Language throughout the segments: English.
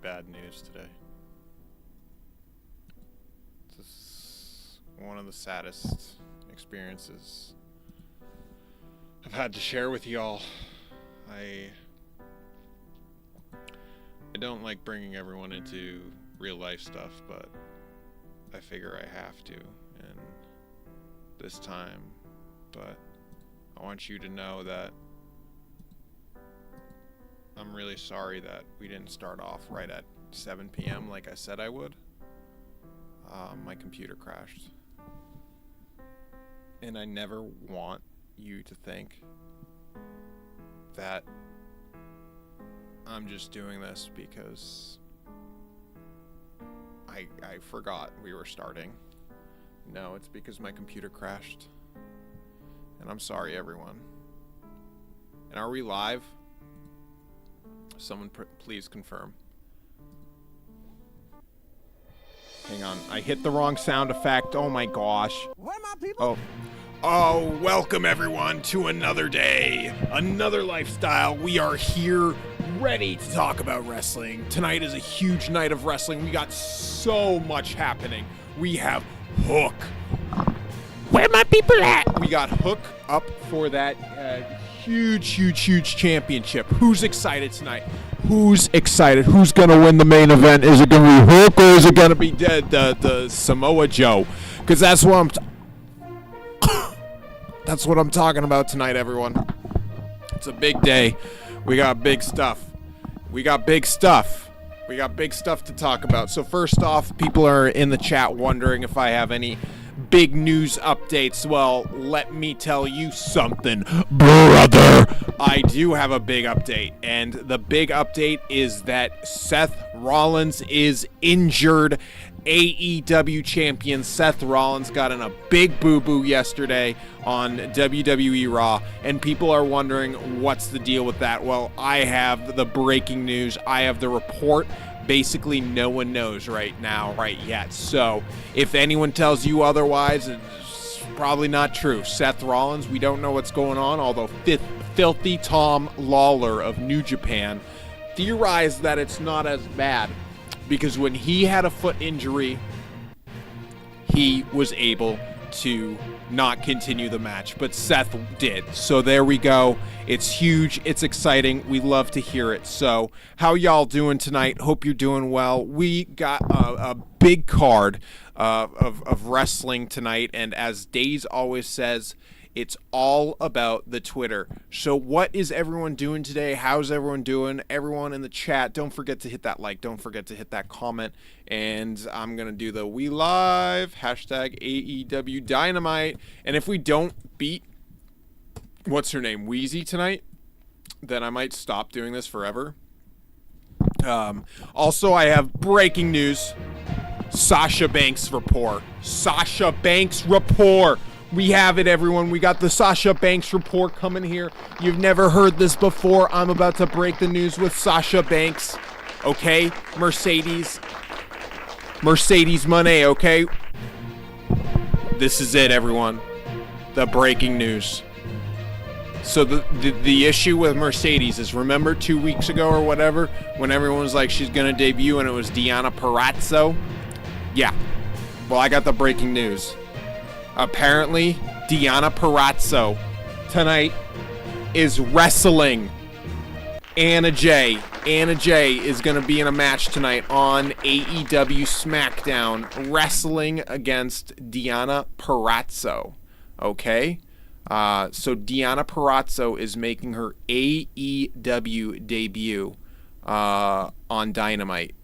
bad news today. This is one of the saddest experiences I've had to share with y'all. I don't like bringing everyone into real life stuff, but I figure I have to, and this time. But I want you to know that I'm really sorry that we didn't start off right at 7 p.m. like I said I would. My computer crashed. And I never want you to think that I'm just doing this because I forgot we were starting. No, it's because my computer crashed. And I'm sorry, everyone. And are we live? Someone please confirm. Hang on, I hit the wrong sound effect. Oh my gosh. Where my people? Oh, welcome everyone to another day, another lifestyle. We are here ready to talk about wrestling. Tonight is a huge night of wrestling. We got so much happening. We have Hook. Where my people at? We got Hook up for that huge championship. Who's excited tonight? Who's excited? Who's going to win the main event? Is it going to be Hook or is it going to be the Samoa Joe? Because that's what I'm talking about tonight, everyone. It's a big day. We got big stuff. We got big stuff to talk about. So first off, people are in the chat wondering if I have any big news updates. Well, let me tell you something, brother. I do have a big update, and the big update is that Seth Rollins is injured. AEW champion Seth Rollins got in a big boo-boo yesterday on WWE Raw, and people are wondering what's the deal with that. Well, I have the breaking news. I have the report. Basically, no one knows right now, right yet. So, if anyone tells you otherwise, it's probably not true. Seth Rollins, we don't know what's going on, although Filthy Tom Lawler of New Japan theorized that it's not as bad because when he had a foot injury, he was able to not continue the match, but Seth did. So there we go. It's huge. It's exciting. We love to hear it. So how y'all doing tonight? Hope you're doing well. We got a big card of wrestling tonight, and as Daze always says, it's all about the Twitter. So what is everyone doing today? How's everyone doing? Everyone in the chat, don't forget to hit that like. Don't forget to hit that comment. And I'm going to do the We Live, hashtag AEW Dynamite. And if we don't beat, what's her name, Wheezy tonight, then I might stop doing this forever. Also, I have breaking news. Sasha Banks report. Sasha Banks report. We have it, everyone. We got the Sasha Banks report coming here. You've never heard this before. I'm about to break the news with Sasha Banks. Okay? Mercedes Moné, okay? This is it, everyone. The breaking news. So the issue with Mercedes is, remember 2 weeks ago or whatever, when everyone was like, she's going to debut and it was Deonna Purrazzo? Yeah. Well, I got the breaking news. Apparently, Deonna Purrazzo tonight is wrestling Anna Jay. Anna Jay is going to be in a match tonight on AEW SmackDown, wrestling against Deonna Purrazzo. Okay? So Deonna Purrazzo is making her AEW debut on Dynamite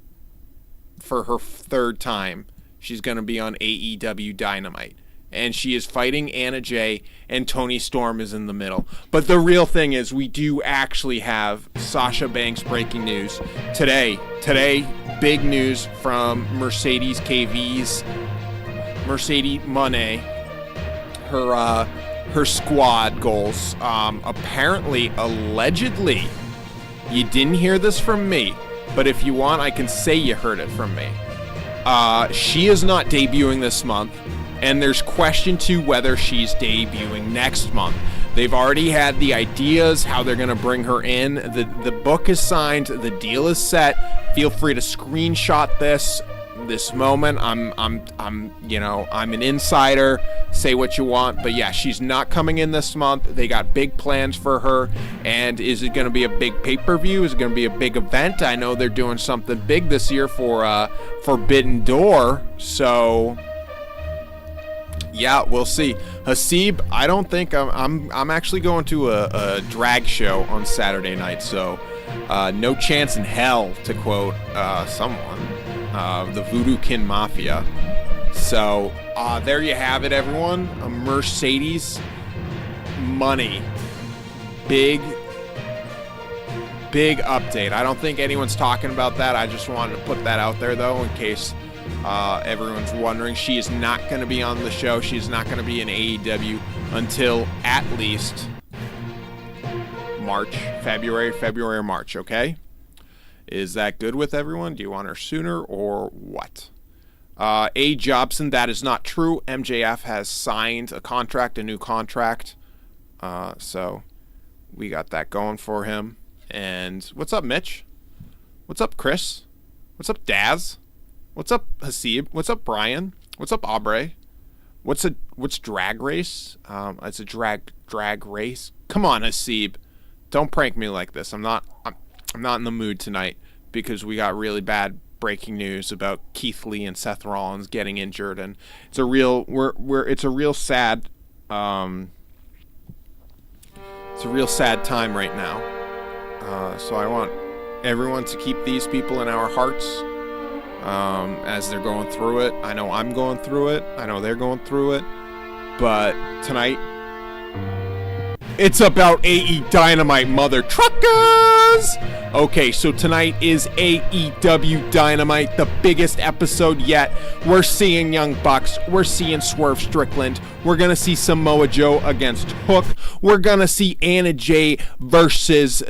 for her third time. She's going to be on AEW Dynamite. And she is fighting Anna Jay, and Toni Storm is in the middle. But the real thing is, we do actually have Sasha Banks breaking news today. Today, big news from Mercedes KV's Mercedes Moné. Her squad goals. Apparently, allegedly, you didn't hear this from me, but if you want, I can say you heard it from me. She is not debuting this month. And there's question to whether she's debuting next month. They've already had the ideas how they're going to bring her in. The book is signed. The deal is set. Feel free to screenshot this moment. I'm an insider. Say what you want, but yeah, she's not coming in this month. They got big plans for her. And is it going to be a big pay-per-view? Is it going to be a big event? I know they're doing something big this year for Forbidden Door. So yeah, we'll see. Hasib, I don't think I'm actually going to a drag show on Saturday night, so no chance in hell, to quote someone, the Voodoo Kin Mafia. So there you have it, everyone. A Mercedes money, big update. I don't think anyone's talking about that. I just wanted to put that out there, though, in case everyone's wondering. She is not going to be on the show. She's not going to be in AEW until at least February or March, okay? Is that good with everyone? Do you want her sooner or what? A. Jobson, that is not true. MJF has signed a new contract. So we got that going for him. And what's up, Mitch? What's up, Chris? What's up, Daz? What's up, Hasib? What's up, Brian? What's up, Aubrey? What's drag race? It's a drag race. Come on, Hasib. Don't prank me like this. I'm not in the mood tonight because we got really bad breaking news about Keith Lee and Seth Rollins getting injured, and it's a real sad time right now. So I want everyone to keep these people in our hearts as they're going through it. I know I'm going through it. I know they're going through it. But tonight, it's about AEW Dynamite, mother truckers! Okay, so tonight is AEW Dynamite, the biggest episode yet. We're seeing Young Bucks. We're seeing Swerve Strickland. We're going to see Samoa Joe against Hook. We're going to see Anna Jay versus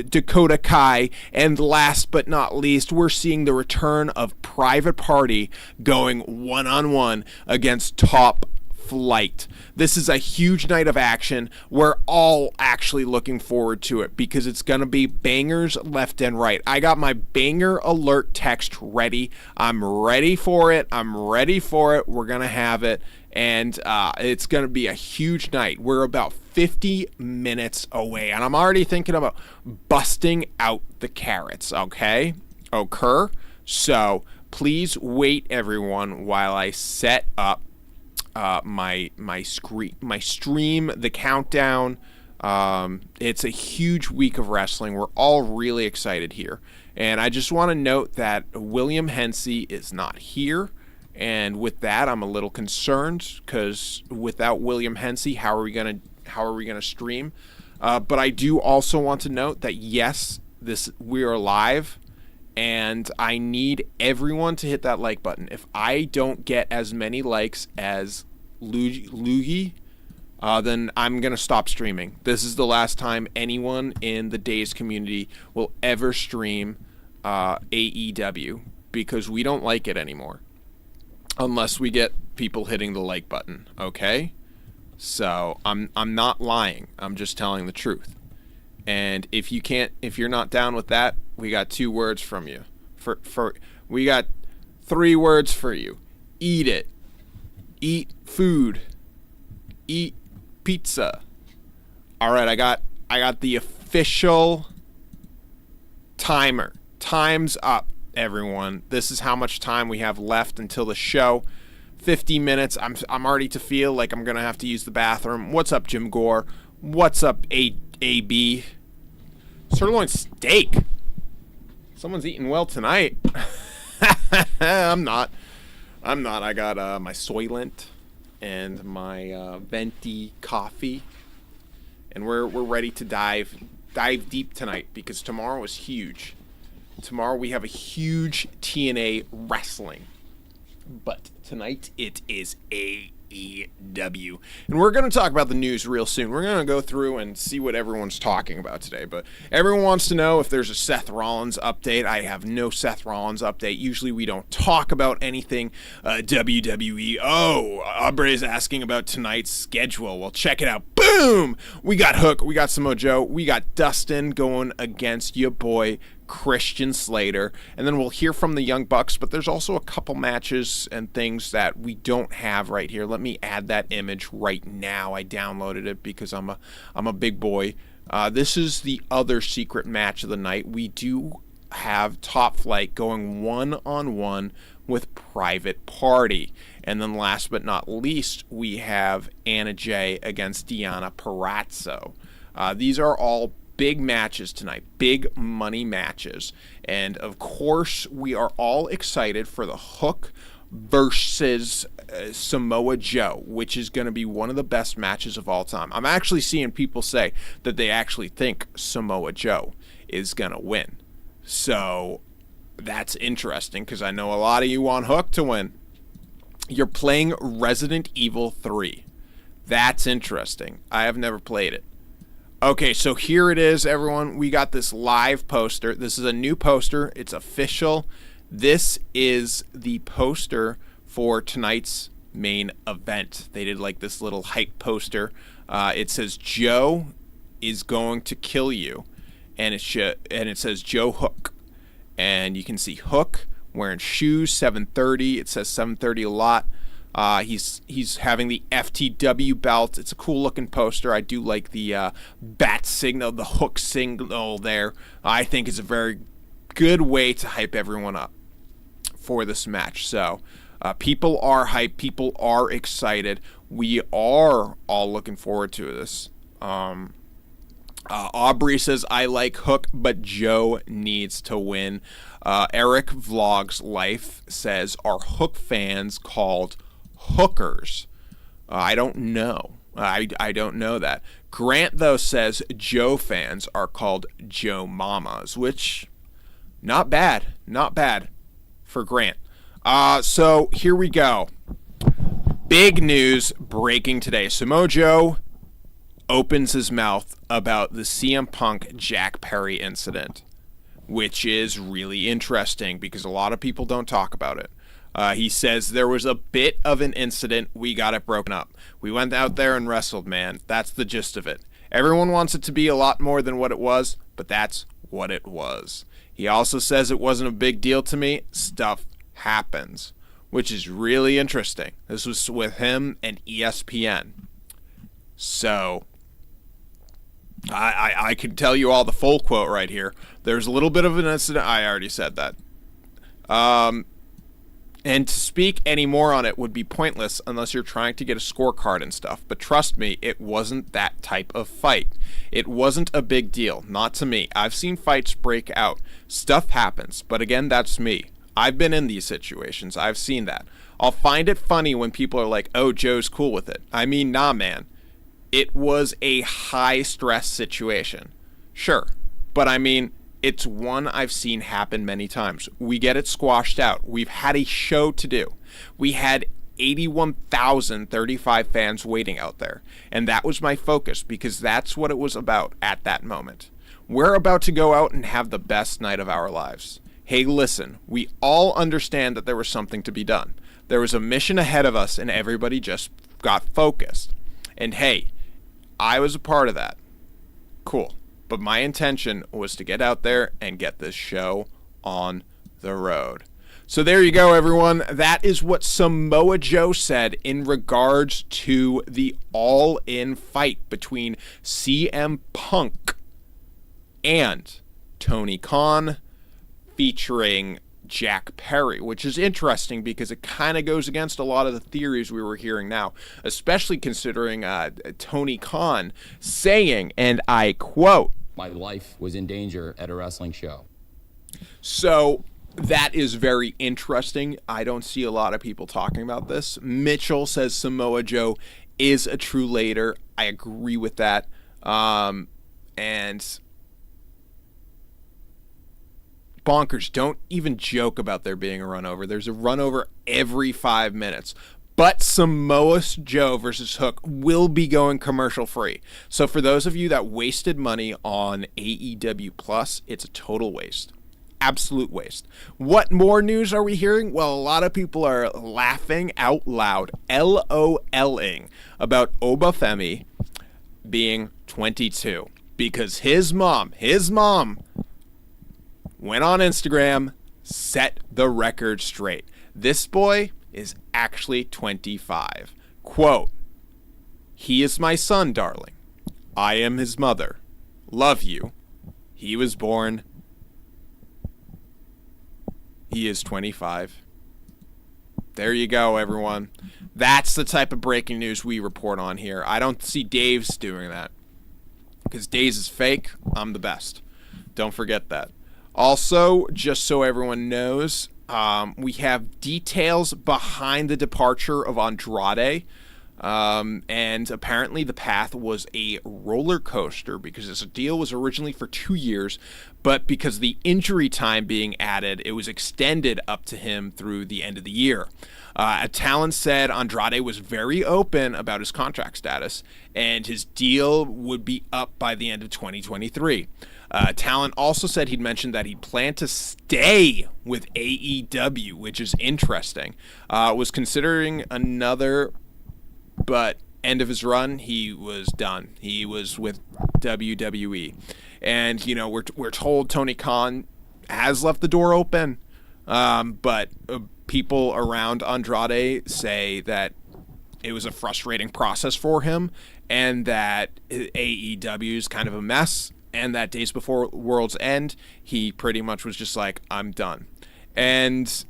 Dakota Kai. And last but not least, we're seeing the return of Private Party going one-on-one against Top Flight. This is a huge night of action. We're all actually looking forward to it because it's going to be bangers left and right. I got my banger alert text ready. I'm ready for it. We're going to have it. And it's going to be a huge night. We're about 50 minutes away. And I'm already thinking about busting out the carrots, okay? So please wait, everyone, while I set up my stream, the countdown. It's a huge week of wrestling. We're all really excited here. And I just want to note that William Hensey is not here. And with that, I'm a little concerned because without William Hensey, how are we gonna stream? But I do also want to note that yes, we are live. And I need everyone to hit that like button. If I don't get as many likes as Luigi, then I'm going to stop streaming. This is the last time anyone in the Days community will ever stream AEW because we don't like it anymore. Unless we get people hitting the like button, okay? So I'm not lying. I'm just telling the truth. And if you're not down with that, we got 2 words from you. We got 3 words for you. Eat it. Eat food. Eat pizza. All right, I got the official timer. Time's up, everyone. This is how much time we have left until the show. 50 minutes. I'm already to feel like I'm gonna have to use the bathroom. What's up, Jim Gore? What's up, AB? Sirloin steak. Someone's eating well tonight. I'm not. I got my Soylent and my venti coffee, and we're ready to dive deep tonight because tomorrow is huge. Tomorrow we have a huge TNA wrestling, but tonight it is AEW AEW. And we're going to talk about the news real soon. We're going to go through and see what everyone's talking about today. But everyone wants to know if there's a Seth Rollins update. I have no Seth Rollins update. Usually we don't talk about anything WWE. Oh, Aubrey is asking about tonight's schedule. Well, check it out. Boom! We got Hook. We got Samoa Joe. We got Dustin going against your boy Christian Slater, and then we'll hear from the Young Bucks, but there's also a couple matches and things that we don't have right here. Let me add that image right now. I downloaded it because I'm a big boy. This is the other secret match of the night. We do have Top Flight going one-on-one with Private Party. And then last but not least, we have Anna Jay against Deonna Purrazzo. These are all big matches tonight, big money matches. And of course, we are all excited for the Hook versus Samoa Joe, which is going to be one of the best matches of all time. I'm actually seeing people say that they actually think Samoa Joe is going to win. So that's interesting because I know a lot of you want Hook to win. You're playing Resident Evil 3. That's interesting. I have never played it. Okay, so here it is, everyone. We got this live poster. This is a new poster. It's official. This is the poster for tonight's main event. They did like this little hype poster. It says Joe is going to kill you, and it says Joe Hook, and you can see Hook wearing shoes. 7:30. It says 7:30 a lot. He's having the FTW belt. It's a cool looking poster. I do like the bat signal, the Hook signal there. I think it's a very good way to hype everyone up for this match. So people are hyped. People are excited. We are all looking forward to this. Aubrey says, I like Hook, but Joe needs to win. Eric Vlogs Life says, are Hook fans called hookers? I don't know. I don't know that. Grant, though, says Joe fans are called Joe Mamas, which, not bad. Not bad for Grant. So here we go. Big news breaking today. Samoa Joe opens his mouth about the CM Punk Jack Perry incident, which is really interesting because a lot of people don't talk about it. He says there was a bit of an incident. We got it broken up. We went out there and wrestled, man. That's the gist of it. Everyone wants it to be a lot more than what it was, but that's what it was. He also says it wasn't a big deal to me. Stuff happens, which is really interesting. This was with him and ESPN. So I can tell you all the full quote right here. There's a little bit of an incident. I already said that. And to speak any more on it would be pointless unless you're trying to get a scorecard and stuff. But trust me, it wasn't that type of fight. It wasn't a big deal. Not to me. I've seen fights break out. Stuff happens. But again, that's me. I've been in these situations. I've seen that. I'll find it funny when people are like, oh, Joe's cool with it. I mean, nah, man. It was a high-stress situation. Sure. But I mean, it's one I've seen happen many times. We get it squashed out. We've had a show to do. We had 81,035 fans waiting out there. And that was my focus because that's what it was about at that moment. We're about to go out and have the best night of our lives. Hey, listen, we all understand that there was something to be done. There was a mission ahead of us and everybody just got focused. And hey, I was a part of that. Cool. But my intention was to get out there and get this show on the road. So there you go, everyone. That is what Samoa Joe said in regards to the all-in fight between CM Punk and Tony Khan featuring Jack Perry, which is interesting because it kind of goes against a lot of the theories we were hearing now, especially considering Tony Khan saying, and I quote, my life was in danger at a wrestling show. So that is very interesting. I don't see a lot of people talking about this. Mitchell says Samoa Joe is a true later. I agree with that. And Bonkers, don't even joke about there being a run over. There's a run over every 5 minutes. But Samoa Joe versus Hook will be going commercial free. So for those of you that wasted money on AEW Plus, it's a total waste. Absolute waste. What more news are we hearing? Well, a lot of people are laughing out loud, LOLing about Obafemi being 22 because his mom went on Instagram, set the record straight. This boy is actually 25. Quote, "He is my son, darling. I am his mother. Love you. He was born. He is 25. There you go, everyone. That's the type of breaking news we report on here. I don't see Dave's doing that. Because Dave's is fake. I'm the best. Don't forget that. Also, just so everyone knows, we have details behind the departure of Andrade. And apparently the path was a roller coaster because this deal was originally for 2 years, but because of the injury time being added, it was extended up to him through the end of the year. Talon said Andrade was very open about his contract status, and his deal would be up by the end of 2023. Talon also said he'd mentioned that he planned to stay with AEW, which is interesting. Was considering another, but end of his run, he was done. He was with WWE. And, you know, we're told Tony Khan has left the door open, but people around Andrade say that it was a frustrating process for him and that AEW is kind of a mess, and that days before World's End, he pretty much was just like, I'm done. And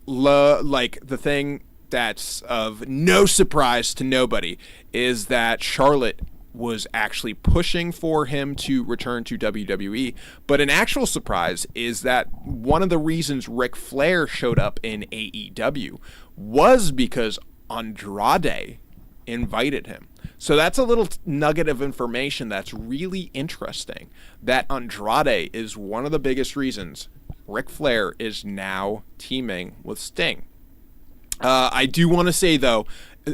like the thing that's of no surprise to nobody is that Charlotte was actually pushing for him to return to WWE, but an actual surprise is that one of the reasons Ric Flair showed up in AEW was because Andrade invited him. So that's a little nugget of information that's really interesting, that Andrade is one of the biggest reasons Ric Flair is now teaming with Sting. I do want to say, though,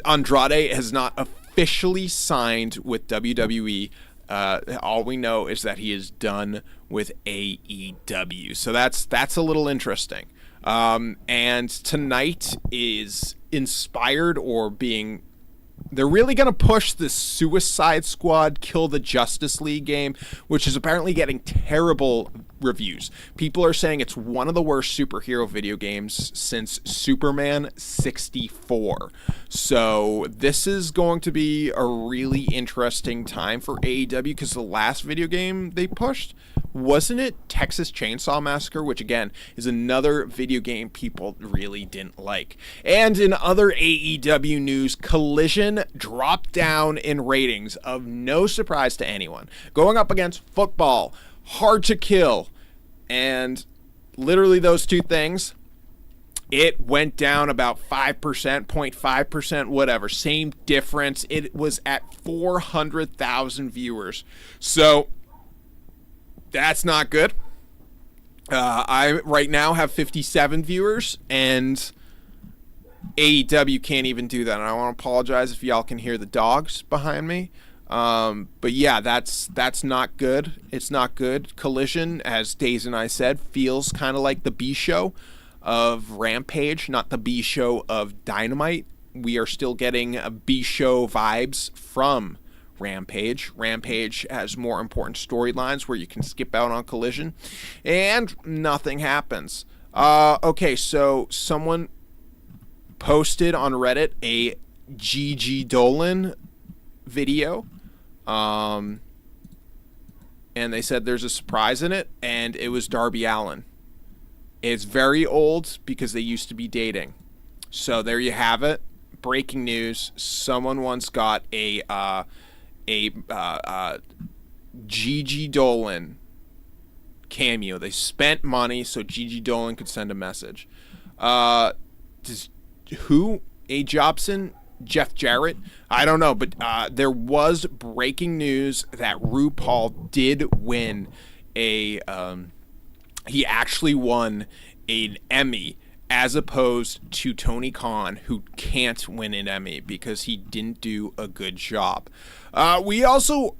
Andrade has not officially signed with WWE. All we know is that he is done with AEW. So that's a little interesting. And tonight is inspired or being... They're really going to push the Suicide Squad Kill the Justice League game, which is apparently getting terrible reviews. People are saying it's one of the worst superhero video games since Superman 64. So this is going to be a really interesting time for AEW because the last video game they pushed, wasn't it Texas Chainsaw Massacre, which again is another video game people really didn't like. And in other AEW news, Collision dropped down in ratings of no surprise to anyone, going up against Football, Hard to Kill, and literally those two things, it went down about 5%, 0.5%, whatever, same difference. It was at 400,000 viewers. So that's not good. I right now have 57 viewers, and AEW can't even do that. And I want to apologize if y'all can hear the dogs behind me. But yeah, that's not good. It's not good. Collision, as Days and I said, feels kind of like the B show of Rampage, not the B show of Dynamite. We are still getting B show vibes from Rampage. Rampage has more important storylines where you can skip out on Collision, and nothing happens. Okay, so someone posted on Reddit a Gigi Dolan video, and they said there's a surprise in it, and it was Darby Allin. It's very old because they used to be dating. So there you have it. Breaking news. Someone once got a Gigi Dolan cameo. They spent money so Gigi Dolan could send a message. Who? A. Jobson? Jeff Jarrett? I don't know, but there was breaking news that RuPaul did win he actually won an Emmy as opposed to Tony Khan, who can't win an Emmy because he didn't do a good job. We also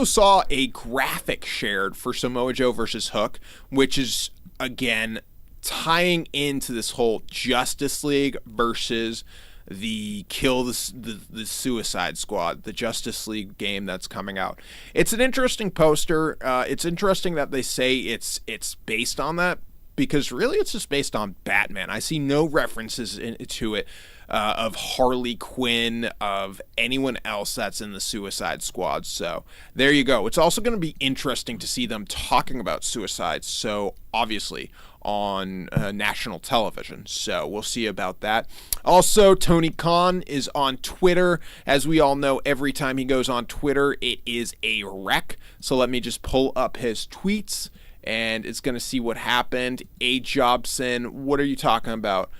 saw a graphic shared for Samoa Joe versus Hook, which is, again, tying into this whole Justice League versus the the Suicide Squad, the Justice League game that's coming out. It's an interesting poster. It's interesting that they say it's based on that, because really it's just based on Batman. I see no references to it of Harley Quinn, of anyone else that's in the Suicide Squad. So there you go. It's also going to be interesting to see them talking about suicide, so obviously on national television. So we'll see about that. Also, Tony Khan is on Twitter. As we all know, every time he goes on Twitter, it is a wreck. So let me just pull up his tweets, and it's going to see what happened. A. Jobson, what are you talking about?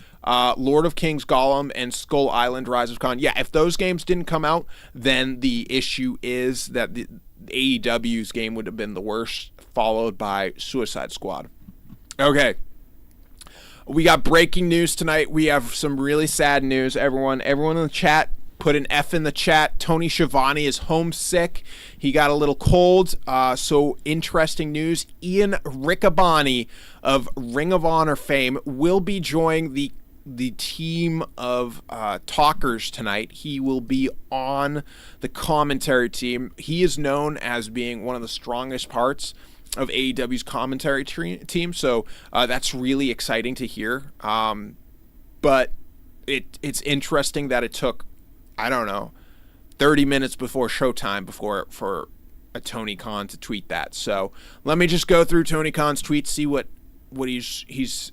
Lord of Kings Gollum and Skull Island Rise of Khan. Yeah, if those games didn't come out, then the issue is that the AEW's game would have been the worst, followed by Suicide Squad. Okay. We got breaking news tonight. We have some really sad news, everyone. Everyone in the chat, put an F in the chat. Tony Schiavone is homesick. He got a little cold. So interesting news. Ian Riccaboni of Ring of Honor fame will be joining the team of talkers tonight. He will be on the commentary team. He is known as being one of the strongest parts of AEW's commentary team, so that's really exciting to hear. But it's interesting that it took, 30 minutes before showtime for a Tony Khan to tweet that. So let me just go through Tony Khan's tweets, see what he's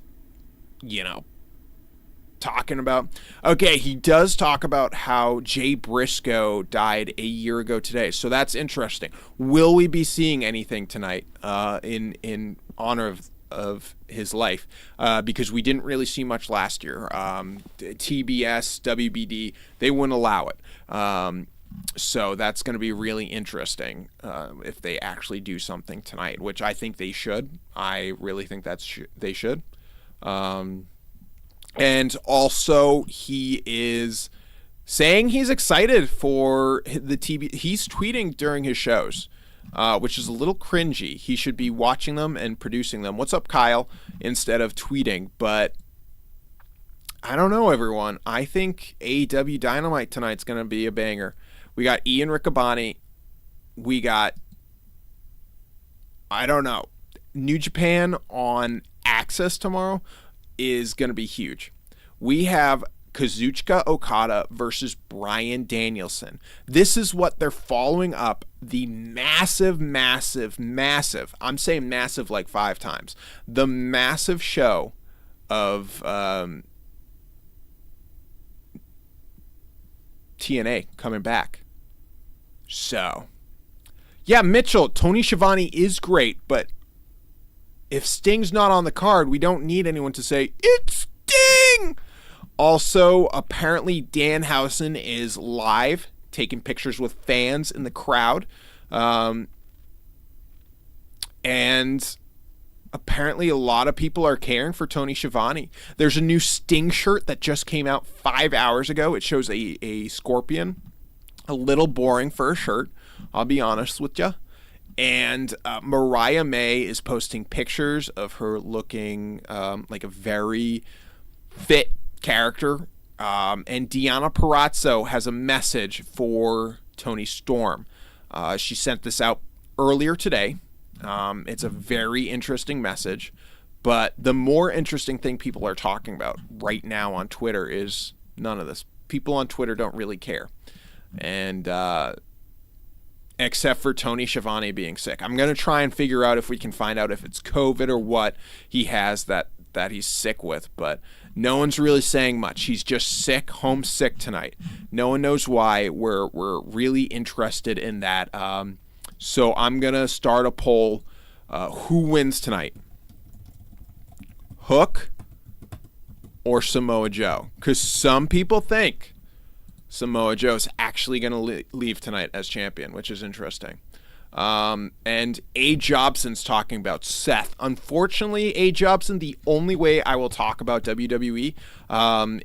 talking about. Okay, he does talk about how Jay Briscoe died a year ago today, so that's interesting. Will we be seeing anything tonight in honor of his life? Because we didn't really see much last year. TBS, WBD, they wouldn't allow it. So that's going to be really interesting if they actually do something tonight, which I think they should. I really think they should. And also, he is saying he's excited for the TV. He's tweeting during his shows, which is a little cringy. He should be watching them and producing them. What's up, Kyle? Instead of tweeting. But I don't know, everyone. I think AEW Dynamite tonight's going to be a banger. We got Ian Riccaboni. We got, New Japan on Access tomorrow is going to be huge. We have Kazuchika Okada versus Bryan Danielson. This is what they're following up the massive, I'm saying massive like 5 times, the massive show of TNA coming back. So, yeah, Mitchell, Tony Schiavone is great, but if Sting's not on the card, we don't need anyone to say, "It's Sting!" Also, apparently Danhausen is live, taking pictures with fans in the crowd. And apparently a lot of people are caring for Tony Schiavone. There's a new Sting shirt that just came out 5 hours ago. It shows a scorpion. A little boring for a shirt, I'll be honest with you. And Mariah May is posting pictures of her looking like a very fit character. And Deonna Purrazzo has a message for Tony Storm. She sent this out earlier today. It's a very interesting message. But the more interesting thing people are talking about right now on Twitter is none of this. People on Twitter don't really care. And except for Tony Schiavone being sick. I'm going to try and figure out if we can find out if it's COVID or what he has that he's sick with, but no one's really saying much. He's just sick, homesick tonight. No one knows why. We're really interested in that. So I'm going to start a poll. Who wins tonight? Hook or Samoa Joe? Because some people think Samoa Joe's actually going to leave tonight as champion, which is interesting. And A. Jobson's talking about Seth. Unfortunately, A. Jobson, the only way I will talk about WWE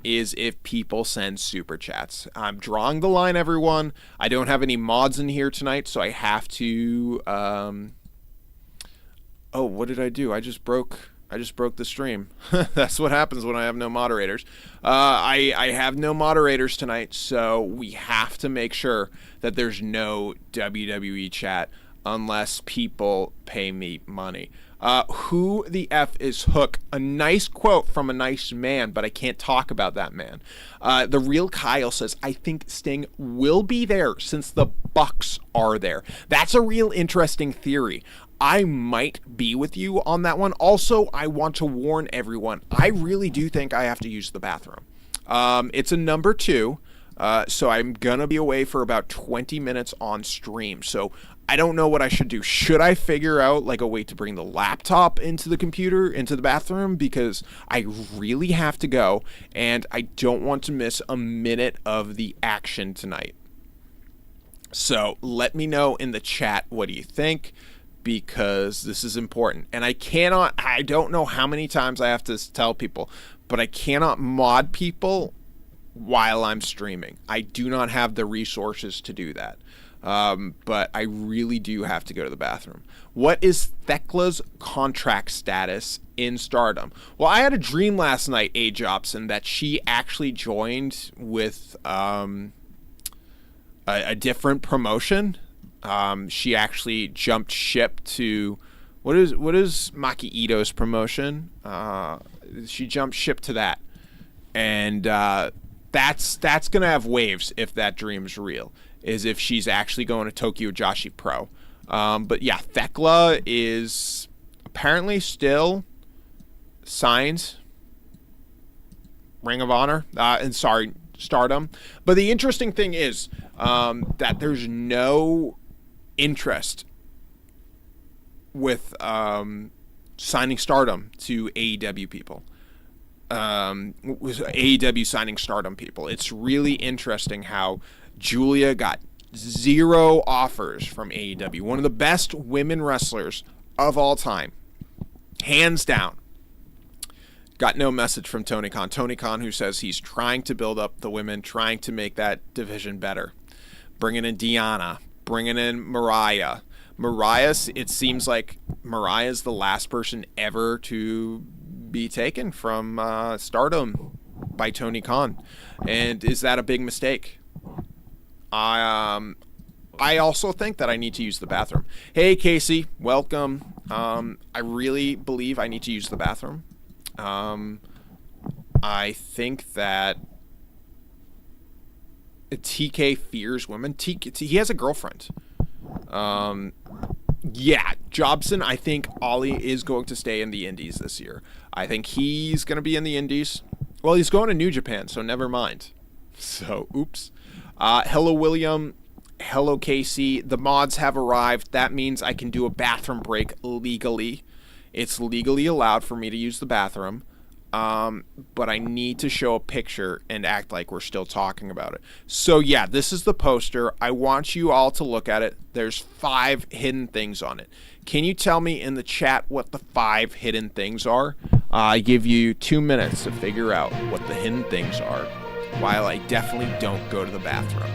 is if people send super chats. I'm drawing the line, everyone. I don't have any mods in here tonight, so I have to... Oh, what did I do? I just broke the stream. That's what happens when I have no moderators. I have no moderators tonight, so we have to make sure that there's no WWE chat unless people pay me money. Who the F is Hook? A nice quote from a nice man, but I can't talk about that man. The real Kyle says, I think Sting will be there since the Bucks are there. That's a real interesting theory. I might be with you on that one. Also, I want to warn everyone, I really do think I have to use the bathroom. It's a number 2, so I'm going to be away for about 20 minutes on stream. So I don't know what I should do. Should I figure out like a way to bring the laptop into the bathroom? Because I really have to go, and I don't want to miss a minute of the action tonight. So let me know in the chat, what do you think? Because this is important. And I don't know how many times I have to tell people, but I cannot mod people while I'm streaming. I do not have the resources to do that. But I really do have to go to the bathroom. What is Thekla's contract status in Stardom? Well, I had a dream last night, A. Jobson, that she actually joined with a different promotion. She actually jumped ship to what is Maki Ito's promotion? She jumped ship to that, and that's gonna have waves if that dream's real. Is if she's actually going to Tokyo Joshi Pro. But yeah, Thekla is apparently still signed Ring of Honor. Stardom. But the interesting thing is that there's no interest with signing Stardom to AEW people. With AEW signing Stardom people. It's really interesting how Julia got 0 offers from AEW. One of the best women wrestlers of all time. Hands down. Got no message from Tony Khan. Tony Khan, who says he's trying to build up the women, trying to make that division better. Bringing in Deonna. Bringing in Mariah. It seems like Mariah's the last person ever to be taken from Stardom by Tony Khan. And is that a big mistake? I also think that I need to use the bathroom. Hey, Casey, welcome. I really believe I need to use the bathroom. I think that TK fears women. He has a girlfriend. Yeah, Jobson, I think Ollie is going to stay in the Indies this year. I think he's going to be in the Indies. Well, he's going to New Japan, so never mind. So, oops. Hello, William. Hello, Casey. The mods have arrived. That means I can do a bathroom break legally. It's legally allowed for me to use the bathroom. But I need to show a picture and act like we're still talking about it. So, yeah, this is the poster. I want you all to look at it. There's 5 hidden things on it. Can you tell me in the chat what the 5 hidden things are? I give you 2 minutes to figure out what the hidden things are, while I definitely don't go to the bathroom.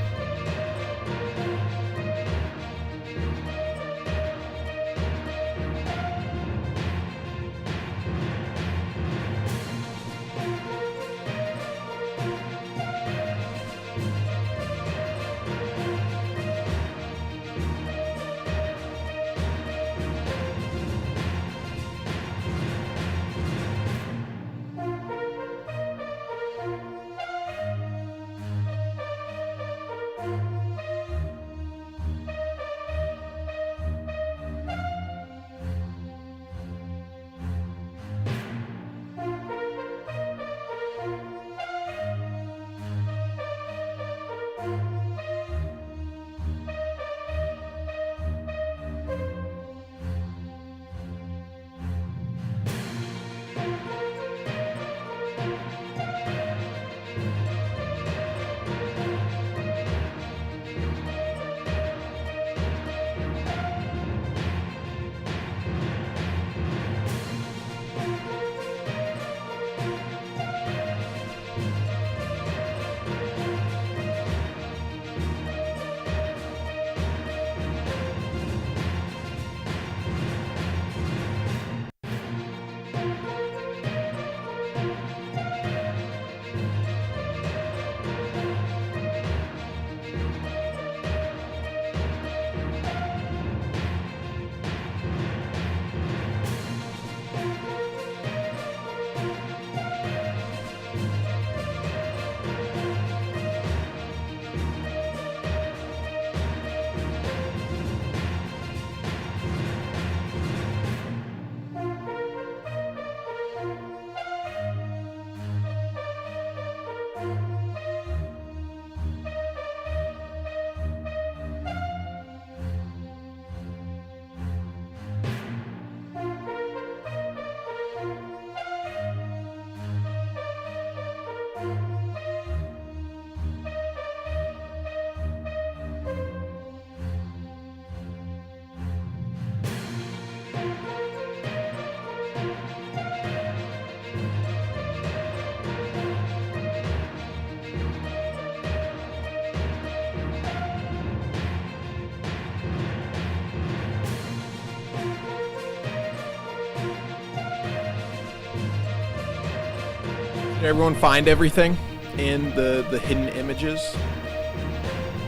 Did everyone find everything in the hidden images?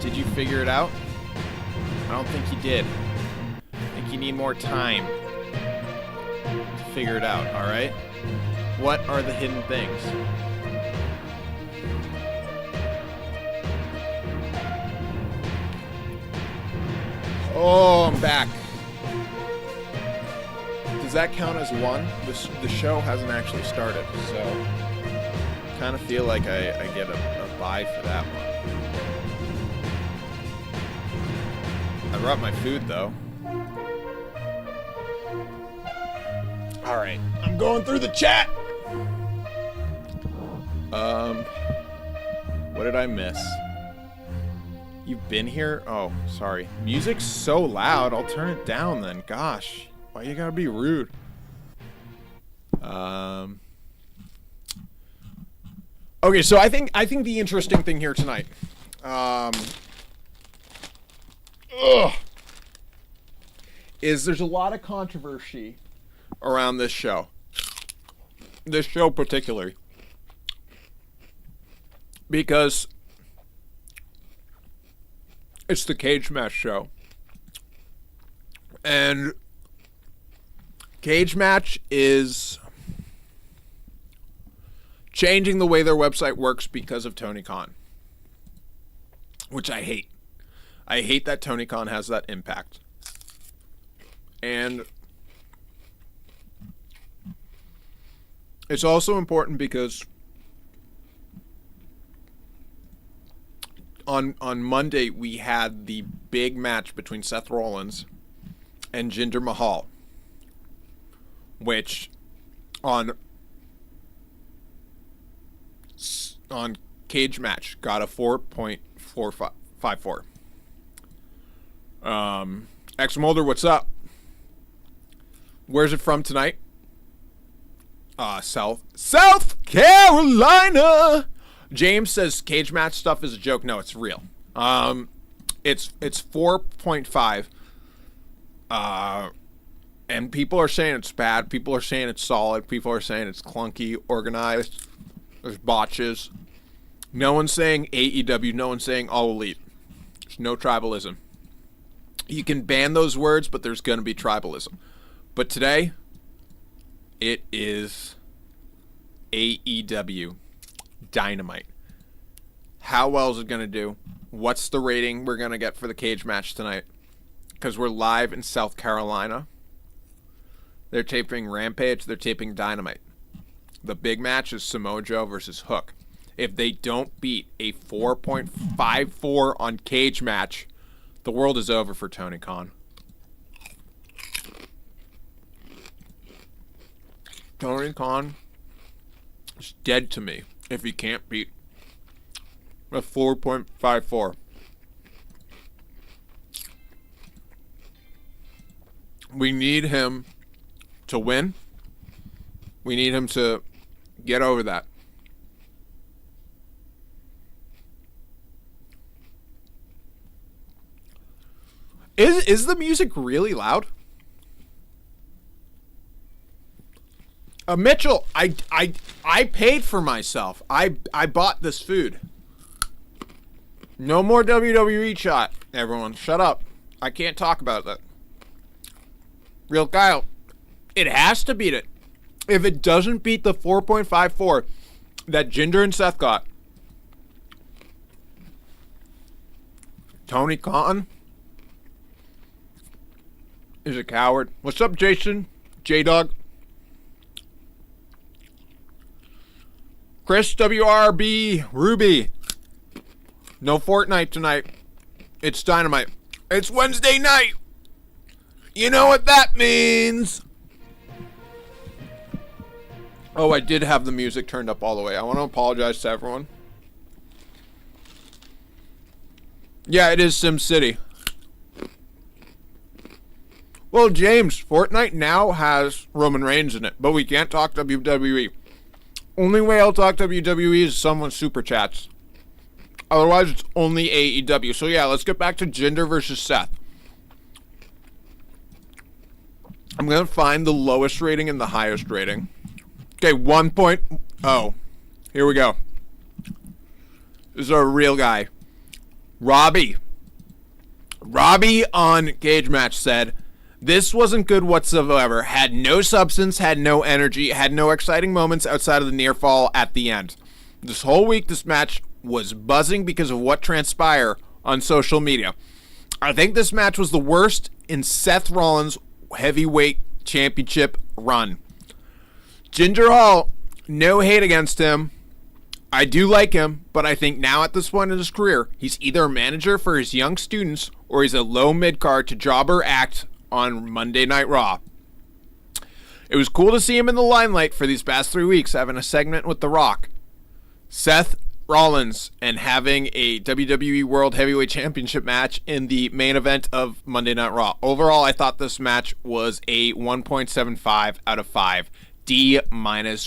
Did you figure it out? I don't think you did. I think you need more time to figure it out, alright? What are the hidden things? Oh, I'm back. Does that count as one? The show hasn't actually started, so kind of feel like I get a bye for that one. I brought my food, though. Alright, I'm going through the chat! What did I miss? You've been here? Oh, sorry. Music's so loud, I'll turn it down then. Gosh, why you gotta be rude? Okay, so I think the interesting thing here tonight, is there's a lot of controversy around this show. This show particularly. Because it's the cage match show. And cage match is changing the way their website works because of Tony Khan. Which I hate. I hate that Tony Khan has that impact. And it's also important because on Monday we had the big match between Seth Rollins and Jinder Mahal, which on Cage Match got a 4.454. X Mulder, what's up? Where's it from tonight? South Carolina. James says cage match stuff is a joke. No, it's real. It's 4.5. And people are saying it's bad. People are saying it's solid. People are saying it's clunky, organized. There's botches. No one's saying AEW. No one's saying All Elite. There's no tribalism. You can ban those words, but there's going to be tribalism. But today, it is AEW Dynamite. How well is it going to do? What's the rating we're going to get for the cage match tonight? Because we're live in South Carolina. They're taping Rampage. They're taping Dynamite. The big match is Samoa Joe versus Hook. If they don't beat a 4.54 on cage match, the world is over for Tony Khan. Tony Khan is dead to me if he can't beat a 4.54. We need him to win. We need him to get over that. Is the music really loud? Mitchell, I paid for myself. I bought this food. No more WWE chat, everyone. Shut up. I can't talk about that. Real Kyle, it has to beat it. If it doesn't beat the 4.54 that Jinder and Seth got, Tony Khan is a coward. What's up, Jason? J-Dog. Chris WRB Ruby. No Fortnite tonight. It's Dynamite. It's Wednesday night. You know what that means. Oh, I did have the music turned up all the way. I want to apologize to everyone. Yeah, it is SimCity. Well, James, Fortnite now has Roman Reigns in it, but we can't talk WWE. Only way I'll talk WWE is someone super chats. Otherwise, it's only AEW. So yeah, let's get back to Jinder versus Seth. I'm going to find the lowest rating and the highest rating. Okay, 1.0. Here we go. This is a real guy. Robbie on Cage Match said, "This wasn't good whatsoever. Had no substance, had no energy, had no exciting moments outside of the near fall at the end. This whole week, this match was buzzing because of what transpired on social media. I think this match was the worst in Seth Rollins' heavyweight championship run. Jinder Mahal, no hate against him. I do like him, but I think now at this point in his career, he's either a manager for his young students or he's a low mid-card to jobber act on Monday Night Raw. It was cool to see him in the limelight for these past 3 weeks, having a segment with The Rock, Seth Rollins, and having a WWE World Heavyweight Championship match in the main event of Monday Night Raw. Overall, I thought this match was a 1.75 out of 5, D-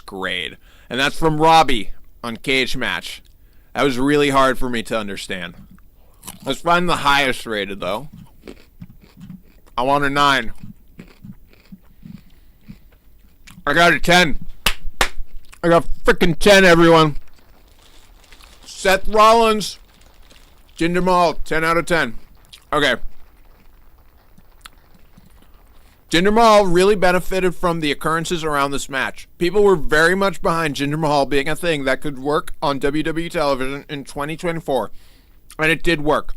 grade." And that's from Robbie on Cage Match. That was really hard for me to understand. Let's find the highest rated, though. I want a 9. I got a 10. I got freaking 10, everyone. Seth Rollins, Jinder Mahal, 10 out of 10. Okay. Jinder Mahal really benefited from the occurrences around this match. People were very much behind Jinder Mahal being a thing that could work on WWE television in 2024. And it did work.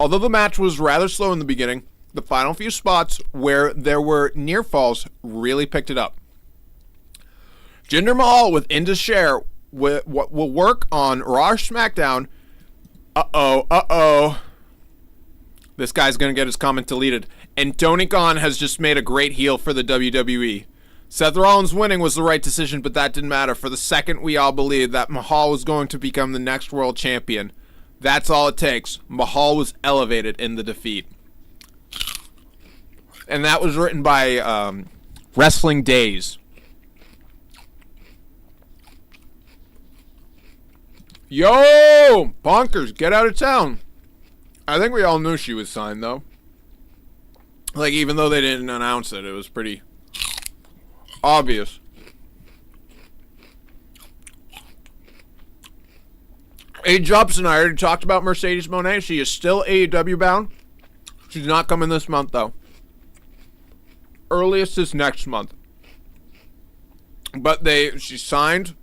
Although the match was rather slow in the beginning, the final few spots where there were near falls really picked it up. Jinder Mahal with Indus Sher what will work on Raw or SmackDown. This guy's going to get his comment deleted. And Tony Khan has just made a great heel for the WWE. Seth Rollins winning was the right decision, but that didn't matter. For the second, we all believed that Mahal was going to become the next world champion. That's all it takes. Mahal was elevated in the defeat. And that was written by Wrestling Days. Yo! Bonkers, get out of town. I think we all knew she was signed, though. Like, even though they didn't announce it, it was pretty obvious. Jobson, I already talked about Mercedes Moné. She is still AEW bound. She's not coming this month, though. Earliest is next month. But she's signed.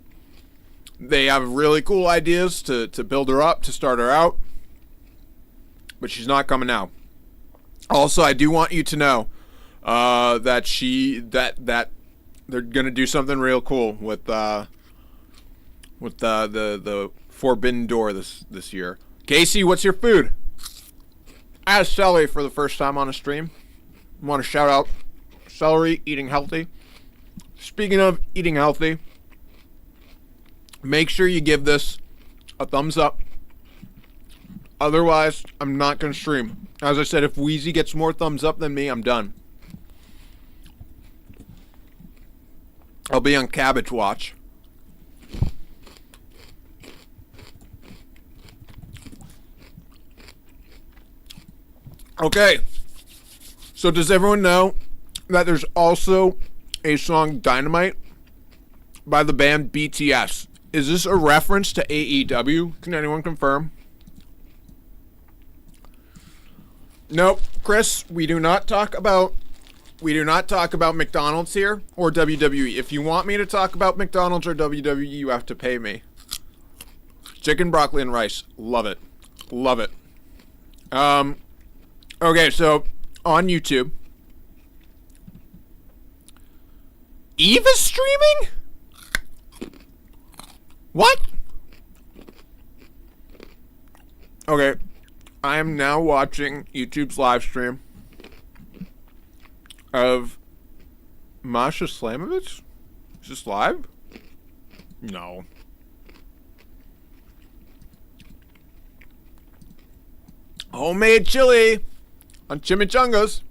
They have really cool ideas to build her up, to start her out. But she's not coming now. Also, I do want you to know that they're gonna do something real cool with the Forbidden Door this year. Casey, what's your food? I had celery for the first time on a stream. I want to shout out celery, eating healthy. Speaking of eating healthy, make sure you give this a thumbs up. Otherwise, I'm not going to stream. As I said, if Wheezy gets more thumbs up than me, I'm done. I'll be on Cabbage Watch. Okay. So does everyone know that there's also a song Dynamite by the band BTS? Is this a reference to AEW? Can anyone confirm? Nope, Chris, we do not talk about McDonald's here or WWE. If you want me to talk about McDonald's or WWE, you have to pay me. Chicken, broccoli, and rice. Love it. Love it. Okay, so on YouTube, Eve is streaming? What? Okay. I am now watching YouTube's live stream of Masha Slamovich. Is this live? No. Homemade chili on chimichangas.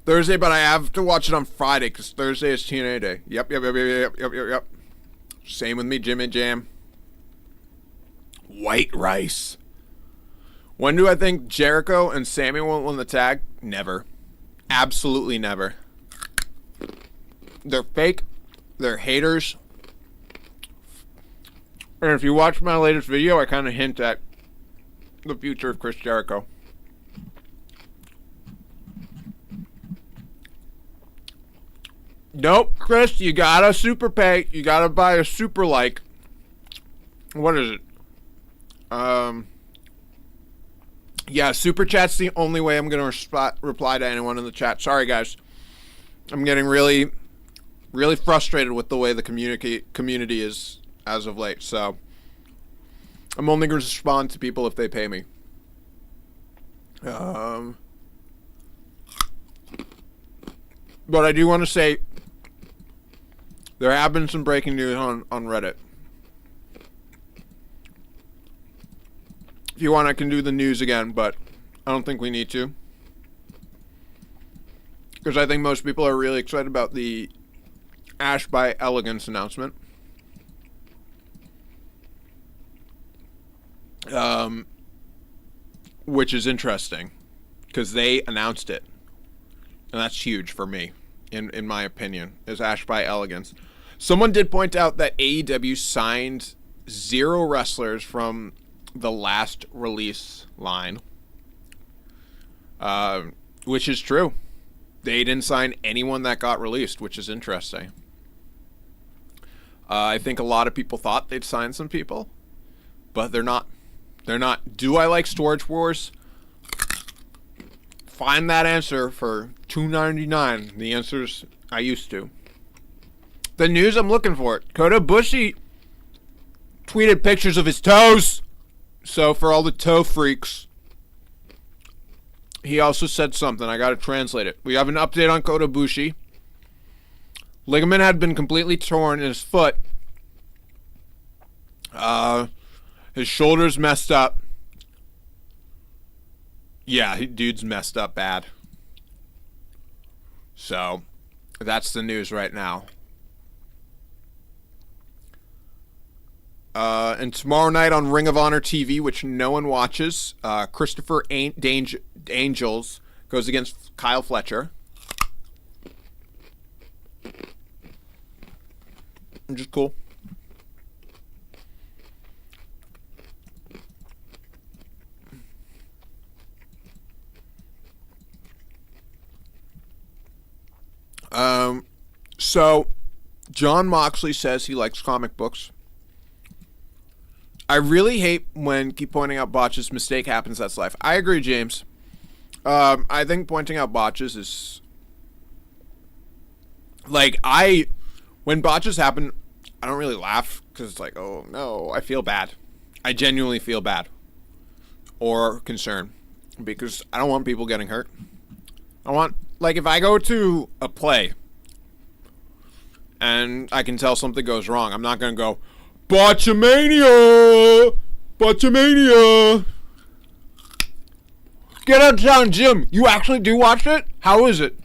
Thursday, but I have to watch it on Friday because Thursday is TNA day. Yep. Same with me, Jimmy Jam. White rice. When do I think Jericho and Sammy will win the tag? Never. Absolutely never. They're fake. They're haters. And if you watch my latest video, I kind of hint at the future of Chris Jericho. Nope, Chris, you gotta super pay. You gotta buy a super like. What is it? Yeah, super chat's the only way I'm gonna reply to anyone in the chat. Sorry, guys. I'm getting really, really frustrated with the way the community is as of late. So I'm only going to respond to people if they pay me. But I do want to say there have been some breaking news on Reddit. If you want, I can do the news again, but I don't think we need to. Because I think most people are really excited about the Ash by Elegance announcement. Which is interesting. Because they announced it. And that's huge for me, in my opinion, is Ash by Elegance. Someone did point out that AEW signed 0 wrestlers from the last release line. Which is true. They didn't sign anyone that got released, which is interesting. I think a lot of people thought they'd sign some people, but they're not. They're not. Do I like Storage Wars? Find that answer for $2.99. The answer's I used to. The news, I'm looking for it. Kota Ibushi tweeted pictures of his toes. So for all the toe freaks, he also said something. I got to translate it. We have an update on Kota Ibushi. Ligament had been completely torn in his foot. His shoulder's messed up. Yeah, dude's messed up bad. So, that's the news right now. And tomorrow night on Ring of Honor TV, which no one watches, Christopher Angels goes against Kyle Fletcher. Which is cool. So, John Moxley says he likes comic books. I really hate when keep pointing out botches. Mistake happens, that's life. I agree, James. I think pointing out botches is... Like, when botches happen, I don't really laugh, because it's like, oh, no, I feel bad. I genuinely feel bad. Or concerned. Because I don't want people getting hurt. I want... Like, if I go to a play, and I can tell something goes wrong, I'm not going to go, Botchamania! Botchamania! Get out of town, Jim! You actually do watch it? How is it?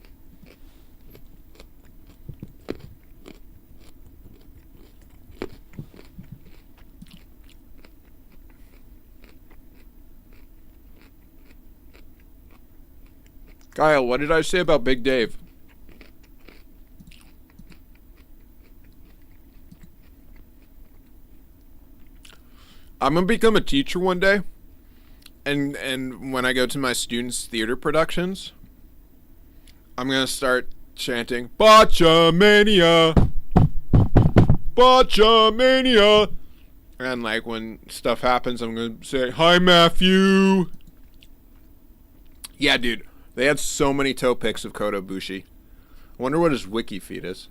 Kyle, what did I say about Big Dave? I'm going to become a teacher one day. And when I go to my students' theater productions, I'm going to start chanting, Botchamania! Botchamania! And like when stuff happens, I'm going to say, hi, Matthew! Yeah, dude. They had so many toe pics of Kota Ibushi. I wonder what his wiki feed is.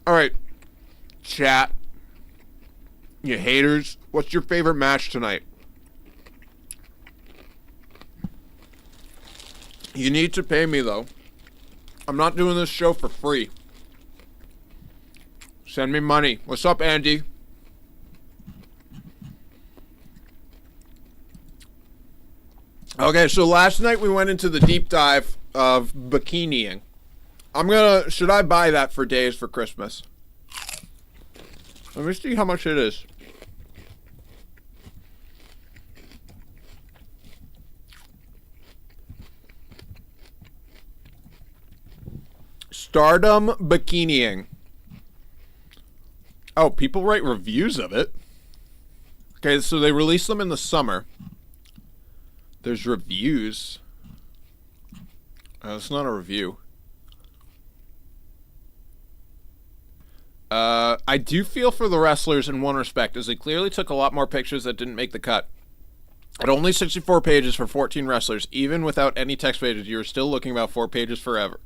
Alright. Chat. You haters. What's your favorite match tonight? You need to pay me, though. I'm not doing this show for free. Send me money. What's up, Andy? Okay, so last night we went into the deep dive of bikiniing. Should I buy that for days for Christmas? Let me see how much it is. Stardom Bikiniing. Oh, people write reviews of it. Okay, so they release them in the summer. There's reviews. It's not a review. I do feel for the wrestlers in one respect, as they clearly took a lot more pictures that didn't make the cut. At only 64 pages for 14 wrestlers, even without any text pages, you were still looking about 4 pages per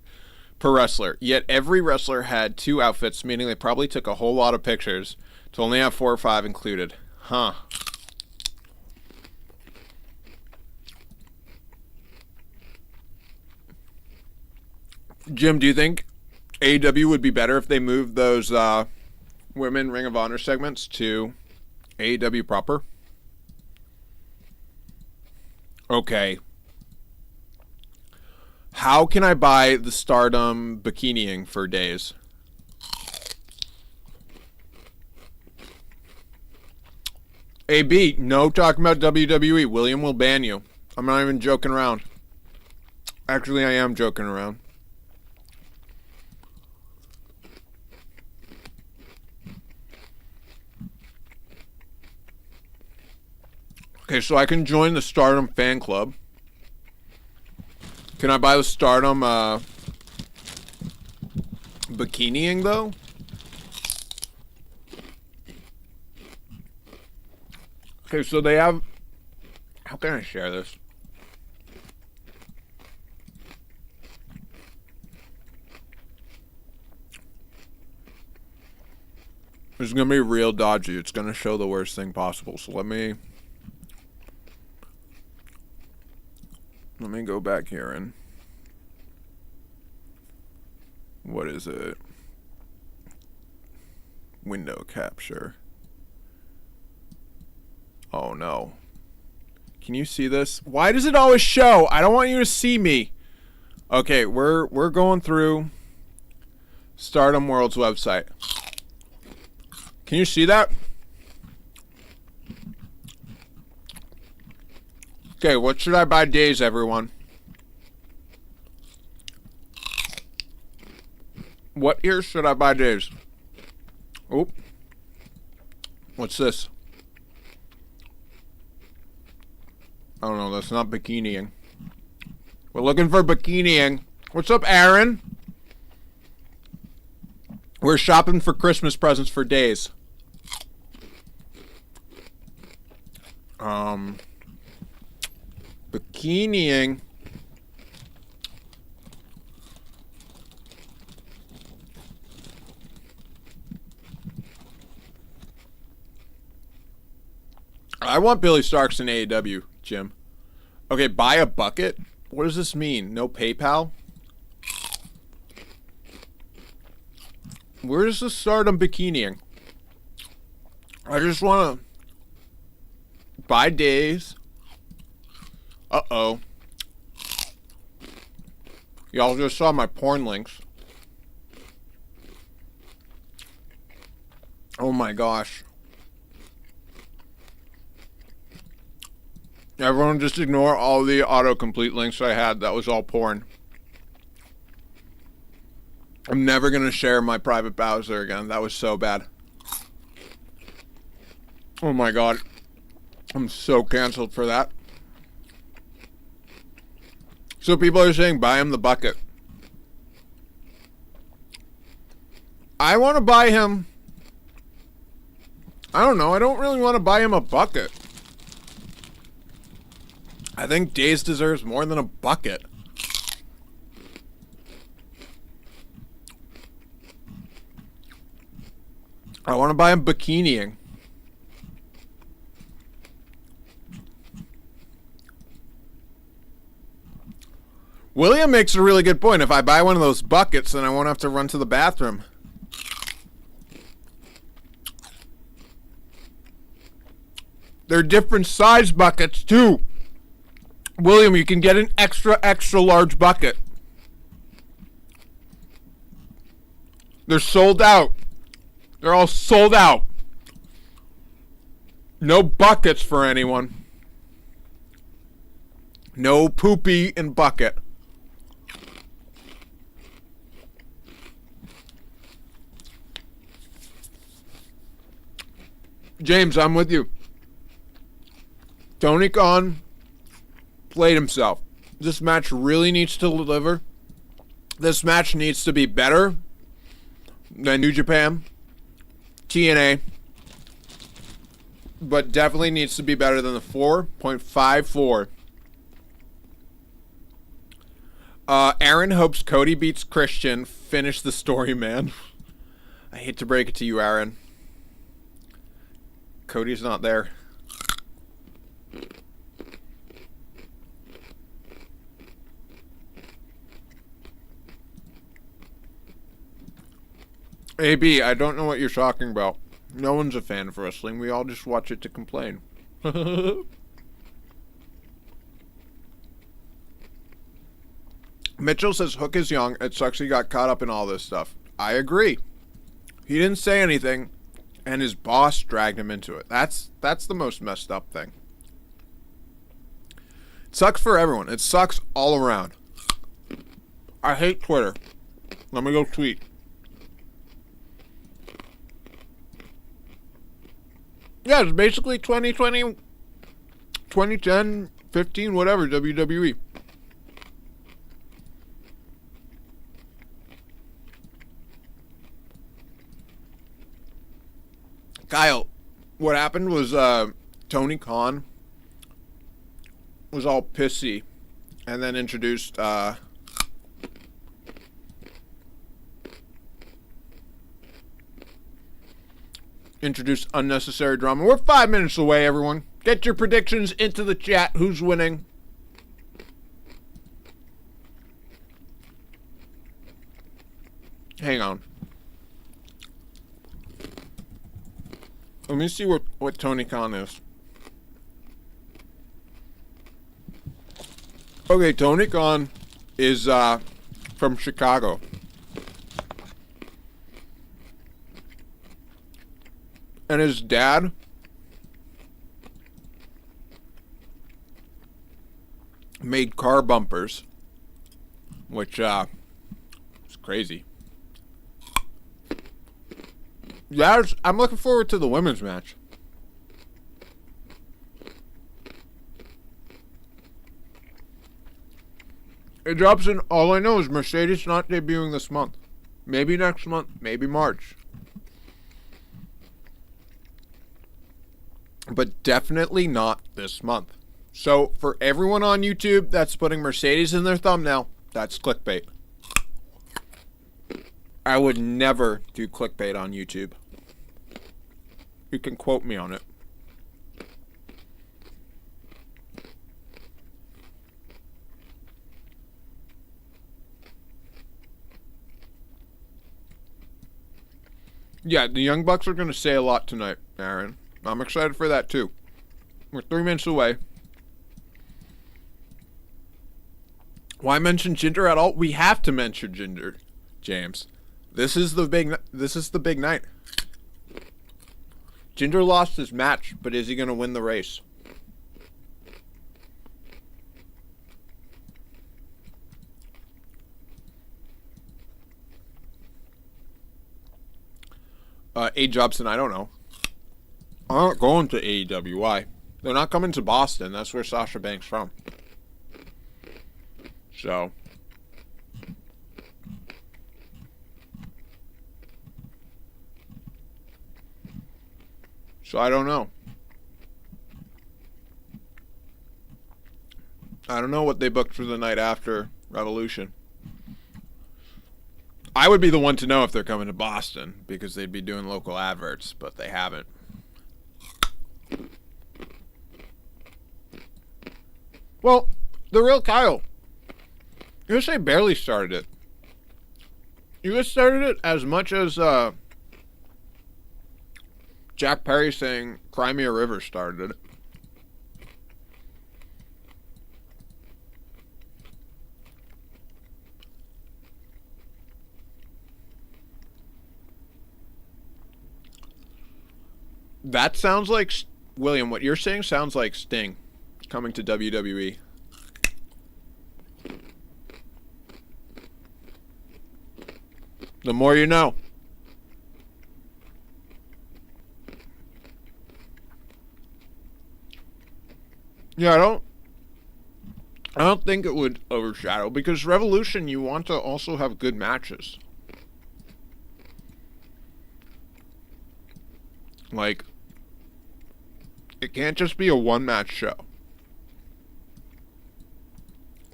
wrestler. Yet every wrestler had 2 outfits, meaning they probably took a whole lot of pictures to only have 4 or 5 included. Huh. Jim, do you think AEW would be better if they moved those women Ring of Honor segments to AEW proper? Okay. How can I buy the Stardom Bikiniing for days? AB, no talking about WWE. William will ban you. I'm not even joking around. Actually, I am joking around. Okay, so I can join the Stardom fan club. Can I buy the Stardom Bikiniing, though? Okay, so they have... How can I share this? It's going to be real dodgy. It's going to show the worst thing possible. So let me go back here and... What is it? Window capture. Oh no. Can you see this? Why does it always show? I don't want you to see me. Okay, we're going through Stardom World's website. Can you see that? Okay, what should I buy days, everyone? What ears should I buy days? Oh. What's this? I don't know, that's not bikiniing. We're looking for bikiniing. What's up, Aaron? We're shopping for Christmas presents for days. Bikiniing. I want Billy Starks in AEW, Jim. Okay, buy a bucket? What does this mean? No PayPal? Where's the Stardom Bikiniing? I just want to buy days. Uh-oh. Y'all just saw my porn links. Oh my gosh. Everyone just ignore all the autocomplete links I had. That was all porn. I'm never going to share my private browser again. That was so bad. Oh my god. I'm so canceled for that. So people are saying buy him the bucket. I want to buy him... I don't know. I don't really want to buy him a bucket. I think Days deserves more than a bucket. I want to buy him bikiniing. William makes a really good point. If I buy one of those buckets, then I won't have to run to the bathroom. They're different size buckets, too. William, you can get an extra, extra large bucket. They're sold out. They're all sold out. No buckets for anyone. No poopy and bucket. James, I'm with you. Tony Khan played himself. This match really needs to deliver. This match needs to be better than New Japan, TNA, but definitely needs to be better than the 4.54. Aaron hopes Cody beats Christian. Finish the story, man. I hate to break it to you, Aaron. Cody's not there. AB, I don't know what you're talking about. No one's a fan of wrestling. We all just watch it to complain. Mitchell says Hook is young. It sucks he got caught up in all this stuff. I agree. He didn't say anything, and his boss dragged him into it. That's the most messed up thing. It sucks for everyone. It sucks all around. I hate Twitter. Let me go tweet. Yeah, it's basically 2020, 2010, 15, whatever, WWE. Kyle, what happened was Tony Khan was all pissy and then introduced unnecessary drama. We're 5 minutes away, everyone. Get your predictions into the chat. Who's winning? Hang on. Let me see what Tony Khan is. Okay, Tony Khan is from Chicago. And his dad made car bumpers, which is crazy. Yeah, I'm looking forward to the women's match. It drops in. All I know is Mercedes not debuting this month. Maybe next month. Maybe March. But definitely not this month. So for everyone on YouTube that's putting Mercedes in their thumbnail, that's clickbait. I would never do clickbait on YouTube. You can quote me on it. Yeah, the Young Bucks are going to say a lot tonight, Aaron. I'm excited for that too. We're 3 minutes away. Why mention Jinder at all? We have to mention Jinder, James. This is the big night. Jinder lost his match, but is he going to win the race? A. Jobson, I don't know. I'm not going to AEW. Why? They're not coming to Boston. That's where Sasha Banks from. So I don't know. I don't know what they booked for the night after Revolution. I would be the one to know if they're coming to Boston because they'd be doing local adverts, but they haven't. Well, the real Kyle. USA barely started it. You guys started it as much as Jack Perry saying Crimea River started it. That sounds like, William, what you're saying sounds like Sting coming to WWE. The more you know. Yeah, I don't think it would overshadow, because Revolution, you want to also have good matches. Like, it can't just be a one-match show.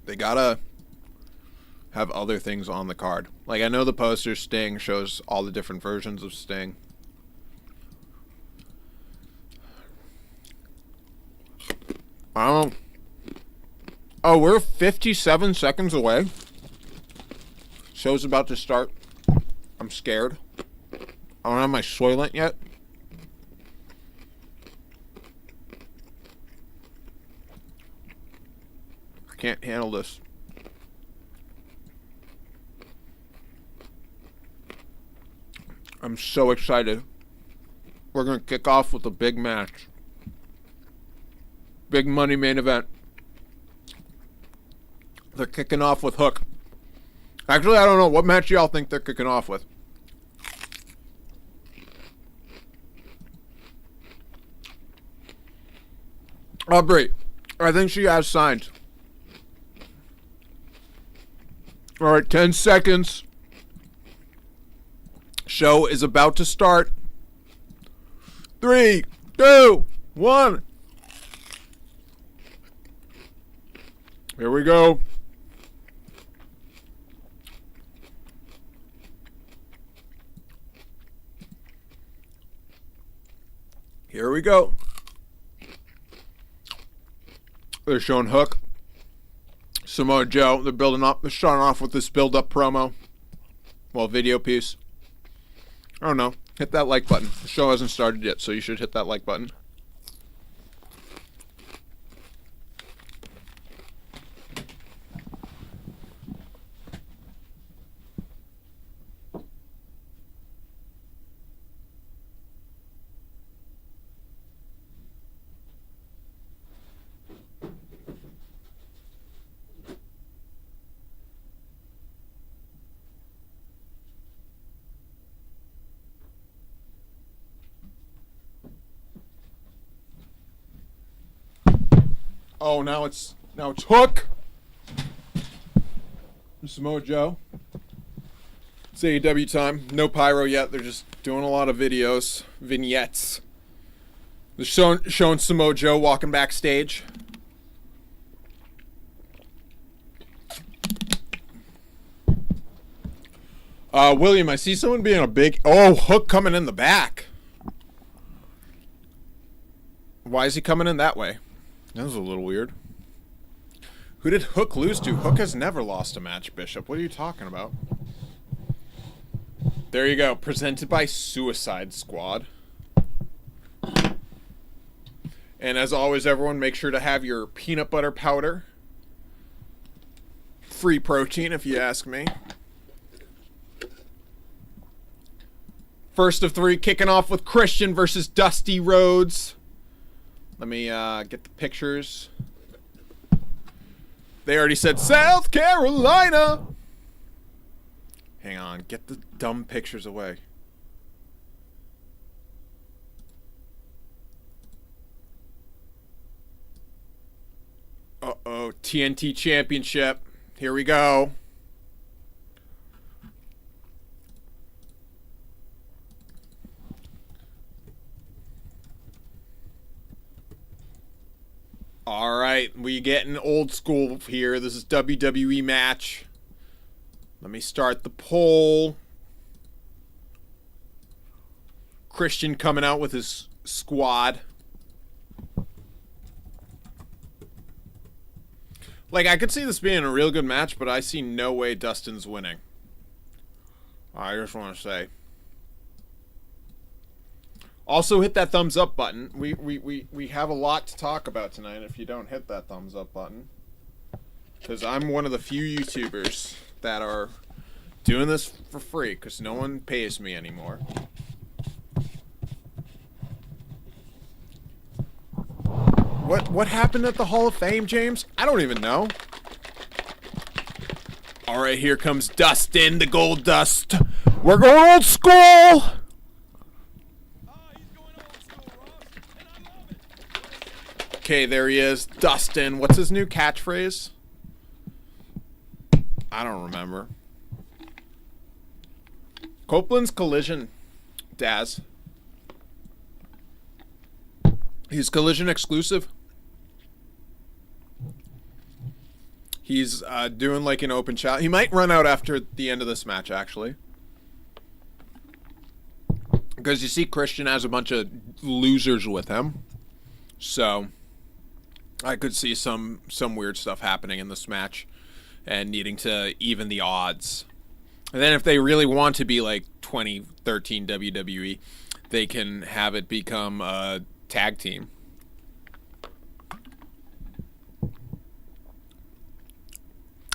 They gotta have other things on the card. Like, I know the poster Sting shows all the different versions of Sting. I don't know. Oh, we're 57 seconds away. Show's about to start. I'm scared. I don't have my Soylent yet. I can't handle this. I'm so excited. We're going to kick off with a big match. Big money main event. They're kicking off with Hook. Actually, I don't know. What match y'all think they're kicking off with? Aubrey, I think she has signed. All right, 10 seconds. Show is about to start. 3, 2, 1. Here we go. Here we go. They're showing Hook. Samoa Joe. They're building up. They're starting off with this build-up promo. Well, video piece. I don't know. Hit that like button. The show hasn't started yet, so you should hit that like button. Oh, now it's Hook. Samoa Joe. It's AEW time. No pyro yet. They're just doing a lot of videos, vignettes. They're showing Samoa Joe walking backstage. William, I see someone being a big... Oh, Hook coming in the back. Why is he coming in that way? That was a little weird. Who did Hook lose to? Hook has never lost a match, Bishop. What are you talking about? There you go. Presented by Suicide Squad. And as always, everyone, make sure to have your peanut butter powder. Free protein, if you ask me. First of 3, kicking off with Christian versus Dusty Rhodes. Let me get the pictures. They already said South Carolina. Hang on. Get the dumb pictures away. Uh-oh. TNT Championship. Here we go. All right, we getting old school here. This is WWE match. Let me start the poll. Christian coming out with his squad. Like, I could see this being a real good match, but I see no way Dustin's winning. I just want to say. Also, hit that thumbs up button. We have a lot to talk about tonight if you don't hit that thumbs up button. Because I'm one of the few YouTubers that are doing this for free because no one pays me anymore. What happened at the Hall of Fame, James? I don't even know. All right, here comes Dustin, the Gold Dust. We're going old school. Okay, there he is. Dustin. What's his new catchphrase? I don't remember. Copeland's Collision. Daz. He's Collision exclusive. He's doing like an open chat. He might run out after the end of this match, actually. Because you see Christian has a bunch of losers with him. So I could see some weird stuff happening in this match and needing to even the odds. And then if they really want to be like 2013 WWE, they can have it become a tag team.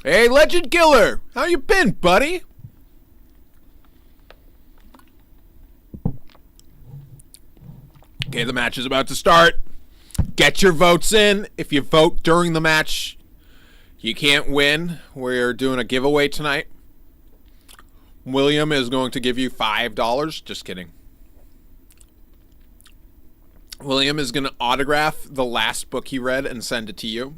Hey, Legend Killer! How you been, buddy? Okay, the match is about to start. Get your votes in. If you vote during the match, you can't win. We're doing a giveaway tonight. William is going to give you $5. Just kidding. William is going to autograph the last book he read and send it to you.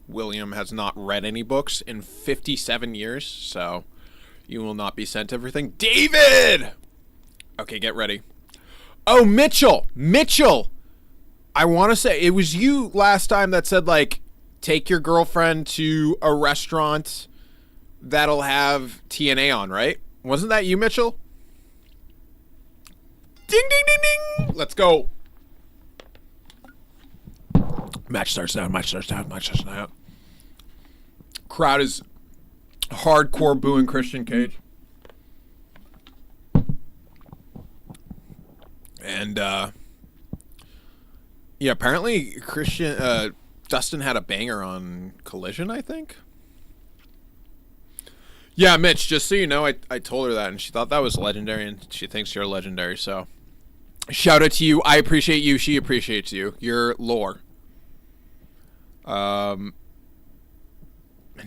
William has not read any books in 57 years, so you will not be sent everything. David! Okay, get ready. Oh, Mitchell! Mitchell! I want to say, it was you last time that said, like, take your girlfriend to a restaurant that'll have TNA on, right? Wasn't that you, Mitchell? Ding, ding, ding, ding! Let's go. Match starts down, match starts down, match starts down. Crowd is hardcore booing Christian Cage. And, yeah, apparently Dustin had a banger on Collision, I think. Yeah, Mitch, just so you know, I told her that, and she thought that was legendary, and she thinks you're legendary, so. Shout out to you. I appreciate you. She appreciates you. You're lore. And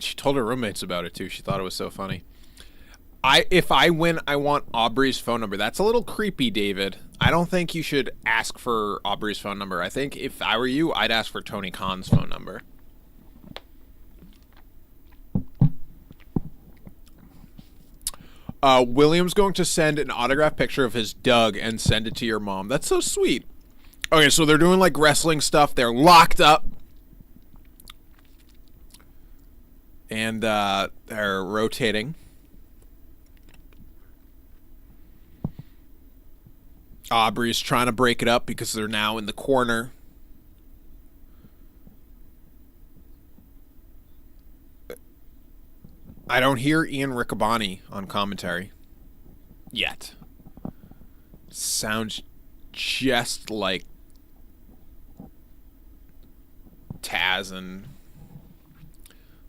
she told her roommates about it, too. She thought it was so funny. If I win, I want Aubrey's phone number. That's a little creepy, David. I don't think you should ask for Aubrey's phone number. I think if I were you, I'd ask for Tony Khan's phone number. William's going to send an autographed picture of his Doug and send it to your mom. That's so sweet. Okay, so they're doing like wrestling stuff. They're locked up. And they're rotating. Aubrey's trying to break it up because they're now in the corner. I don't hear Ian Riccaboni on commentary yet. Sounds just like Taz and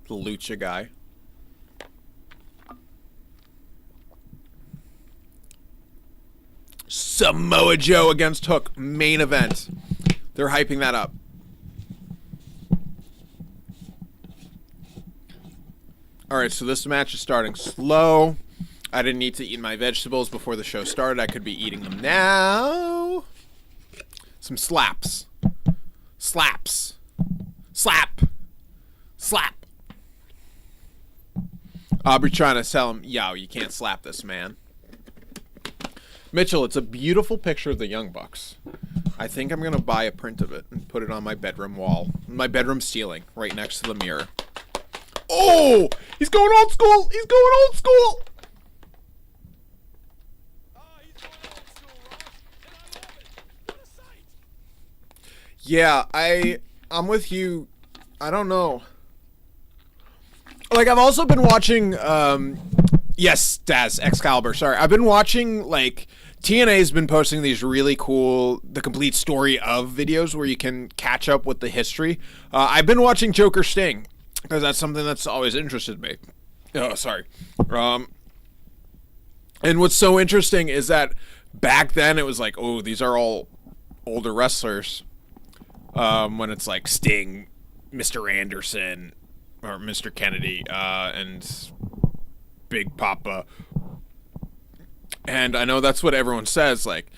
the Lucha guy. Samoa Joe against Hook, main event. They're hyping that up. Alright, so this match is starting slow. I didn't need to eat my vegetables before the show started. I could be eating them now. Some slaps. Slaps. Slap. Slap. Aubrey trying to sell him, yo, you can't slap this man. Mitchell, it's a beautiful picture of the Young Bucks. I think I'm going to buy a print of it and put it on my bedroom wall. My bedroom ceiling, right next to the mirror. Oh! He's going old school! He's going old school! Yeah, I'm with you. I don't know. Like, I've also been watching, yes, Daz, Excalibur, sorry. I've been watching, like, TNA's been posting these really cool, the complete story of videos where you can catch up with the history. I've been watching Joker Sting, because that's something that's always interested me. Oh, sorry. And what's so interesting is that back then it was like, oh, these are all older wrestlers. When it's like Sting, Mr. Anderson, or Mr. Kennedy, and Big Papa. And I know that's what everyone says, like,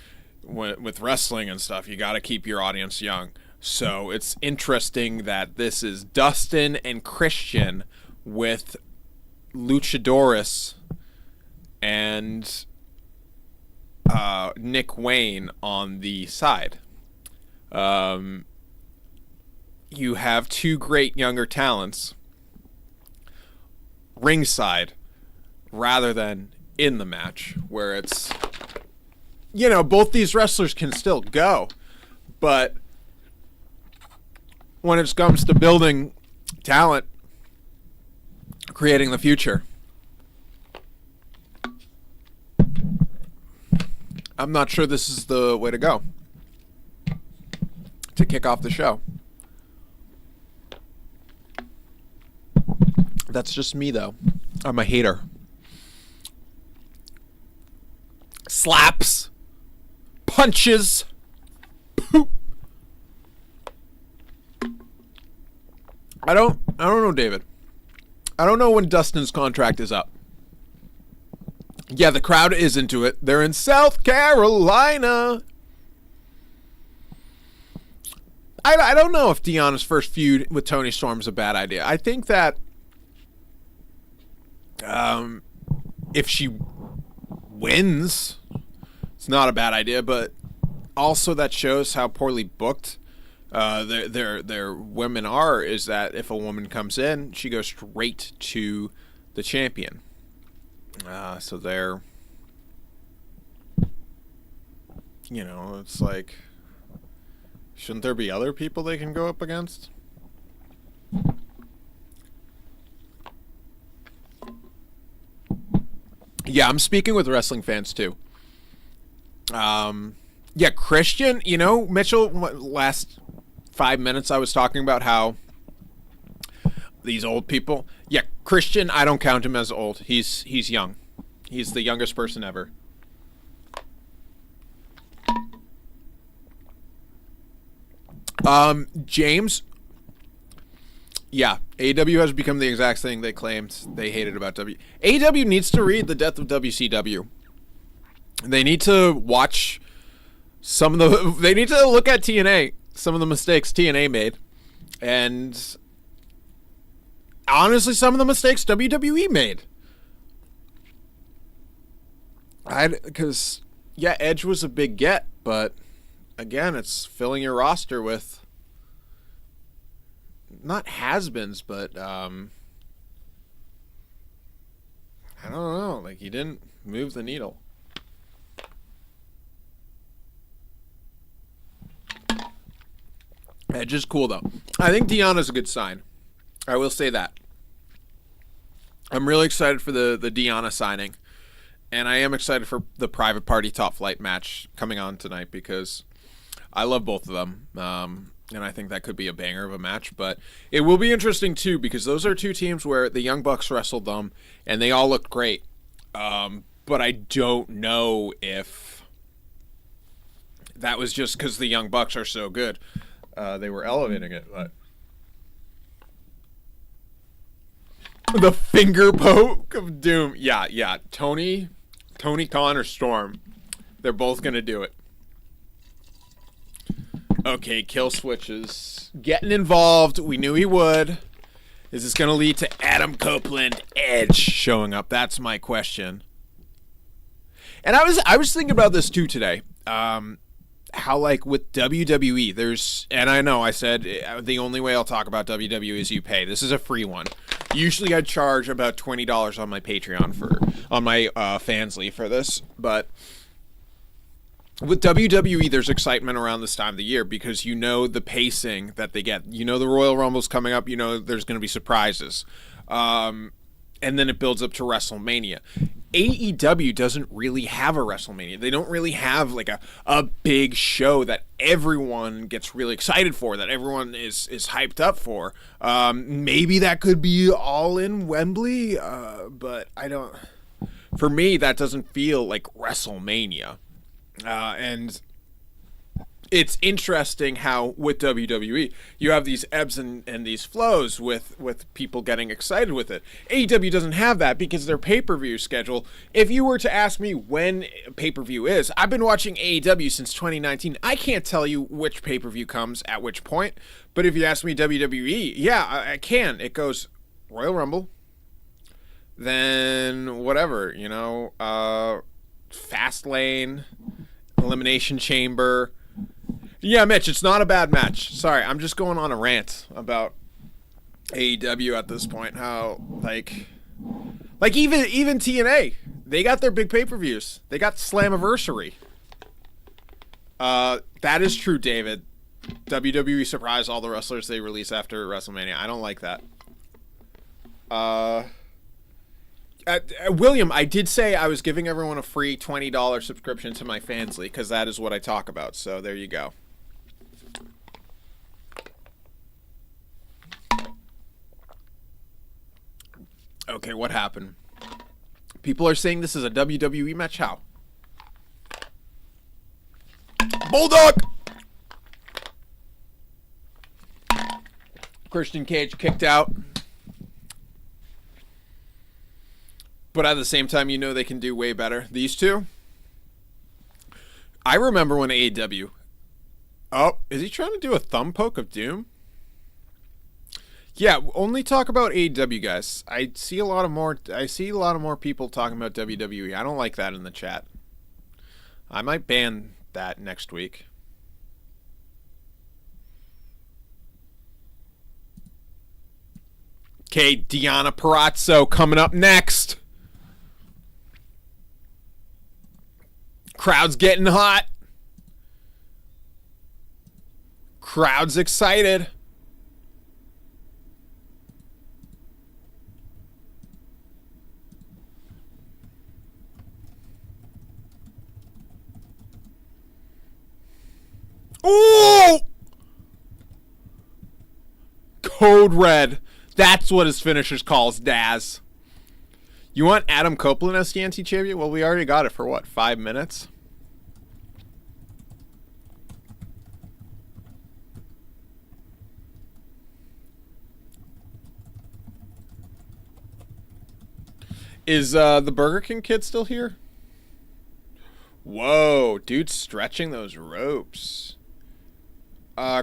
with wrestling and stuff, you got to keep your audience young. So it's interesting that this is Dustin and Christian with Luchadorus and Nick Wayne on the side. You have two great younger talents ringside rather than in the match, where it's, both these wrestlers can still go, but when it comes to building talent, creating the future, I'm not sure this is the way to go to kick off the show. That's just me, though. I'm a hater. Slaps. Punches. Poop. I don't know, David. I don't know when Dustin's contract is up. Yeah, the crowd is into it. They're in South Carolina. I don't know if Deonna's first feud with Toni Storm's a bad idea. I think that if she wins, it's not a bad idea, but also that shows how poorly booked their women are, is that if a woman comes in, she goes straight to the champion. So they're, it's like, shouldn't there be other people they can go up against? Yeah, I'm speaking with wrestling fans too. Yeah, Christian, Mitchell, last 5 minutes I was talking about how these old people. Yeah, Christian, I don't count him as old. He's young. He's the youngest person ever. James. Yeah, AEW has become the exact thing they claimed they hated about AEW needs to read The Death of WCW. They need to watch they need to look at TNA, some of the mistakes TNA made, and honestly, some of the mistakes WWE made. Because Edge was a big get, but again, it's filling your roster with not has-beens, but I don't know, like, he didn't move the needle. Edge is cool, though. I think Deonna's a good sign. I will say that. I'm really excited for the Deonna signing. And I am excited for the Private Party Top Flight match coming on tonight, because I love both of them. And I think that could be a banger of a match. But it will be interesting, too, because those are two teams where the Young Bucks wrestled them, and they all looked great. But I don't know if that was just because the Young Bucks are so good. They were elevating it, but the finger poke of doom. Yeah. Tony Khan or Storm, they're both gonna do it. Okay, Kill Switch is getting involved. We knew he would. Is this gonna lead to Adam Copeland, Edge showing up? That's my question. And I was thinking about this too today. How, like, with WWE, there's, and I know I said the only way I'll talk about WWE is you pay. This is a free one. Usually I charge about $20 on my Patreon on my Fansly for this, but with WWE, there's excitement around this time of the year because the pacing that they get. The Royal Rumble's coming up. There's going to be surprises. And then it builds up to WrestleMania. AEW doesn't really have a WrestleMania. They don't really have like a big show that everyone gets really excited for, that everyone is hyped up for. Maybe that could be all in Wembley, but I don't. For me, that doesn't feel like WrestleMania. And it's interesting how with WWE you have these ebbs and these flows with people getting excited with it. AEW doesn't have that because their pay-per-view schedule. If you were to ask me when pay-per-view is, I've been watching AEW since 2019. I can't tell you which pay-per-view comes at which point, but if you ask me WWE, yeah, I can. It goes Royal Rumble, then whatever, Fastlane, Elimination Chamber. Yeah, Mitch, it's not a bad match. Sorry, I'm just going on a rant about AEW at this point. How like even TNA, they got their big pay-per-views. They got Slammiversary. That is true, David. WWE surprised all the wrestlers they release after WrestleMania. I don't like that. William, I did say I was giving everyone a free $20 subscription to my Fansly because that is what I talk about. So there you go. Okay, what happened? People are saying this is a WWE match. How? Bulldog! Christian Cage kicked out. But at the same time, they can do way better. These two? I remember when AEW... Oh, is he trying to do a thumb poke of doom? Yeah, only talk about AEW, guys. I see a lot of more people talking about WWE. I don't like that in the chat. I might ban that next week. Okay, Deonna Purrazzo coming up next. Crowd's getting hot. Crowd's excited. Ooh! Code Red. That's what his finishers calls Daz. You want Adam Copeland as TNT champion? Well, we already got it for what, 5 minutes? Is the Burger King kid still here? Whoa, dude, stretching those ropes.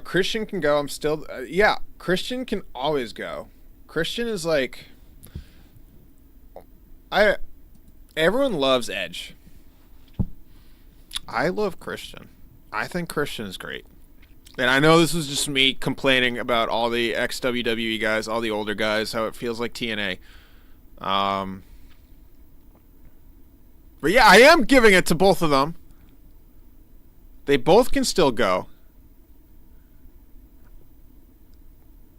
Christian can go. I'm still... yeah, Christian can always go. Christian is like... Everyone loves Edge. I love Christian. I think Christian is great. And I know this was just me complaining about all the ex-WWE guys, all the older guys, how it feels like TNA. But yeah, I am giving it to both of them. They both can still go.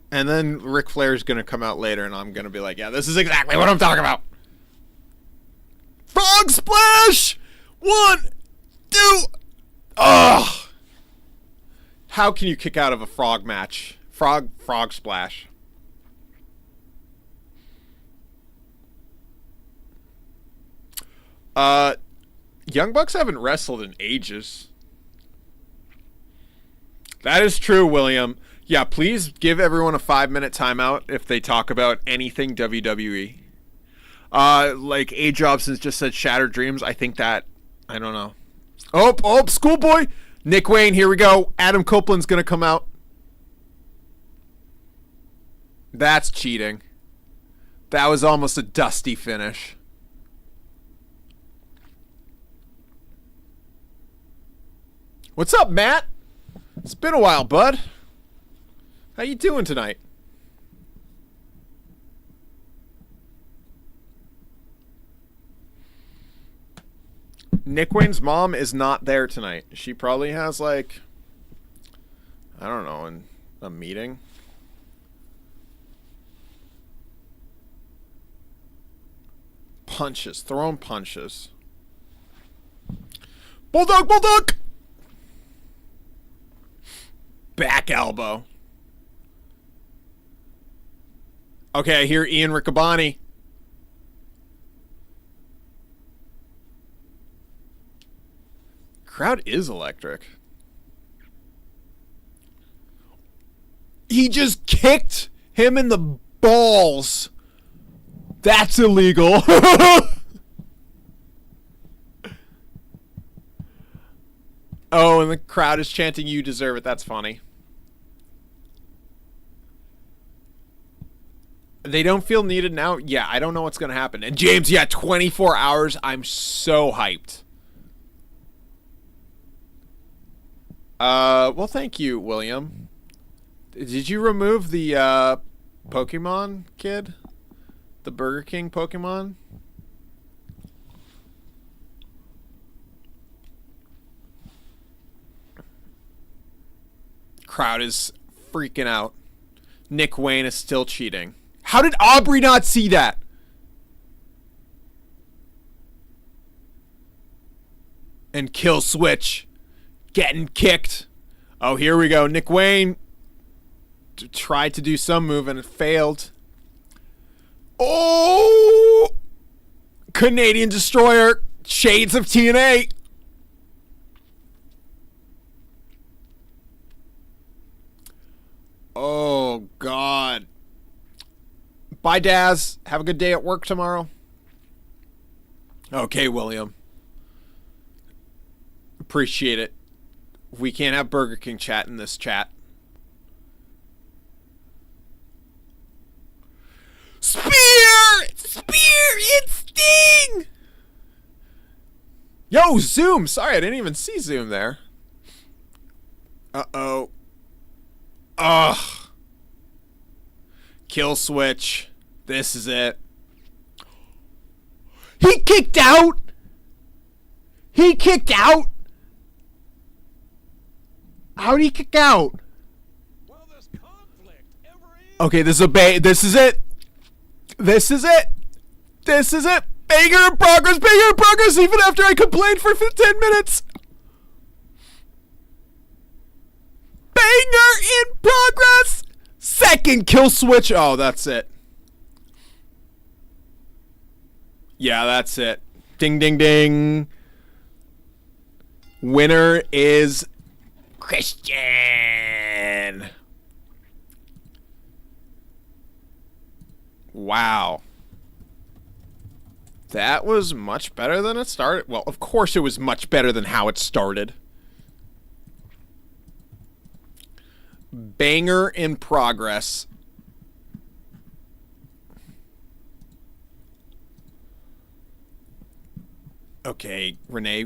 And then Ric Flair's going to come out later, and I'm going to be like, yeah, this is exactly what I'm talking about. Frog splash! 1, 2... Ugh! How can you kick out of a frog match? Frog splash. Young Bucks haven't wrestled in ages. That is true, William. Yeah, please give everyone a 5-minute timeout if they talk about anything WWE. Like A. Jobson's just said Shattered Dreams. I think that... I don't know. Oh, Schoolboy! Nick Wayne, here we go. Adam Copeland's gonna come out. That's cheating. That was almost a dusty finish. What's up, Matt? It's been a while, bud. How you doing tonight? Nick Wayne's mom is not there tonight. She probably has, like, I don't know, a meeting. Punches. Throwing punches. Bulldog! Back elbow. Okay, I hear Ian Riccaboni. Crowd is electric. He just kicked him in the balls. That's illegal. Oh, and the crowd is chanting, "You deserve it." That's funny. They don't feel needed now? Yeah, I don't know what's going to happen. And James, yeah, 24 hours. I'm so hyped. Well, thank you, William. Did you remove the, Pokemon kid? The Burger King Pokemon? Crowd is freaking out. Nick Wayne is still cheating. How did Aubrey not see that? And Kill Switch getting kicked. Oh, here we go. Nick Wayne tried to do some move and it failed. Oh! Canadian Destroyer. Shades of TNA. Oh, God. Bye, Daz. Have a good day at work tomorrow. Okay, William. Appreciate it. We can't have Burger King chat in this chat. Spear! Spear! It's Sting! Yo, Zoom! Sorry, I didn't even see Zoom there. Uh-oh. Ugh. Kill Switch. This is it. He kicked out! He kicked out! How did he kick out? Well, this conflict ever is. Okay, this is this is it. This is it. This is it. Banger in progress. Banger in progress. Even after I complained for 10 minutes. Banger in progress. Second kill switch. Oh, that's it. Yeah, that's it. Ding, ding, ding. Winner is Christian. Wow. That was much better than it started. Well, of course it was much better than how it started. Banger in progress. Okay, Renee,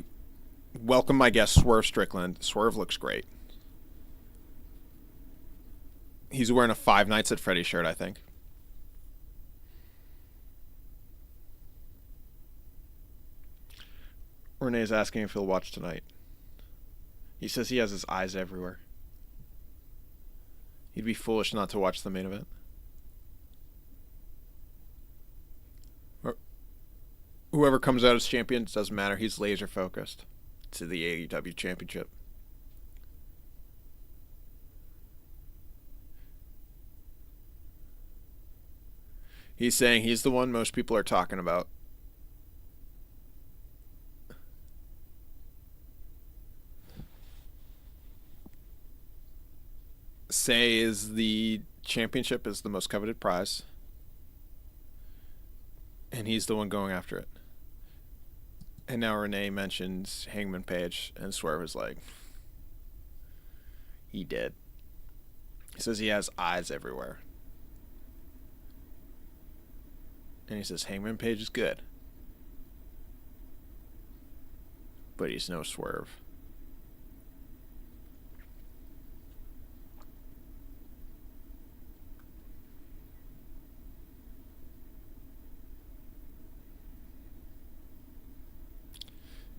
welcome my guest, Swerve Strickland. Swerve looks great. He's wearing a Five Nights at Freddy's shirt, I think. Renee's asking if he'll watch tonight. He says he has his eyes everywhere. He'd be foolish not to watch the main event. Whoever comes out as champion, it doesn't matter. He's laser focused to the AEW championship. He's saying he's the one most people are talking about. Say is the championship is the most coveted prize. And he's the one going after it. And now Renee mentions Hangman Page, and Swerve is like, he did. He says he has eyes everywhere. And he says Hangman Page is good. But he's no Swerve.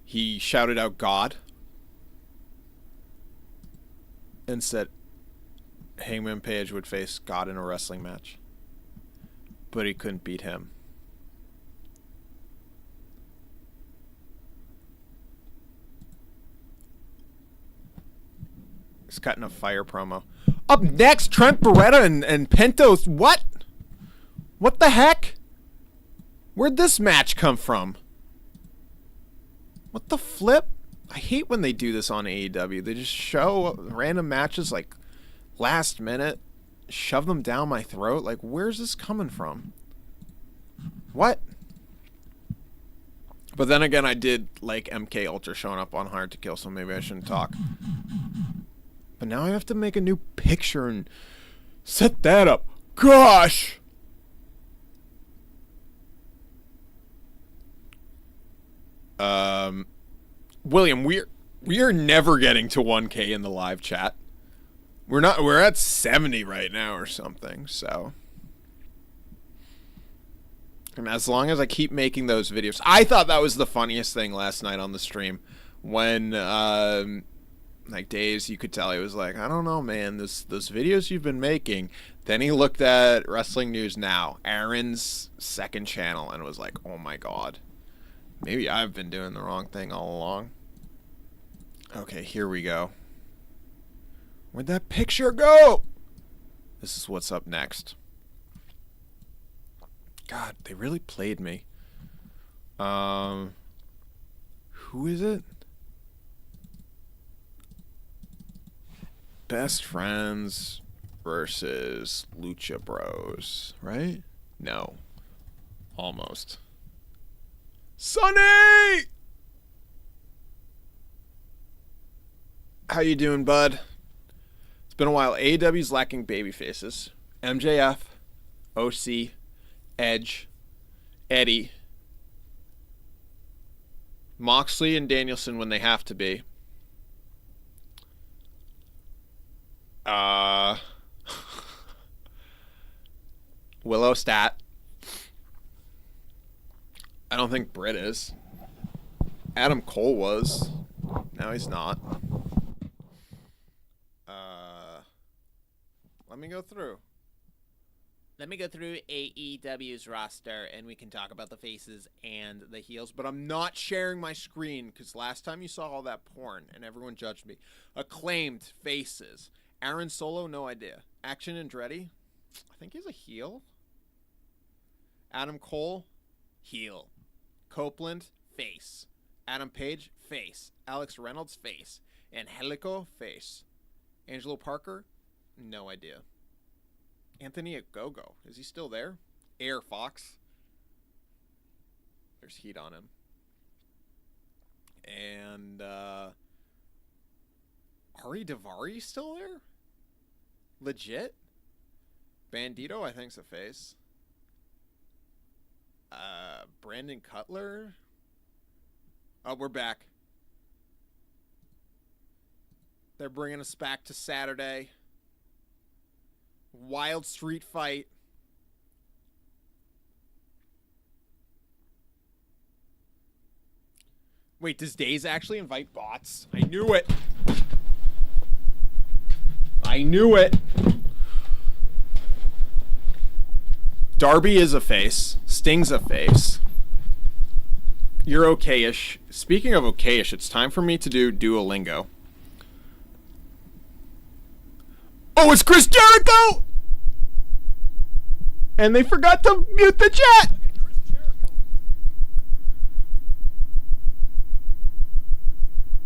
He shouted out God and said Hangman Page would face God in a wrestling match, but he couldn't beat him. He's cutting a fire promo. Up next, Trent Beretta and Pentos. What? What the heck? Where'd this match come from? What the flip? I hate when they do this on AEW. They just show random matches like last minute. shove them down my throat? Like, where's this coming from? What? But then again, I did like MK Ultra showing up on Hard to Kill, so maybe I shouldn't talk. But now I have to make a new picture and set that up. Gosh! William, we are never getting to 1K in the live chat. We're at 70 right now or something, so. And as long as I keep making those videos. I thought that was the funniest thing last night on the stream. When, like, Days, you could tell he was like, I don't know, man, those videos you've been making. Then he looked at Wrestling News Now, Aaron's second channel, and was like, oh my god. Maybe I've been doing the wrong thing all along. Okay, here we go. Where'd that picture go? This is what's up next. God, they really played me. Who is it? Best Friends versus Lucha Bros, right? No. Almost. Sonny! How you doing, bud? It's been a while. AEW's lacking baby faces. MJF, OC, Edge, Eddie, Moxley and Danielson when they have to be. Willow Stat. I don't think Britt is. Adam Cole was. Now he's not. Let me go through. Let me go through AEW's roster, and we can talk about the faces and the heels. But I'm not sharing my screen, because last time you saw all that porn, and everyone judged me. Acclaimed faces. Aaron Solo, no idea. Action Andretti, I think he's a heel. Adam Cole, heel. Copeland, face. Adam Page, face. Alex Reynolds, face. Angelico, face. Angelo Parker, no idea. Anthony Ogogo, is he still there? Air Fox. There's heat on him. And Ari Daivari still there? Legit? Bandito, I think's a face. Brandon Cutler. Oh, we're back. They're bringing us back to Saturday. Wild street fight. Wait, does Days actually invite bots? I knew it. I knew it. Darby is a face. Sting's a face. You're okay-ish. Speaking of okay-ish, it's time for me to do Duolingo. Oh, it's Chris Jericho! And they forgot to mute the chat!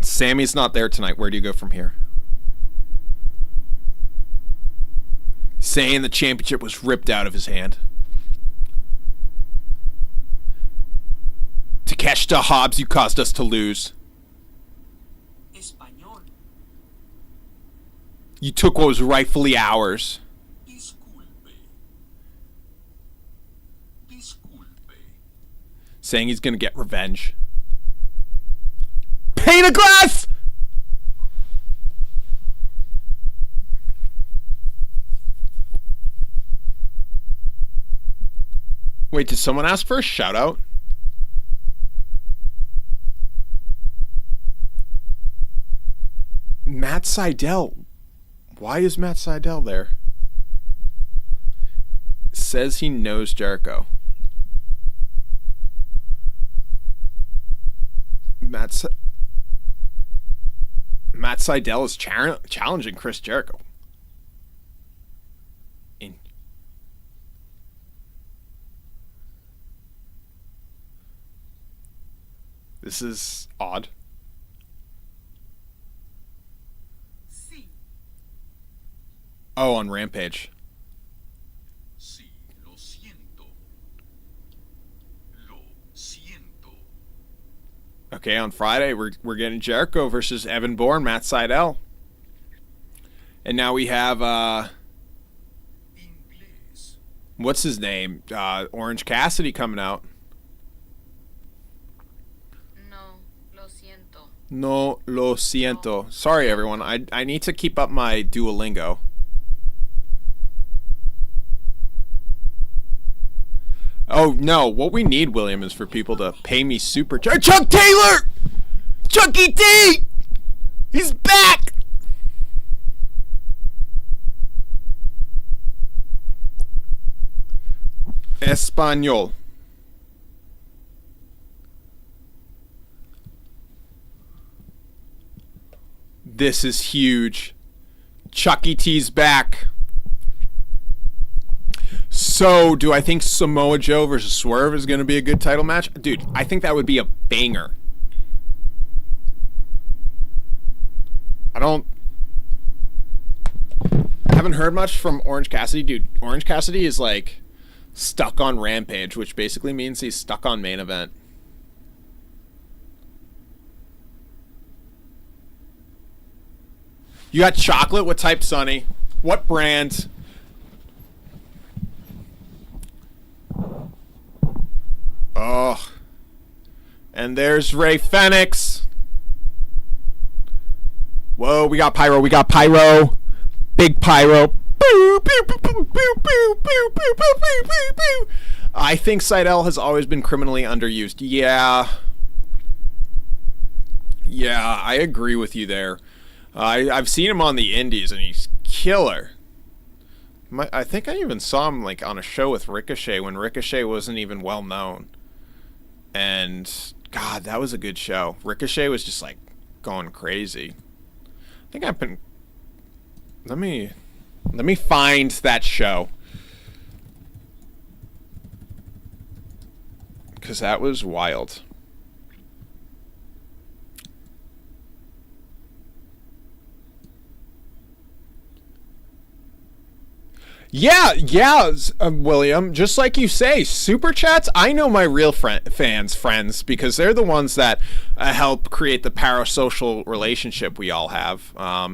Sammy's not there tonight. Where do you go from here? Saying the championship was ripped out of his hand. Takeshita Hobbs, you caused us to lose. Español. You took what was rightfully ours. Disculpe. Disculpe. Saying he's gonna get revenge. Pane of glass! Wait, did someone ask for a shout out? Matt Sydal. Why is Matt Sydal there? Says he knows Jericho. Matt Sydal is challenging Chris Jericho. This is odd. Sí. Oh, on Rampage. Okay, on Friday, we're getting Jericho versus Evan Bourne, Matt Sydal. And now we have, Inglés. what's his name? Orange Cassidy coming out. No, lo siento. No lo siento. Sorry, everyone. I need to keep up my Duolingo. Oh, no. What we need, William, is for people to pay me super... Chuck Taylor! Chucky T! He's back! Espanol. This is huge. Chucky T's back. So, do I think Samoa Joe versus Swerve is going to be a good title match? Dude, I think that would be a banger. I haven't heard much from Orange Cassidy. Dude, Orange Cassidy is like stuck on Rampage, which basically means he's stuck on main event. You got chocolate? What type, Sonny? What brand? Oh. And there's Ray Fenix. Whoa, we got Pyro. We got Pyro. Big Pyro. I think Sydal has always been criminally underused. Yeah. Yeah, I agree with you there. I've seen him on the indies, and he's killer. I think I even saw him like on a show with Ricochet when Ricochet wasn't even well known. And God, that was a good show. Ricochet was just like going crazy. I think I've been. Let me find that show, because that was wild. Yeah, William. Just like you say, super chats. I know my real friends, because they're the ones that help create the parasocial relationship we all have.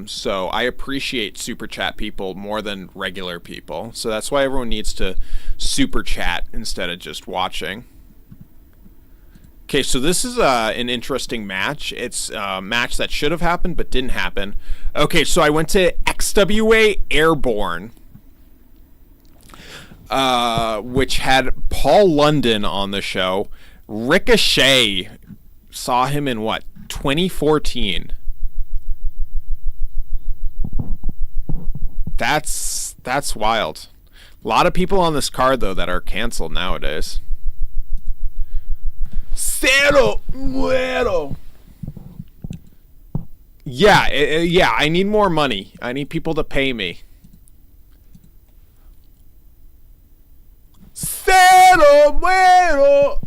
So I appreciate super chat people more than regular people. So that's why everyone needs to super chat instead of just watching. Okay, so this is an interesting match. It's a match that should have happened but didn't happen. Okay, so I went to XWA Airborne, which had Paul London on the show. Ricochet, saw him in what, 2014? That's wild. A lot of people on this card though that are canceled nowadays. Cero muero. Yeah, I need more money. I need people to pay me. Cero muero.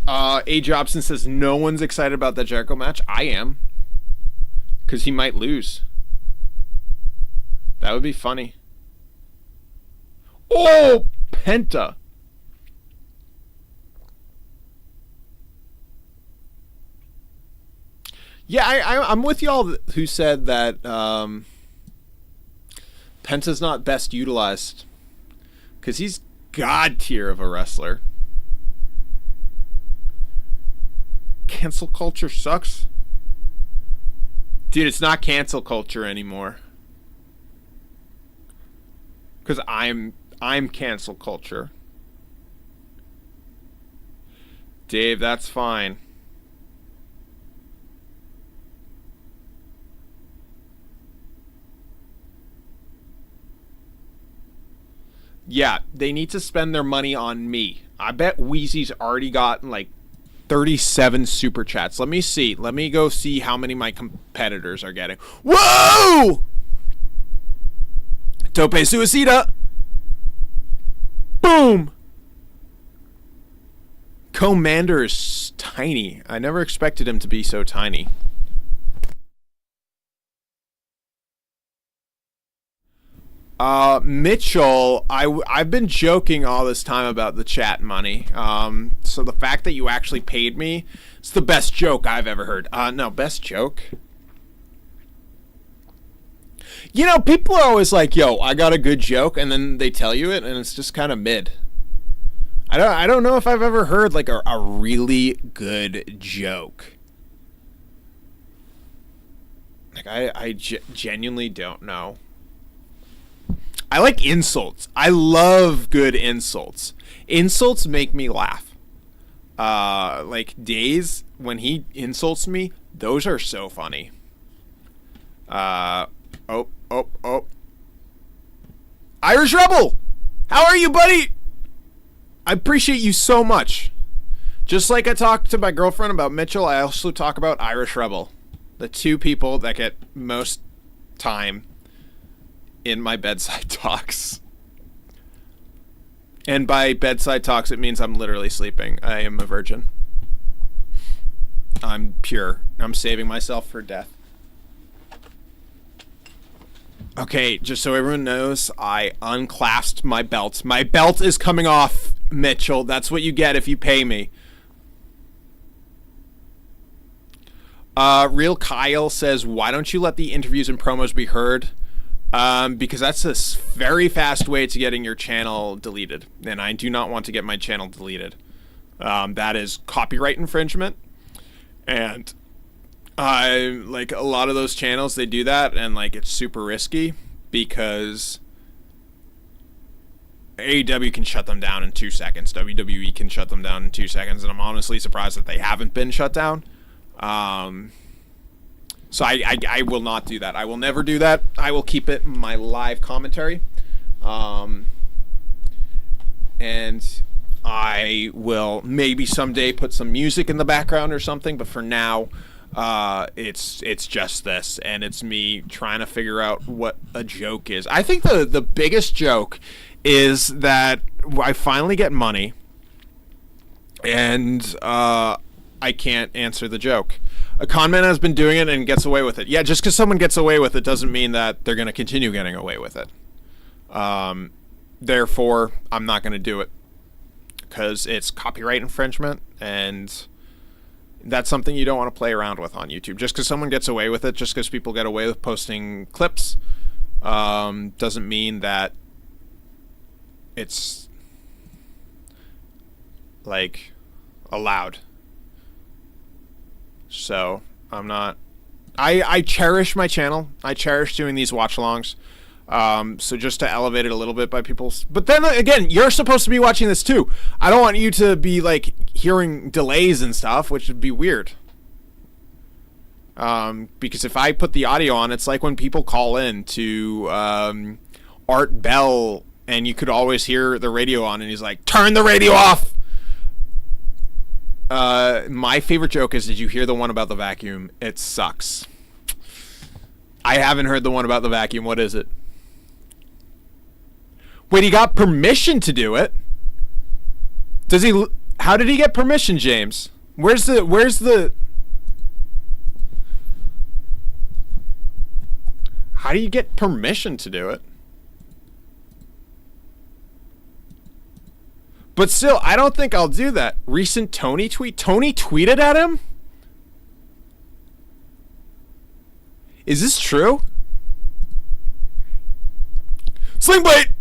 A. Jobson says no one's excited about the Jericho match. I am, because he might lose. That would be funny. Oh, Penta. Yeah, I'm with y'all who said that Penta's not best utilized, because he's god tier of a wrestler. Cancel culture sucks. Dude, it's not cancel culture anymore. Because I'm cancel culture. Dave, that's fine. Yeah, they need to spend their money on me. I bet Wheezy's already gotten like 37 super chats. Let me see. Let me go see how many my competitors are getting. Whoa! Tope Suicida. Boom! Commander is tiny. I never expected him to be so tiny. Mitchell, I've been joking all this time about the chat money. So the fact that you actually paid me, it's the best joke I've ever heard. No, best joke? You know, people are always like, yo, I got a good joke, and then they tell you it, and it's just kind of mid. I don't know if I've ever heard, like, a really good joke. Like, I genuinely don't know. I like insults. I love good insults. Insults make me laugh. Like, Days, when he insults me, those are so funny. Oh. Irish Rebel! How are you, buddy? I appreciate you so much. Just like I talked to my girlfriend about Mitchell, I also talk about Irish Rebel. The two people that get most time in my bedside talks. And by bedside talks, it means I'm literally sleeping. I am a virgin. I'm pure. I'm saving myself for death. Okay, just so everyone knows, I unclasped my belt. My belt is coming off, Mitchell. That's what you get if you pay me. Real Kyle says, why don't you let the interviews and promos be heard? Because that's a very fast way to getting your channel deleted. And I do not want to get my channel deleted. That is copyright infringement. And like a lot of those channels, they do that, and like it's super risky because AEW can shut them down in 2 seconds. WWE can shut them down in 2 seconds, and I'm honestly surprised that they haven't been shut down. So I will not do that. I will never do that. I will keep it in my live commentary. And I will maybe someday put some music in the background or something, but for now, it's just this, and it's me trying to figure out what a joke is. I think the biggest joke is that I finally get money, and I can't answer the joke. A con man has been doing it and gets away with it. Yeah, just because someone gets away with it doesn't mean that they're going to continue getting away with it. Therefore, I'm not going to do it because it's copyright infringement, and that's something you don't want to play around with on YouTube. Just because someone gets away with it, just because people get away with posting clips, doesn't mean that it's like allowed. So I'm not. I cherish my channel. I cherish doing these watch-alongs. So just to elevate it a little bit by people's. But then again, you're supposed to be watching this too. I don't want you to be like hearing delays and stuff, which would be weird. Because if I put the audio on, it's like when people call in to Art Bell, and you could always hear the radio on, and he's like, "Turn the radio off." My favorite joke is, did you hear the one about the vacuum? It sucks. I haven't heard the one about the vacuum. What is it? Wait, he got permission to do it? Does he? How did he get permission, James? Where's the... How do you get permission to do it? But still, I don't think I'll do that. Recent Tony tweet? Tony tweeted at him? Is this true? Sling Blade!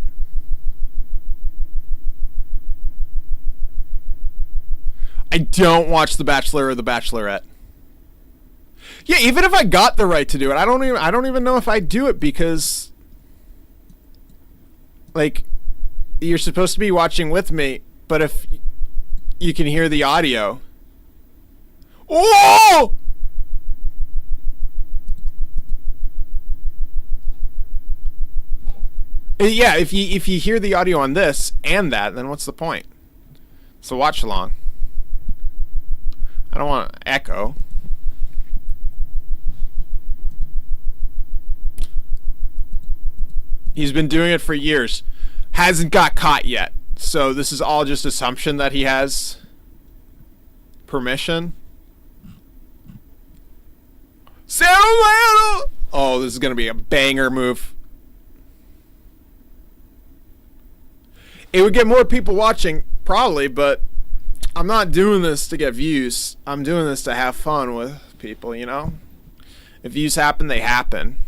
I don't watch The Bachelor or The Bachelorette. Yeah, even if I got the right to do it, I don't even know if I'd do it because, like, you're supposed to be watching with me, but if you can hear the audio. Oh! Yeah, if you hear the audio on this and that, then what's the point? It's a watch along. I don't want to echo. He's been doing it for years. Hasn't got caught yet. So this is all just assumption that he has permission. Sarah! Oh, this is going to be a banger move. It would get more people watching, probably, but I'm not doing this to get views. I'm doing this to have fun with people, you know? If views happen, they happen.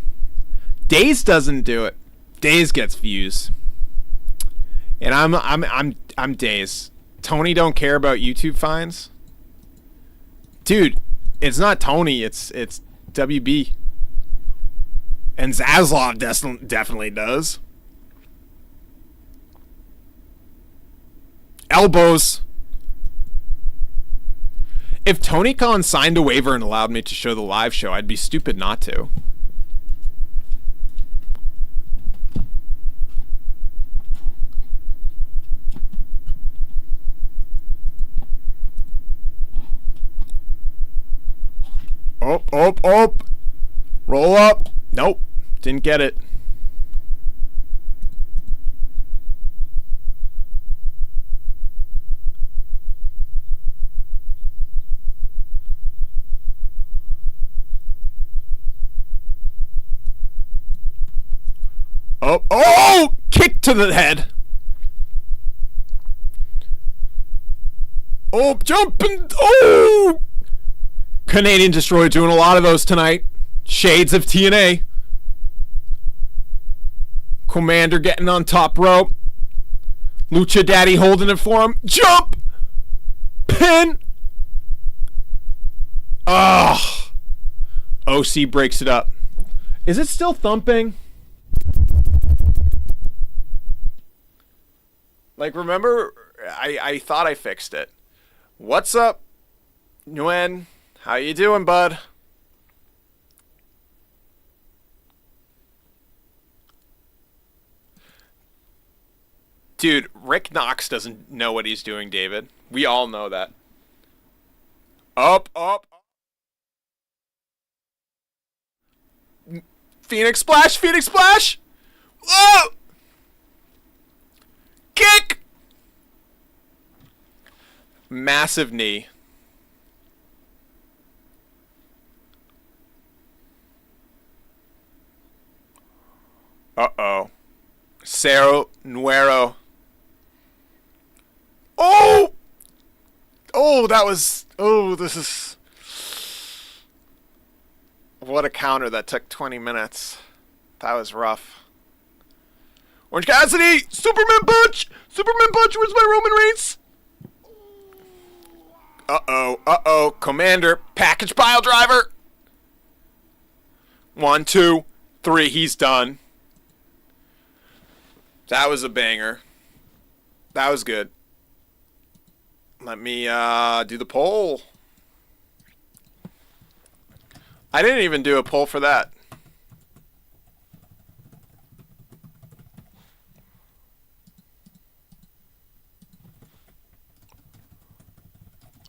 Days doesn't do it. Days gets views. And I'm Days. Tony don't care about YouTube fines. Dude, it's not Tony, it's WB. And Zaslav definitely does. Elbows. If Tony Khan signed a waiver and allowed me to show the live show, I'd be stupid not to. Oh. Roll up. Nope. Didn't get it. Oh! Kick to the head. Oh, jumping. Oh! Canadian Destroyer doing a lot of those tonight. Shades of TNA. Commander getting on top rope. Lucha Daddy holding it for him. Jump! Pin! Ugh. OC breaks it up. Is it still thumping? Like, remember, I thought I fixed it. What's up, Nguyen? How you doing, bud? Dude, Rick Knox doesn't know what he's doing, David. We all know that. Up. Phoenix Splash! Whoa! Kick! Massive knee. Uh-oh. Cerro Nuero. Oh! Oh, that was... Oh, this is... What a counter that took 20 minutes. That was rough. Orange Cassidy! Superman Punch! Where's my Roman Reigns? Uh-oh. Commander. Package pile driver. 1, 2, 3. He's done. That was a banger. That was good. Let me do the poll. I didn't even do a poll for that.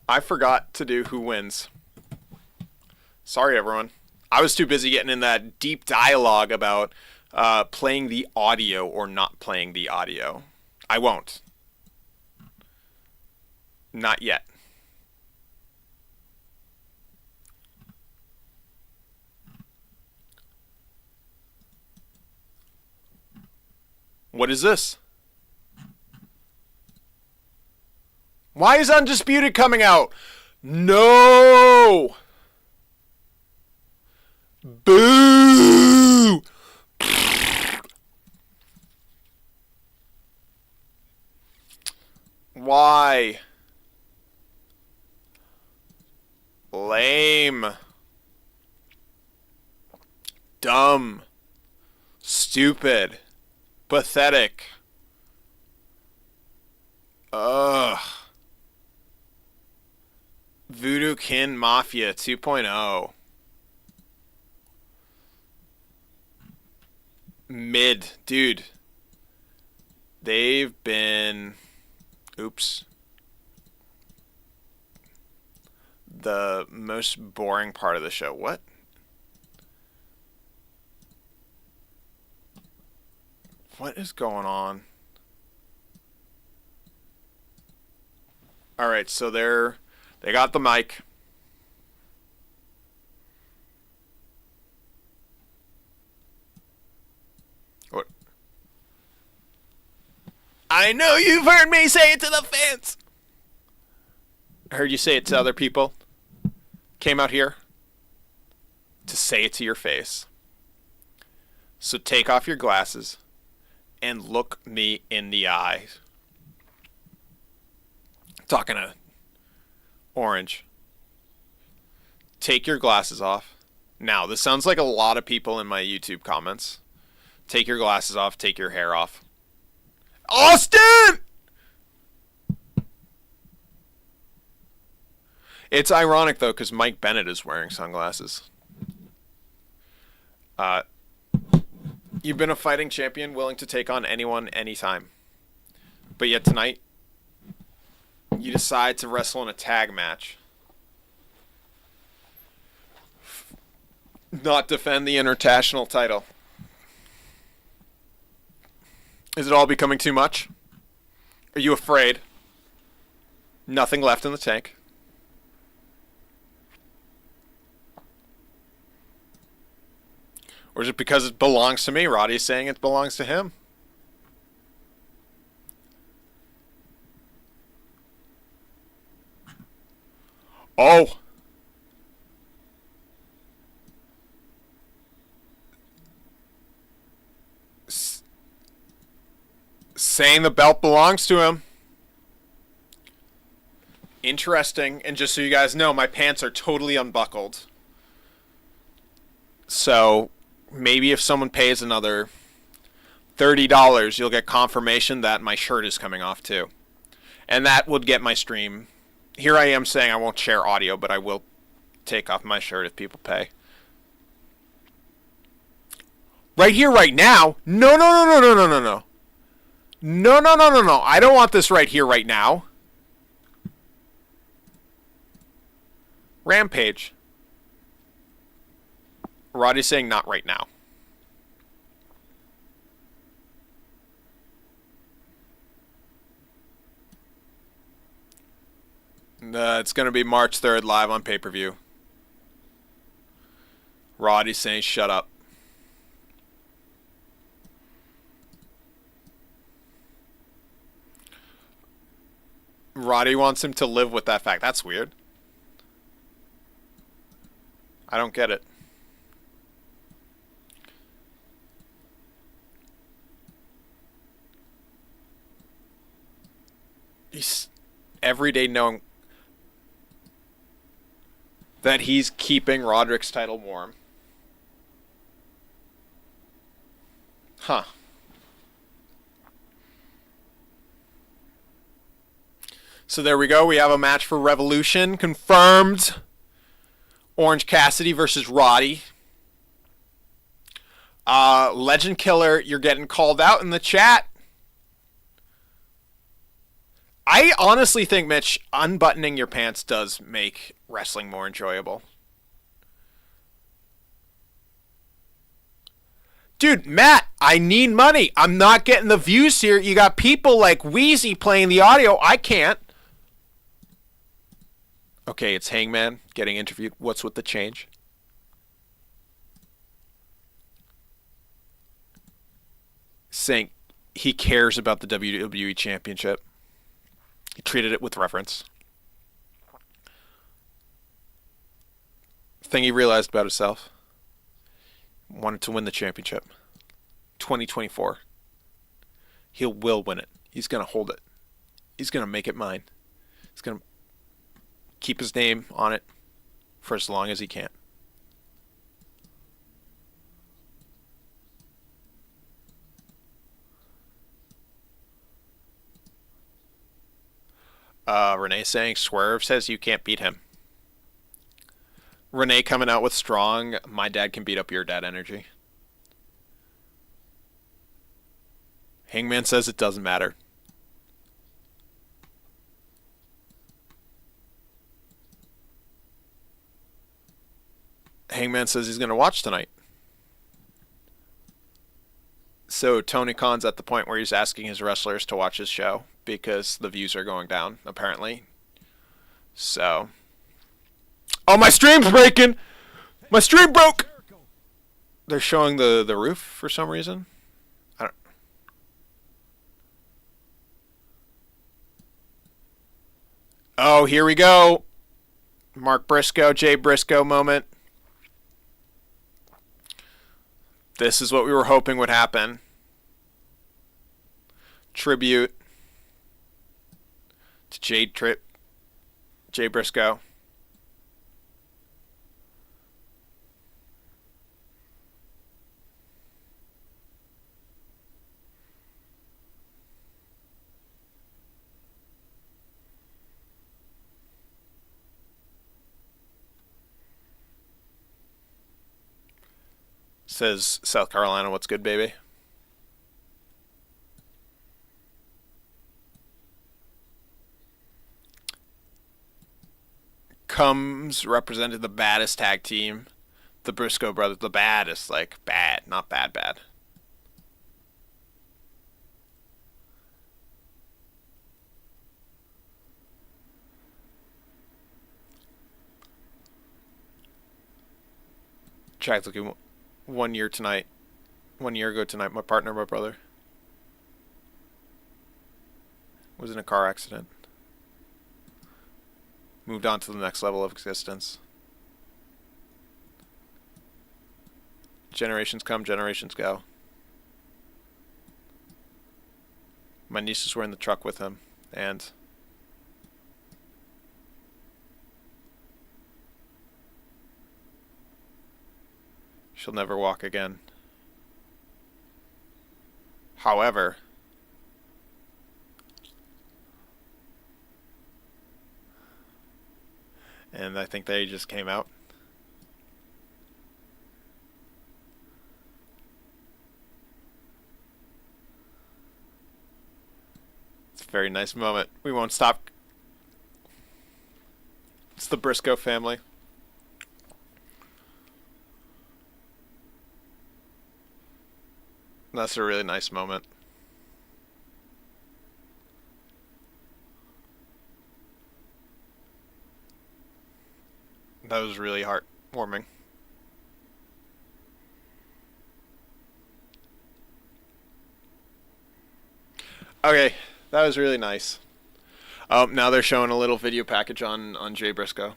I forgot to do who wins. Sorry, everyone. I was too busy getting in that deep dialogue about playing the audio or not playing the audio. I won't. Not yet. What is this? Why is Undisputed coming out? No! Boo! Why? Lame. Dumb. Stupid. Pathetic. Ugh. Voodoo Kin Mafia 2.0. Mid. Dude. They've been... Oops. The most boring part of the show. What? What is going on? Alright, so they got the mic. What? I know you've heard me say it to the fans. I heard you say it to other people. Came out here to say it to your face. So take off your glasses and look me in the eye. Talking to Orange. Take your glasses off. Now, this sounds like a lot of people in my YouTube comments. Take your glasses off. Take your hair off. Austin! It's ironic, though, because Mike Bennett is wearing sunglasses. You've been a fighting champion willing to take on anyone, anytime. But yet tonight, you decide to wrestle in a tag match. Not defend the international title. Is it all becoming too much? Are you afraid? Nothing left in the tank. Or is it because it belongs to me? Roddy's saying it belongs to him. Oh. Saying the belt belongs to him. Interesting. And just so you guys know, my pants are totally unbuckled. So maybe if someone pays another $30, you'll get confirmation that my shirt is coming off too. And that would get my stream. Here I am saying I won't share audio, but I will take off my shirt if people pay. Right here, right now? No. No. I don't want this right here, right now. Rampage. Roddy's saying not right now. It's going to be March 3rd live on pay-per-view. Roddy's saying shut up. Roddy wants him to live with that fact. That's weird. I don't get it. He's every day knowing that he's keeping Roderick's title warm. Huh. So there we go. We have a match for Revolution confirmed. Orange Cassidy versus Roddy. Legend Killer, you're getting called out in the chat. I honestly think, Mitch, unbuttoning your pants does make wrestling more enjoyable. Dude, Matt, I need money. I'm not getting the views here. You got people like Wheezy playing the audio. I can't. Okay, it's Hangman getting interviewed. What's with the change? Saying he cares about the WWE Championship. He treated it with reverence. Thing he realized about himself. Wanted to win the championship. 2024. He will win it. He's going to hold it. He's going to make it mine. He's going to keep his name on it for as long as he can. Renee saying Swerve says you can't beat him. Renee coming out with strong, my dad can beat up your dad energy. Hangman says it doesn't matter. Hangman says he's going to watch tonight. So Tony Khan's at the point where he's asking his wrestlers to watch his show because the views are going down, apparently. So. Oh, my stream's breaking! My stream broke! They're showing the roof for some reason. I don't. Oh, here we go. Mark Briscoe, Jay Briscoe moment. This is what we were hoping would happen. Tribute to Jay Briscoe. Says South Carolina, what's good, baby? Comes represented the baddest tag team. The Briscoe brothers, the baddest, like bad, not bad, bad. Jack's looking 1 year tonight. 1 year ago tonight, my partner, my brother, was in a car accident. Moved on to the next level of existence. Generations come, generations go. My nieces were in the truck with him, and she'll never walk again. However, and I think they just came out. It's a very nice moment. We won't stop. It's the Briscoe family. That's a really nice moment. That was really heartwarming. Okay, that was really nice. Oh, now they're showing a little video package on Jay Briscoe.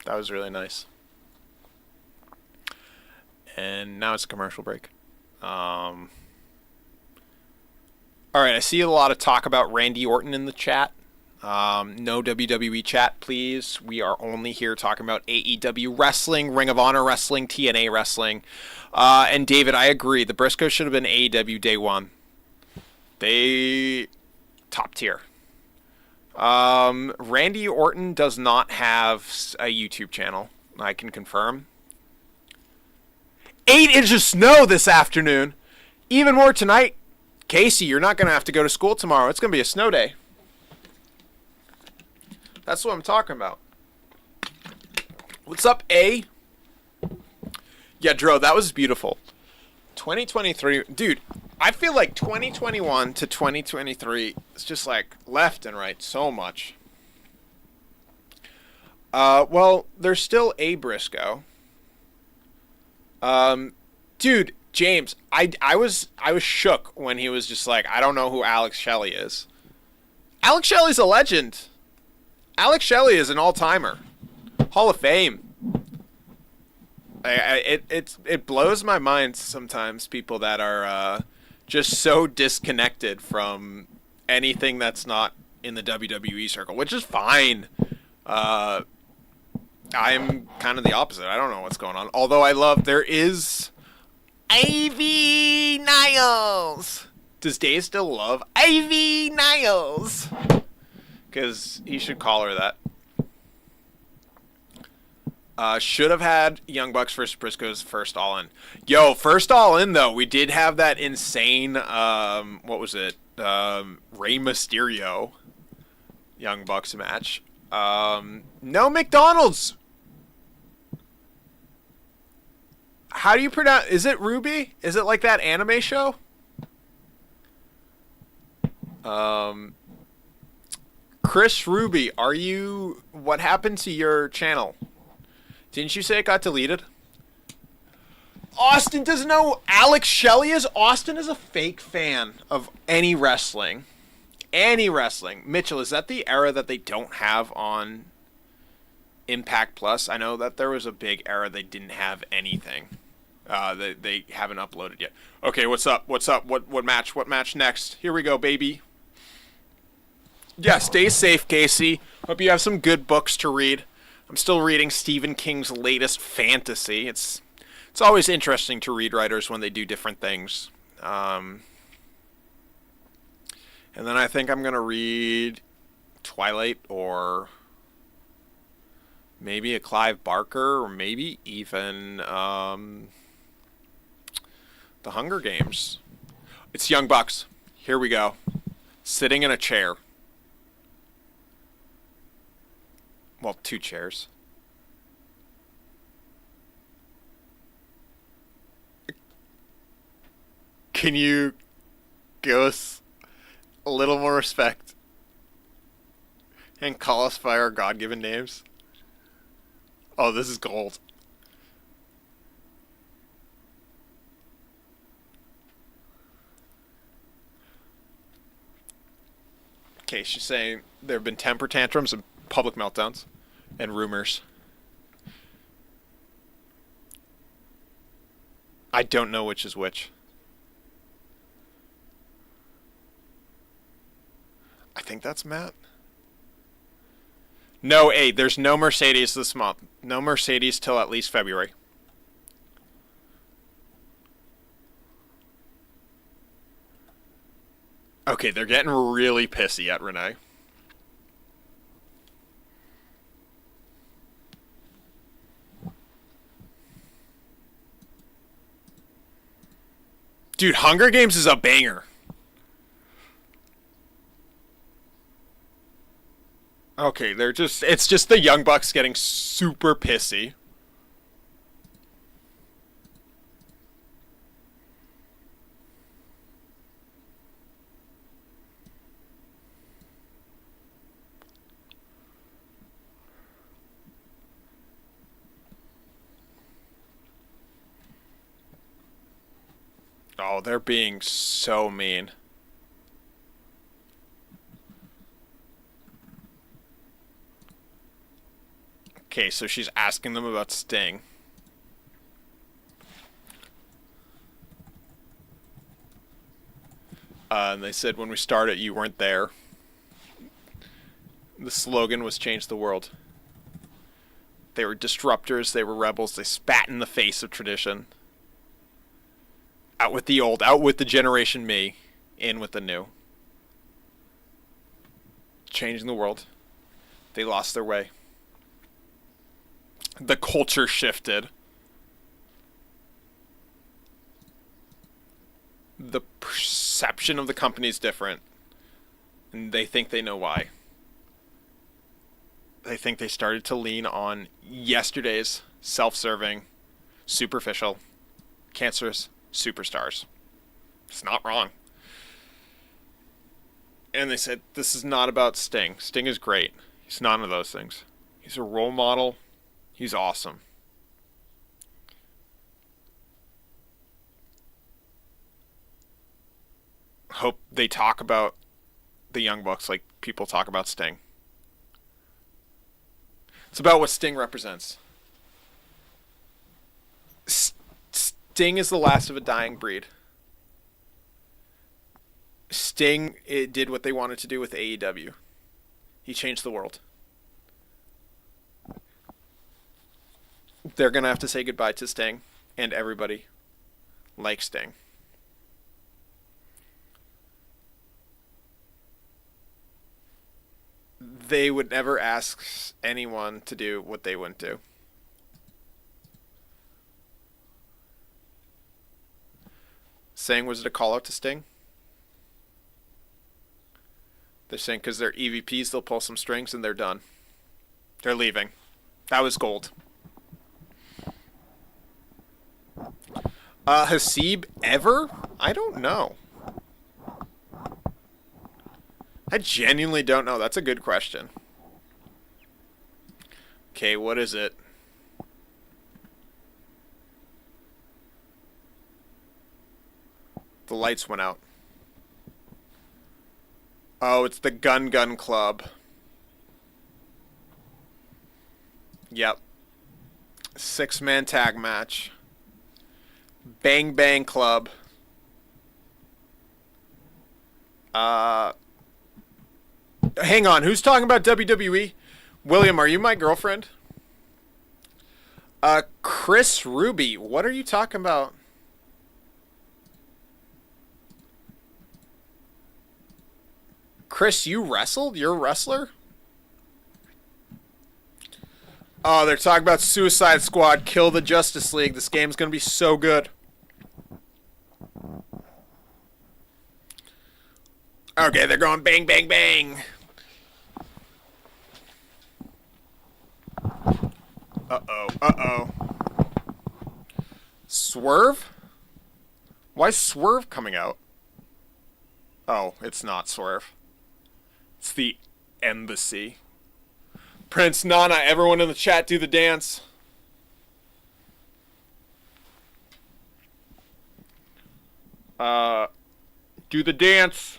That was really nice. And now it's a commercial break. All right, I see a lot of talk about Randy Orton in the chat. No WWE chat, please. We are only here talking about AEW wrestling, Ring of Honor wrestling, TNA wrestling. And David, I agree. The Briscoes should have been AEW day one. They top tier. Randy Orton does not have a YouTube channel. I can confirm. 8 inches of snow this afternoon. Even more tonight. Casey, you're not going to have to go to school tomorrow. It's going to be a snow day. That's what I'm talking about. What's up, A? Yeah, Dro, that was beautiful. 2023. Dude, I feel like 2021 to 2023 is just like left and right so much. Well, there's still a Briscoe. Dude, James, I was shook when he was just like, I don't know who Alex Shelley is. Alex Shelley's a legend. Alex Shelley is an all-timer. Hall of Fame. It blows my mind sometimes, people that are just so disconnected from anything that's not in the WWE circle, which is fine. I'm kind of the opposite. I don't know what's going on. Although there is Ivy Niles. Does Dave still love Ivy Niles? Because he should call her that. Should have had Young Bucks versus Briscoes first All In. Yo, first All In, though, we did have that insane, what was it? Rey Mysterio Young Bucks match. No McDonald's. How do you pronounce? Is it Ruby? Is it like that anime show? Chris Ruby, what happened to your channel? Didn't you say it got deleted? Austin doesn't know who Alex Shelley is. Austin is a fake fan of any wrestling. Any wrestling. Mitchell, is that the era that they don't have on Impact Plus? I know that there was a big era they didn't have anything. They haven't uploaded yet. Okay, what's up? What's up? What match? What match next? Here we go, baby. Yeah, stay safe, Casey. Hope you have some good books to read. I'm still reading Stephen King's latest fantasy. It's always interesting to read writers when they do different things. And then I think I'm going to read Twilight or maybe a Clive Barker or maybe even The Hunger Games. It's Young Bucks. Here we go. Sitting in a chair. Well, 2 chairs. Can you give us a little more respect and call us by our God-given names? Oh, this is gold. Okay, she's saying there have been temper tantrums and public meltdowns and rumors. I don't know which is which. I think that's Matt. No, there's no Mercedes this month. No Mercedes till at least February. Okay, they're getting really pissy at Renee. Dude, Hunger Games is a banger. Okay, it's just the Young Bucks getting super pissy. Oh, they're being so mean. Okay, so she's asking them about Sting. And they said, when we started, you weren't there. The slogan was change the world. They were disruptors, they were rebels, they spat in the face of tradition. Out with the old, out with the generation me, in with the new. Changing the world. They lost their way. The culture shifted. The perception of the company is different. And they think they know why. They think they started to lean on yesterday's self-serving, superficial, cancerous superstars. It's not wrong. And they said, this is not about Sting. Sting is great. He's none of those things. He's a role model. He's awesome. Hope they talk about the Young Bucks like people talk about Sting. It's about what Sting represents. Sting is the last of a dying breed. Sting did what they wanted to do with AEW. He changed the world. They're going to have to say goodbye to Sting, and everybody like Sting. They would never ask anyone to do what they wouldn't do. Saying, was it a call out to Sting? They're saying because they're EVPs, they'll pull some strings and they're done. They're leaving. That was gold. Hasib ever? I don't know. I genuinely don't know. That's a good question. Okay, what is it? The lights went out. Oh, it's the Gun Club. Yep. 6-man tag match. Bang Bang Club. Hang on, who's talking about WWE? William, are you my girlfriend? Chris Ruby, what are you talking about? Chris, you wrestled? You're a wrestler? Oh, they're talking about Suicide Squad, Kill the Justice League. This game's going to be so good. Okay, they're going bang, bang, bang. Uh-oh. Swerve? Why is Swerve coming out? Oh, it's not Swerve. It's the embassy. Prince Nana, everyone in the chat do the dance. Do the dance.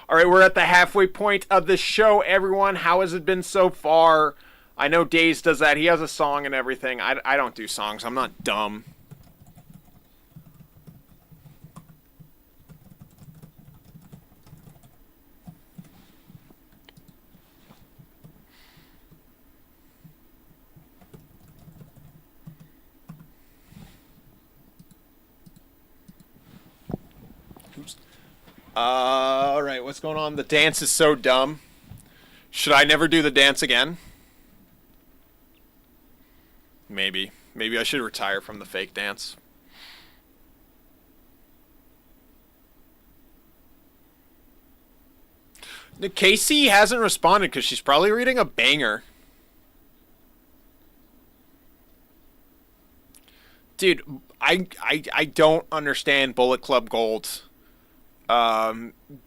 All right, we're at the halfway point of the show, everyone. How has it been so far? I know Daze does that. He has a song and everything. I don't do songs. I'm not dumb. All right, what's going on? The dance is so dumb. Should I never do the dance again? Maybe. Maybe I should retire from the fake dance. Casey hasn't responded because she's probably reading a banger. Dude, I don't understand Bullet Club Gold.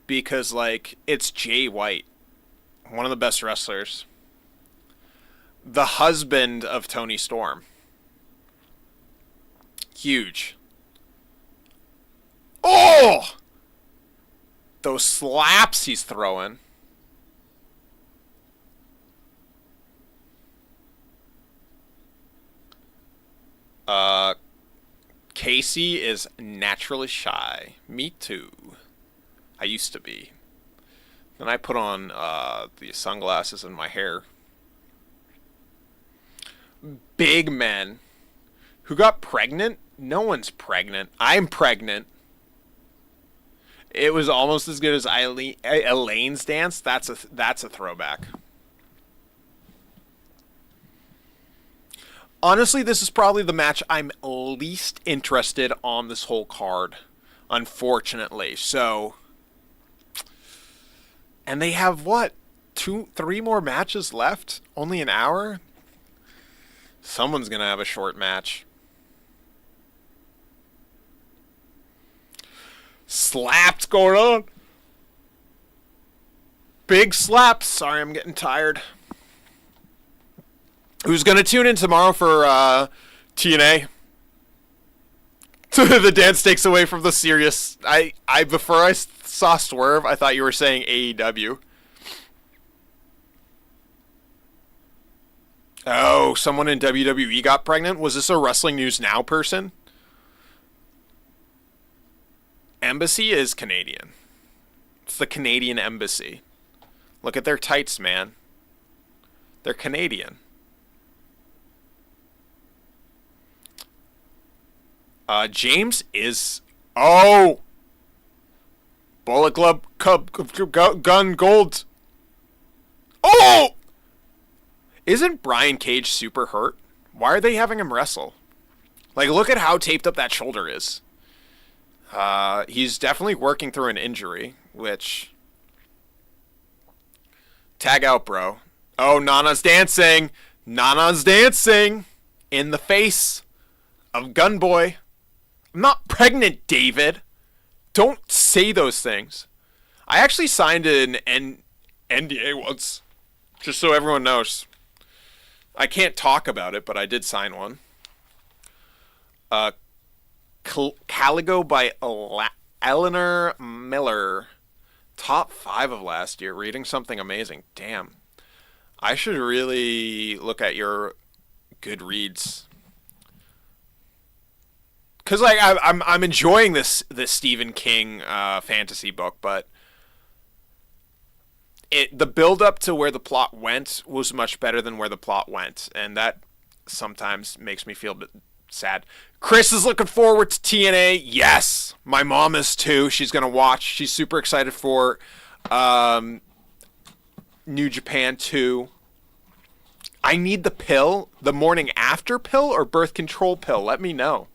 Because, like, it's Jay White, one of the best wrestlers. The husband of Tony Storm. Huge. Oh! Those slaps he's throwing. Casey is naturally shy. Me too. I used to be. Then I put on the sunglasses and my hair. Big men. Who got pregnant? No one's pregnant. I'm pregnant. It was almost as good as Elaine's dance. That's a throwback. Honestly, this is probably the match I'm least interested on this whole card, unfortunately. So, and they have what? 3 more matches left? Only an hour? Someone's gonna have a short match. Slaps going on. Big slaps. Sorry, I'm getting tired. Who's going to tune in tomorrow for TNA? The dance takes away from the serious. I before I saw Swerve, I thought you were saying AEW. Oh, someone in WWE got pregnant? Was this a Wrestling News Now person? Embassy is Canadian. It's the Canadian Embassy. Look at their tights, man. They're Canadian. James is... Oh! Bullet Club Gun Gold. Oh! Isn't Brian Cage super hurt? Why are they having him wrestle? Like, look at how taped up that shoulder is. He's definitely working through an injury, which... Tag out, bro. Oh, Nana's dancing. Nana's dancing. In the face of Gunboy. I'm not pregnant, David. Don't say those things. I actually signed an NDA once. Just so everyone knows. I can't talk about it, but I did sign one. Caligo by Eleanor Miller. Top 5 of last year. Reading something amazing. Damn. I should really look at your Goodreads. Because like I'm enjoying this Stephen King fantasy book, but the build up to where the plot went was much better than where the plot went, and that sometimes makes me feel a bit sad. Chris is looking forward to TNA. Yes, my mom is too. She's gonna watch. She's super excited for New Japan 2. I need the pill, the morning after pill or birth control pill. Let me know.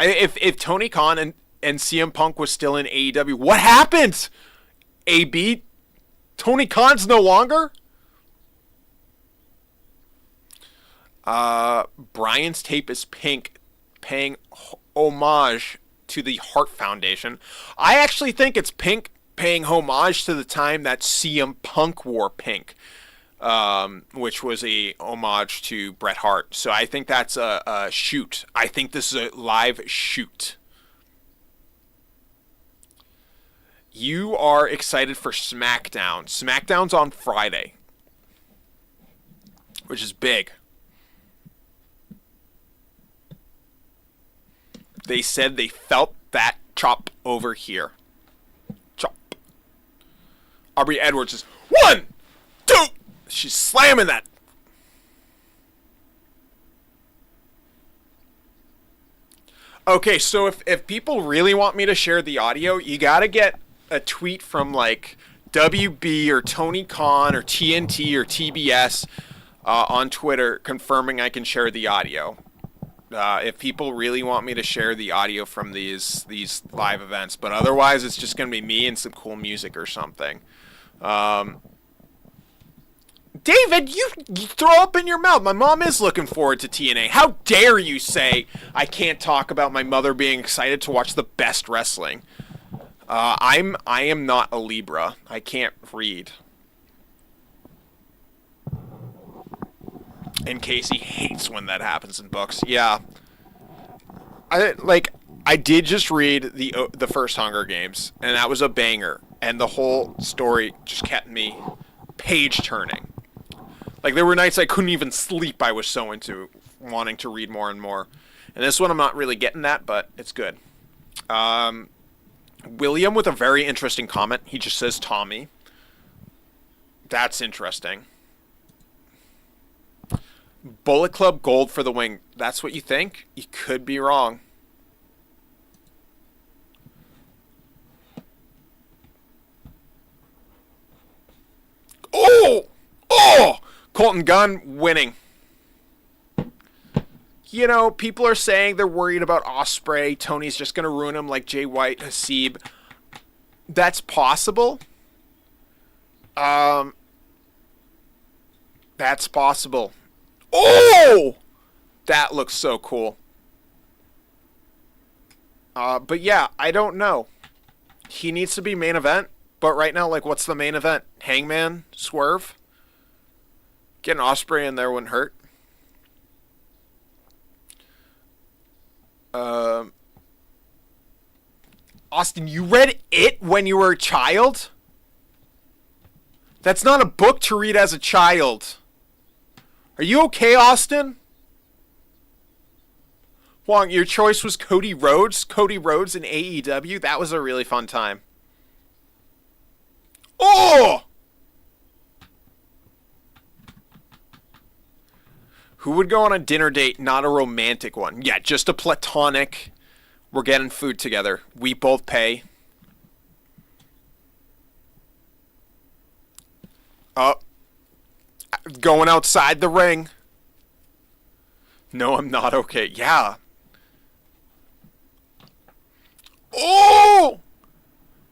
If Tony Khan and CM Punk was still in AEW, what happened? AB? Tony Khan's no longer? Brian's tape is pink, paying homage to the Hart Foundation. I actually think it's pink paying homage to the time that CM Punk wore pink, which was a homage to Bret Hart. So I think that's a shoot. I think this is a live shoot. You are excited for SmackDown. SmackDown's on Friday, which is big. They said they felt that chop over here. Chop. Aubrey Edwards is 1, 2. She's slamming that. Okay, so if people really want me to share the audio, you gotta get a tweet from like WB or Tony Khan or TNT or TBS on Twitter confirming I can share the audio. If people really want me to share the audio from these live events, but otherwise it's just gonna be me and some cool music or something. David, you throw up in your mouth. My mom is looking forward to TNA. How dare you say I can't talk about my mother being excited to watch the best wrestling? I am not a Libra. I can't read. And Casey hates when that happens in books. Yeah. I did just read the first Hunger Games, and that was a banger. And the whole story just kept me page turning. Like, there were nights I couldn't even sleep. I was so into wanting to read more and more. And this one I'm not really getting that, but it's good. William with a very interesting comment. He just says Tommy. That's interesting. Bullet Club Gold for the wing. That's what you think? You could be wrong. Oh! Oh! Colton Gunn winning. You know, people are saying they're worried about Ospreay. Tony's just going to ruin him like Jay White, Hasib. That's possible. That's possible. Oh! That looks so cool. But yeah, I don't know. He needs to be main event, but right now, like, what's the main event? Hangman? Swerve? Getting Osprey in there wouldn't hurt. Austin, you read it when you were a child? That's not a book to read as a child. Are you okay, Austin? Wong, your choice was Cody Rhodes. Cody Rhodes in AEW. That was a really fun time. Oh! Who would go on a dinner date, not a romantic one? Yeah, just a platonic. We're getting food together. We both pay. Oh. Going outside the ring. No, I'm not okay. Yeah. Oh!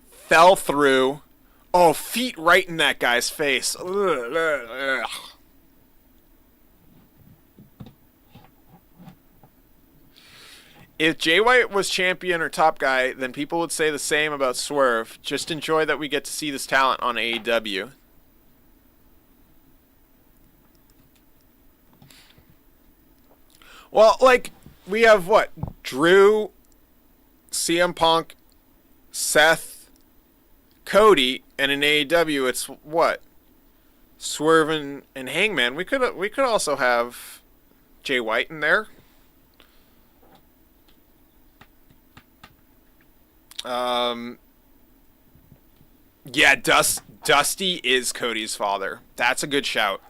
Fell through. Oh, feet right in that guy's face. Ugh, ugh, ugh. If Jay White was champion or top guy, then people would say the same about Swerve. Just enjoy that we get to see this talent on AEW. Well, like, we have what? Drew, CM Punk, Seth, Cody, and in AEW it's what? Swerve and Hangman. We could also have Jay White in there. Yeah, Dusty is Cody's father. That's a good shout.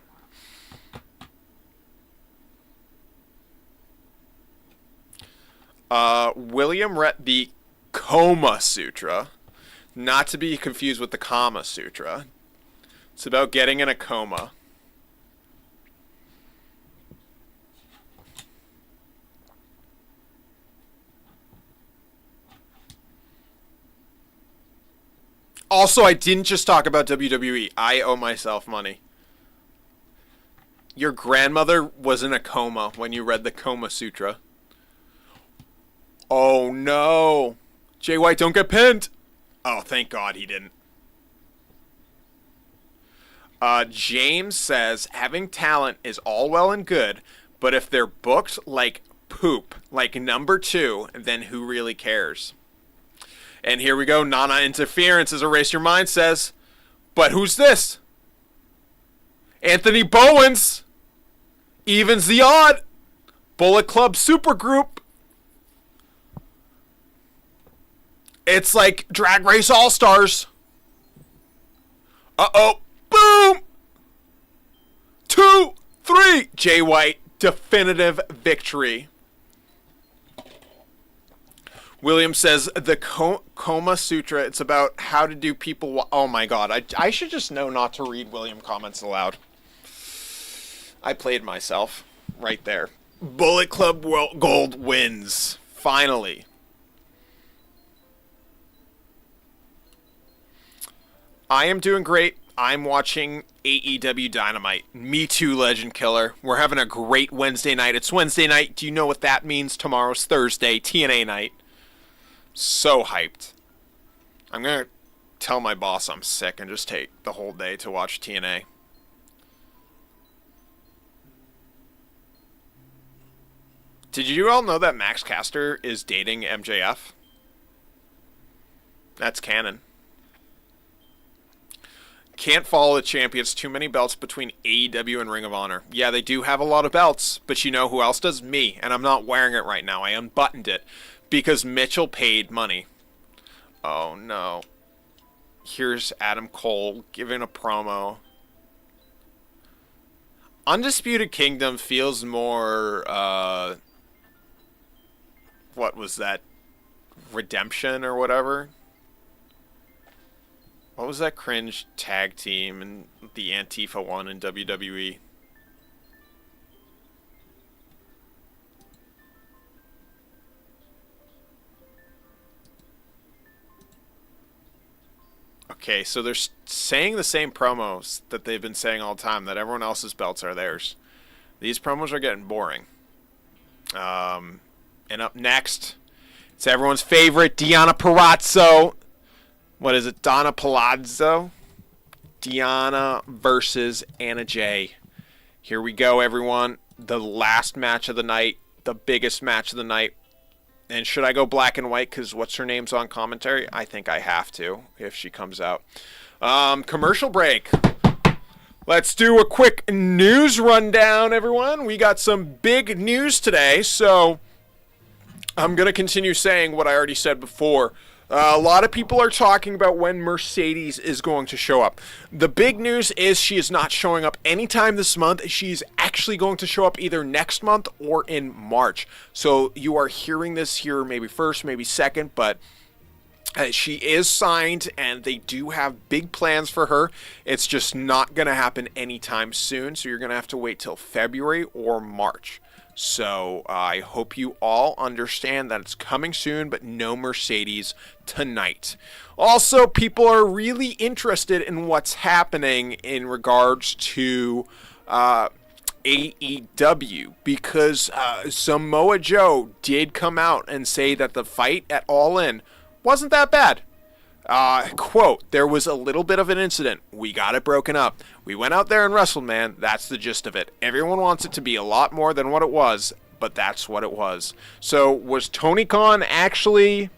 William read the Koma Sutra, not to be confused with the Kama Sutra. It's about getting in a coma. Also, I didn't just talk about WWE. I owe myself money. Your grandmother was in a coma when you read the Koma Sutra. Oh no. Jay White, don't get pinned. Oh, thank God he didn't. James says, having talent is all well and good, but if they're booked like poop, like number 2, then who really cares? And here we go. Nana Interference, as Erase Your Mind says. But who's this? Anthony Bowens evens the odd. Bullet Club Supergroup. It's like Drag Race All-Stars. Uh-oh. Boom! 2, 3. Jay White, definitive victory. William says, the Koma Sutra, it's about how to do people... Oh my God, I should just know not to read William comments aloud. I played myself right there. Bullet Club World Gold wins. Finally. I am doing great. I'm watching AEW Dynamite. Me too, Legend Killer. We're having a great Wednesday night. It's Wednesday night. Do you know what that means? Tomorrow's Thursday, TNA night. So hyped. I'm going to tell my boss I'm sick and just take the whole day to watch TNA. Did you all know that Max Caster is dating MJF? That's canon. Can't follow the champions. Too many belts between AEW and Ring of Honor. Yeah, they do have a lot of belts, but you know who else does? Me, and I'm not wearing it right now. I unbuttoned it because Mitchell paid money. Oh, no. Here's Adam Cole giving a promo. Undisputed Kingdom feels more, what was that? Redemption or whatever? What was that cringe tag team and the Antifa one in WWE? Okay, so they're saying the same promos that they've been saying all the time, that everyone else's belts are theirs. These promos are getting boring. And up next, it's everyone's favorite, Deonna Purrazzo. What is it? Donna Palazzo? Deonna versus Anna Jay. Here we go, everyone. The last match of the night. The biggest match of the night. And should I go black and white because what's her name's on commentary? I think I have to if she comes out. Commercial break. Let's do a quick news rundown, everyone. We got some big news today, so I'm going to continue saying what I already said before. A lot of people are talking about when Mercedes is going to show up. The big news is she is not showing up anytime this month. She's actually going to show up either next month or in March. So you are hearing this here maybe first, maybe second, but she is signed, and they do have big plans for her. It's just not going to happen anytime soon, so you're going to have to wait till February or March. So I hope you all understand that it's coming soon, but no Mercedes tonight. Also, people are really interested in what's happening in regards to AEW because Samoa Joe did come out and say that the fight at All In wasn't that bad. Quote, there was a little bit of an incident. We got it broken up. We went out there and wrestled, man. That's the gist of it. Everyone wants it to be a lot more than what it was, but that's what it was. So was Tony Khan actually...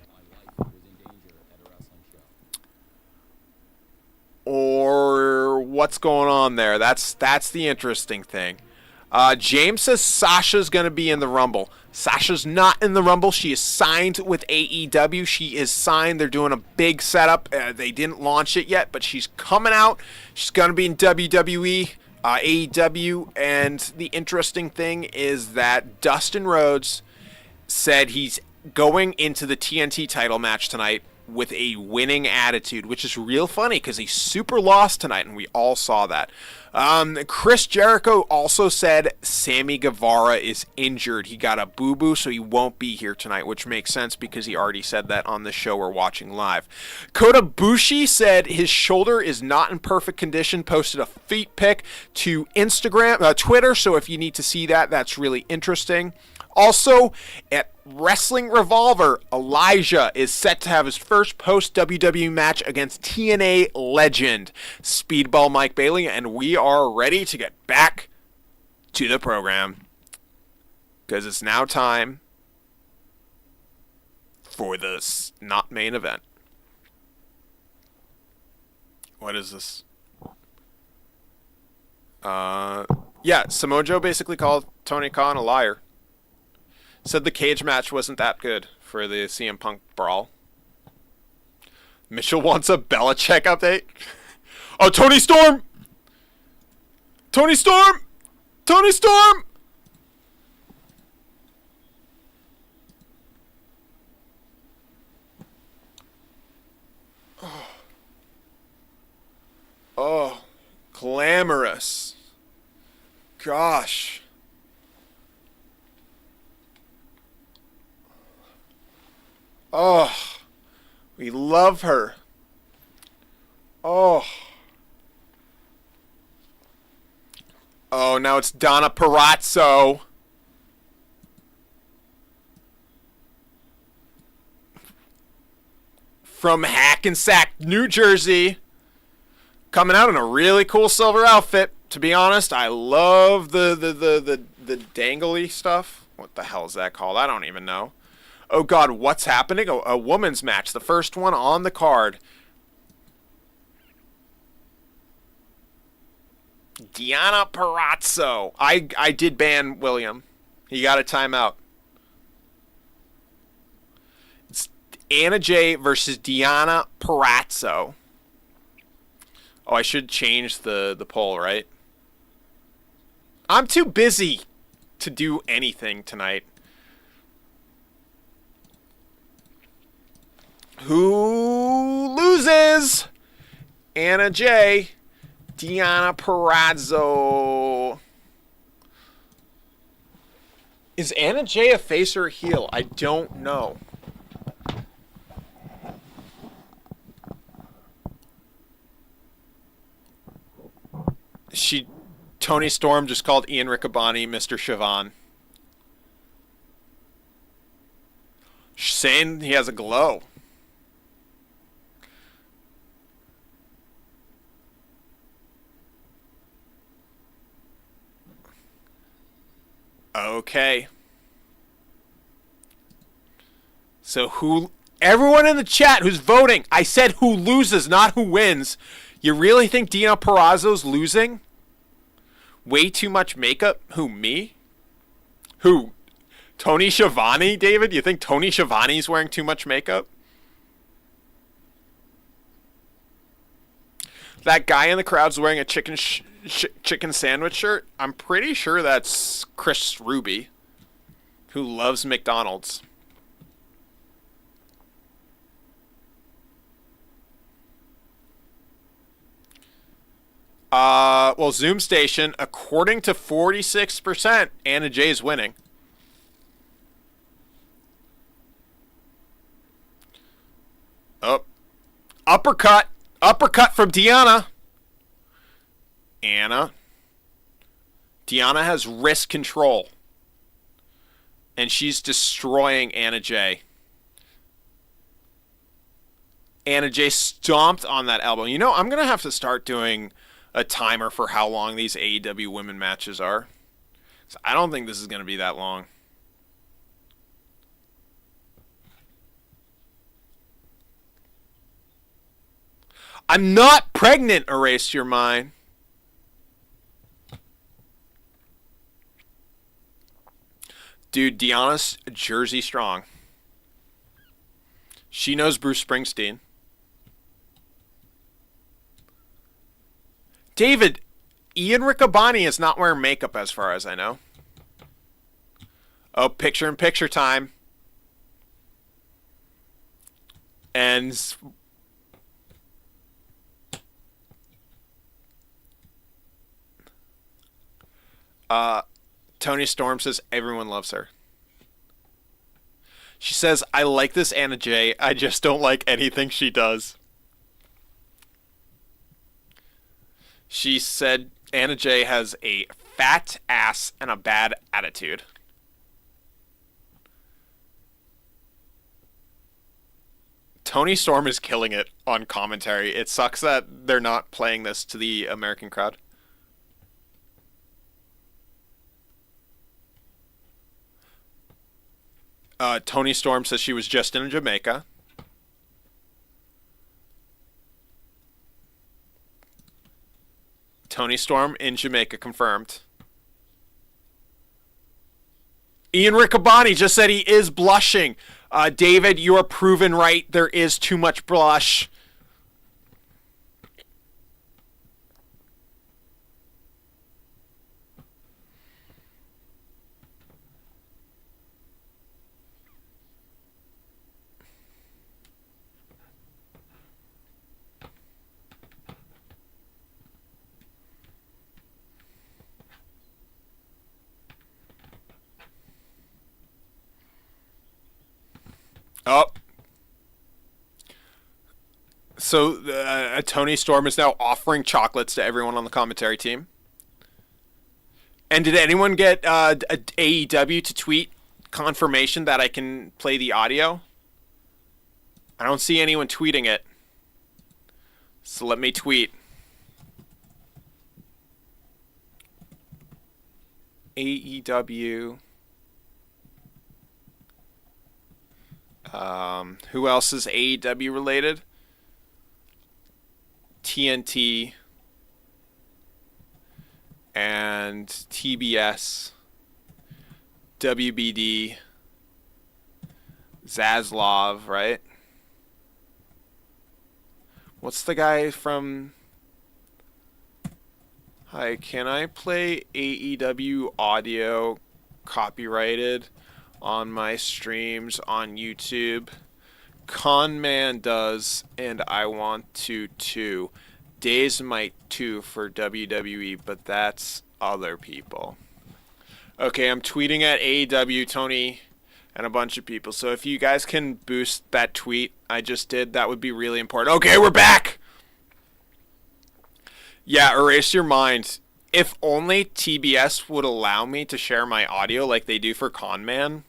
Or what's going on there? That's the interesting thing. James says Sasha's going to be in the Rumble. Sasha's not in the Rumble. She is signed with AEW. She is signed. They're doing a big setup. They didn't launch it yet, but she's coming out. She's going to be in WWE, AEW, and the interesting thing is that Dustin Rhodes said he's going into the TNT title match tonight with a winning attitude, which is real funny because he's super lost tonight, and we all saw that. Chris Jericho also said Sammy Guevara is injured. He got a boo-boo, so he won't be here tonight, which makes sense because he already said that on the show we're watching live. Kota Ibushi said his shoulder is not in perfect condition, posted a feet pic to Twitter, so if you need to see that, that's really interesting. Also, at Wrestling Revolver, Elijah is set to have his first post-WWE match against TNA legend Speedball Mike Bailey, and we are ready to get back to the program because it's now time for this not main event. What is this? Yeah, Samoa Joe basically called Tony Khan a liar. Said the cage match wasn't that good for the CM Punk brawl. Mitchell wants a Belichick update. Oh, Tony Storm! Tony Storm! Tony Storm! Oh, glamorous. Gosh. Oh, we love her. Oh. Oh, now it's Donna Purrazzo. From Hackensack, New Jersey. Coming out in a really cool silver outfit. To be honest, I love the dangly stuff. What the hell is that called? I don't even know. Oh, God, what's happening? A women's match, the first one on the card. Deonna Purrazzo. I did ban William. He got a timeout. It's Anna Jay versus Deonna Purrazzo. Oh, I should change the poll, right? I'm too busy to do anything tonight. Who loses? Anna Jay, Deonna Purrazzo. Is Anna Jay a face or a heel? I don't know. Tony Storm just called Ian Riccaboni Mr. Siobhan. saying he has a glow. Okay. So everyone in the chat who's voting, I said who loses, not who wins. You really think Deonna Purrazzo's losing? Way too much makeup? Who, me? Who? Tony Schiavone, David? You think Tony Schiavone's wearing too much makeup? That guy in the crowd's wearing a chicken sandwich shirt. I'm pretty sure that's Chris Ruby, who loves McDonald's. Well, Zoom Station, according to 46%, Anna Jay's winning. Oh. Uppercut. Uppercut from Deonna. Deonna has wrist control. And she's destroying Anna Jay. Anna Jay stomped on that elbow. You know, I'm going to have to start doing a timer for how long these AEW women matches are. So I don't think this is going to be that long. I'm not pregnant, erase your mind. Dude, Deonna's Jersey strong. She knows Bruce Springsteen. David, Ian Riccaboni is not wearing makeup as far as I know. Oh, picture-in-picture time. And Tony Storm says everyone loves her. She says, I like this Anna Jay. I just don't like anything she does. She said Anna Jay has a fat ass and a bad attitude. Tony Storm is killing it on commentary. It sucks that they're not playing this to the American crowd. Tony Storm says she was just in Jamaica. Tony Storm in Jamaica confirmed. Ian Riccaboni just said he is blushing. David, you are proven right. There is too much blush. Oh. So Tony Storm is now offering chocolates to everyone on the commentary team. And did anyone get AEW to tweet confirmation that I can play the audio? I don't see anyone tweeting it. So let me tweet. AEW. Who else is AEW related? TNT and TBS, WBD, Zaslav, right? What's the guy from... Hi, can I play AEW audio copyrighted on my streams on YouTube? Conman does, and I want to too. Days might too for WWE, but that's other people. Okay, I'm tweeting at AEW, Tony, and a bunch of people. So if you guys can boost that tweet I just did, that would be really important. Okay, we're back! Yeah, erase your mind. If only TBS would allow me to share my audio like they do for Conman,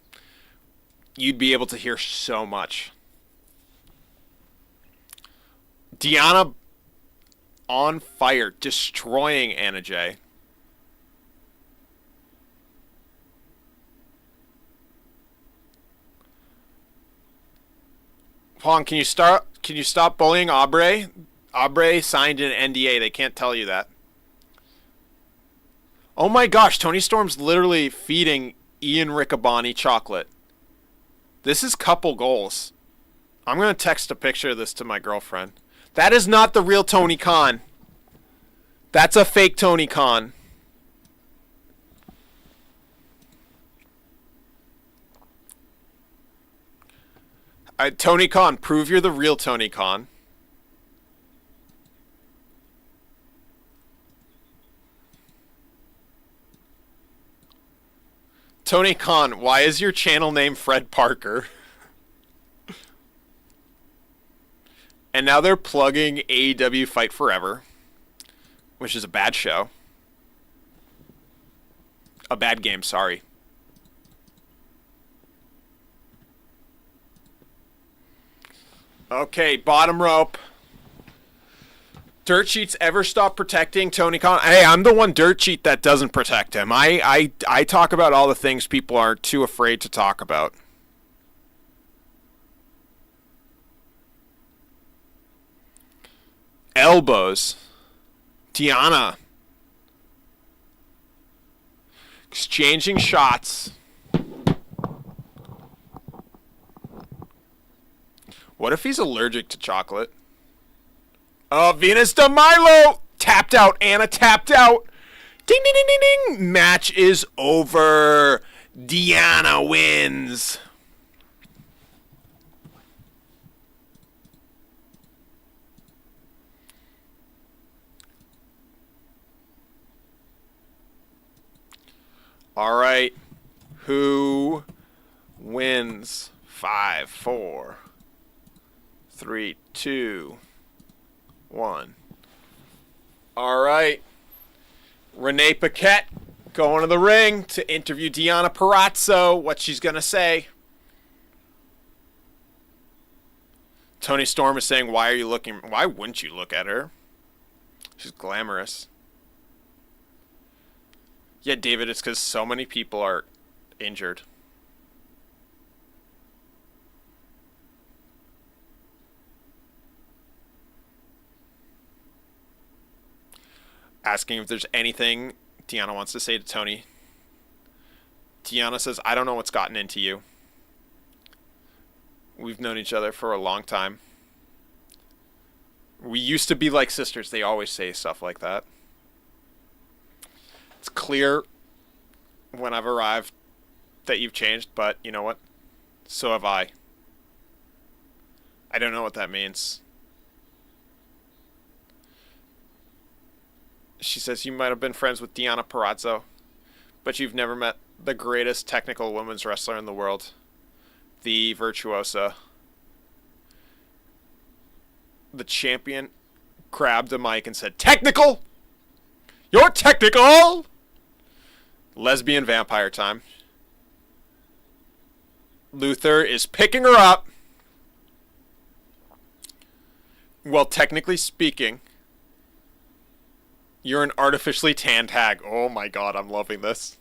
you'd be able to hear so much. Deonna on fire, destroying Anna Jay. Juan, can you stop bullying Aubrey? Aubrey signed an NDA. They can't tell you that. Oh my gosh, Tony Storm's literally feeding Ian Riccaboni chocolate. This is couple goals. I'm going to text a picture of this to my girlfriend. That is not the real Tony Khan. That's a fake Tony Khan. Tony Khan, prove you're the real Tony Khan. Tony Khan, why is your channel name Fred Parker? And now they're plugging AEW Fight Forever, which is a bad show. A bad game, sorry. Okay, bottom rope. Dirt Sheets ever stop protecting Tony Khan? Hey, I'm the one Dirt Sheet that doesn't protect him. I talk about all the things people are too afraid to talk about. Elbows. Deonna. Exchanging shots. What if he's allergic to chocolate? Oh, Venus de Milo! Tapped out. Anna tapped out. Ding, ding, ding, ding, ding. Match is over. Deonna wins. All right. Who wins? 5, 4, 3, 2, 1. All right. Renee Paquette going to the ring to interview Deonna Purrazzo. What she's going to say. Tony Storm is saying, why wouldn't you look at her? She's glamorous. Yeah, David, it's because so many people are injured. Asking if there's anything Deonna wants to say to Tony. Deonna says, I don't know what's gotten into you. We've known each other for a long time. We used to be like sisters. They always say stuff like that. It's clear when I've arrived that you've changed, but you know what? So have I. I don't know what that means. She says, you might have been friends with Deonna Purrazzo, but you've never met the greatest technical women's wrestler in the world. The virtuosa. The champion grabbed a mic and said, technical? You're technical? Lesbian vampire time. Luther is picking her up. Well, technically speaking, you're an artificially tanned hag. Oh my god, I'm loving this.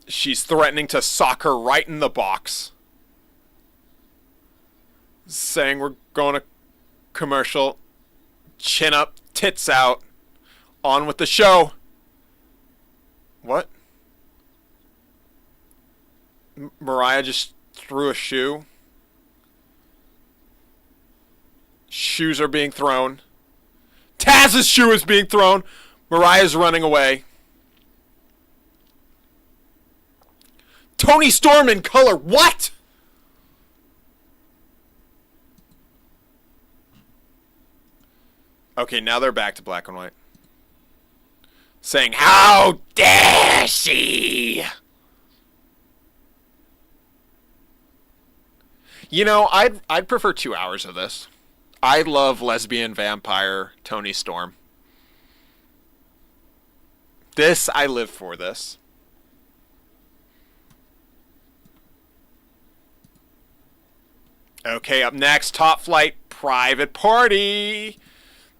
She's threatening to sock her right in the box. Saying we're going to commercial. Chin up, tits out. On with the show. What? Mariah just threw a shoe. Shoes are being thrown. Taz's shoe is being thrown. Mariah's running away. Tony Storm in color. What? Okay, now they're back to black and white. Saying, how dare she? You know, I'd prefer 2 hours of this. I love lesbian vampire Tony Storm. This, I live for this. Okay, up next, Top Flight Private Party.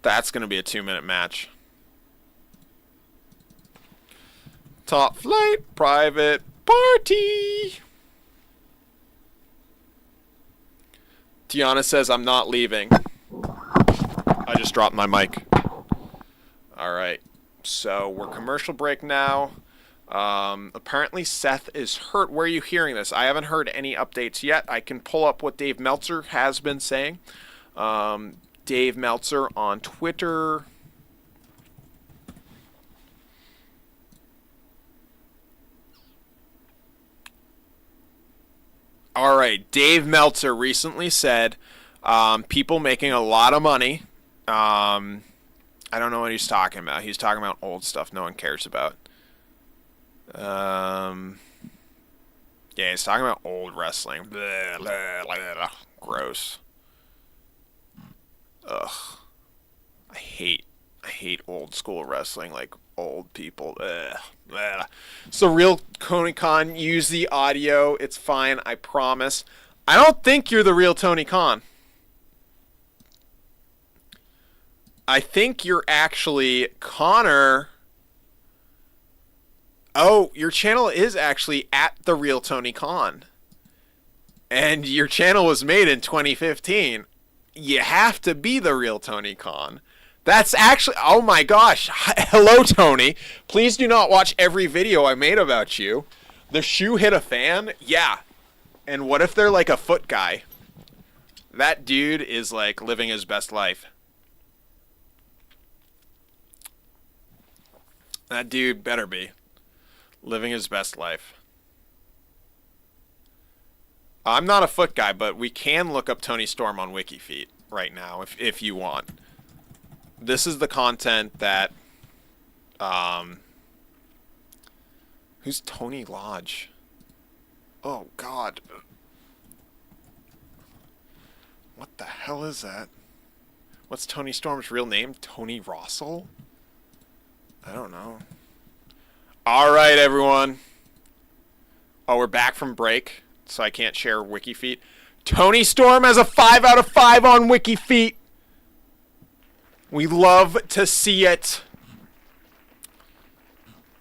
That's going to be a 2-minute match. Top Flight Private Party. Deonna says, I'm not leaving. I just dropped my mic. Alright, so we're commercial break now. Apparently Seth is hurt. Where are you hearing this? I haven't heard any updates yet. I can pull up what Dave Meltzer has been saying. Dave Meltzer on Twitter. All right, Dave Meltzer recently said people making a lot of money. I don't know what he's talking about. He's talking about old stuff no one cares about. Yeah, he's talking about old wrestling. Blah, blah, blah, blah. Gross. Ugh. I hate old school wrestling, like old people. Ugh. Blah. So real Tony Khan, use the audio. It's fine, I promise. I don't think you're the real Tony Khan. I think you're actually Connor. Oh, your channel is actually at The Real Tony Khan. And your channel was made in 2015. You have to be The Real Tony Khan. That's actually... Oh my gosh. Hello, Tony. Please do not watch every video I made about you. The shoe hit a fan? Yeah. And what if they're like a foot guy? That dude is like living his best life. That dude better be living his best life. I'm not a foot guy, but we can look up Tony Storm on WikiFeet right now if you want. This is the content that who's Tony Lodge? Oh God. What the hell is that? What's Tony Storm's real name? Tony Russell? I don't know. All right, everyone. Oh, we're back from break, so I can't share WikiFeet. Tony Storm has a 5 out of 5 on WikiFeet. We love to see it.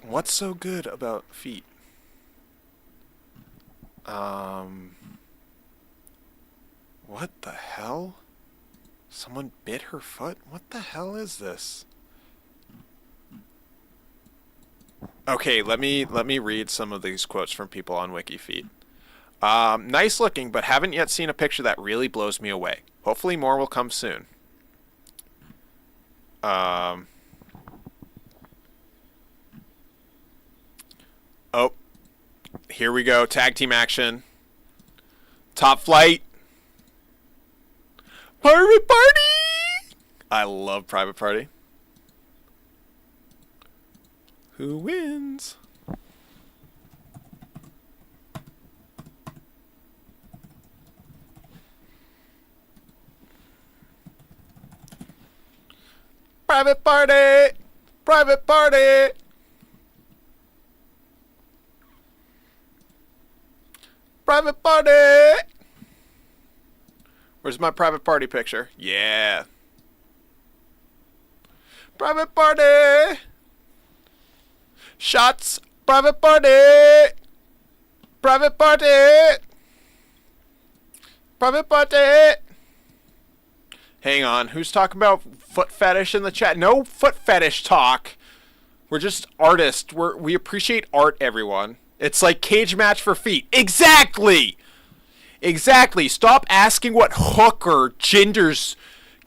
What's so good about feet? What the hell? Someone bit her foot? What the hell is this? Okay, let me read some of these quotes from people on WikiFeet. Nice looking, but haven't yet seen a picture that really blows me away. Hopefully more will come soon. Oh, here we go. Tag team action. Top Flight. Private Party! I love Private Party. Who wins? Private Party! Private Party! Private Party! Where's my Private Party picture? Yeah. Private Party! Shots! Private Party! Private Party! Private Party! Hang on, who's talking about foot fetish in the chat? No foot fetish talk. We're just artists. We appreciate art, everyone. It's like cage match for feet. Exactly! Exactly. Stop asking what Hook or Jinder's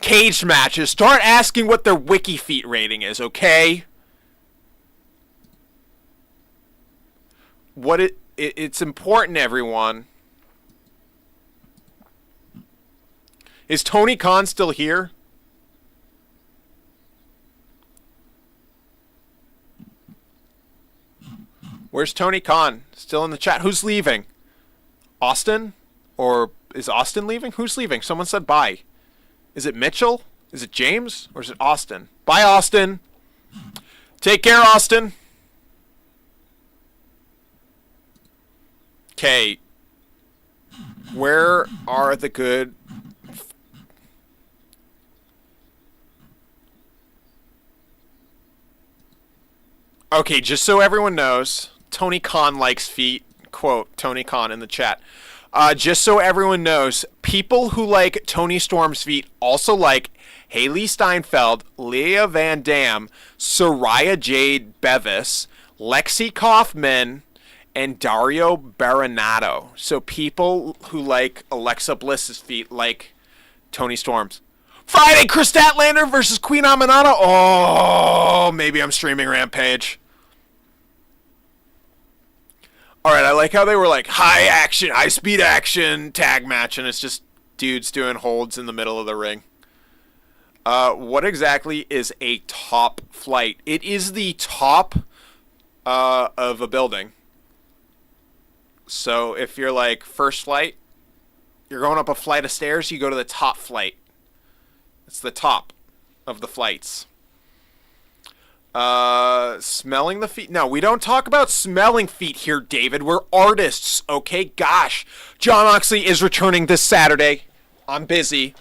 cage match is. Start asking what their WikiFeet rating is, okay? It's important, everyone. Is Tony Khan still here? Where's Tony Khan? Still in the chat. Who's leaving? Austin? Or is Austin leaving? Who's leaving? Someone said bye. Is it Mitchell? Is it James? Or is it Austin? Bye, Austin. Take care, Austin. Okay. Where are the good... Okay, just so everyone knows, Tony Khan likes feet. Quote, Tony Khan in the chat. Just so everyone knows, people who like Tony Storm's feet also like Haley Steinfeld, Leah Van Dam, Soraya Jade Bevis, Lexi Kaufman, and Dario Baronato. So people who like Alexa Bliss's feet like Tony Storm's. Friday, Chris Statlander versus Queen Aminata. Oh, maybe I'm streaming Rampage. Alright, I like how they were like high action, high speed action tag match, and it's just dudes doing holds in the middle of the ring. What exactly is a top flight? It is the top of a building. So if you're like first flight, you're going up a flight of stairs, you go to the top flight. It's the top of the flights. Smelling the feet. No, we don't talk about smelling feet here, David. We're artists, okay? Gosh. John Moxley is returning this Saturday. I'm busy.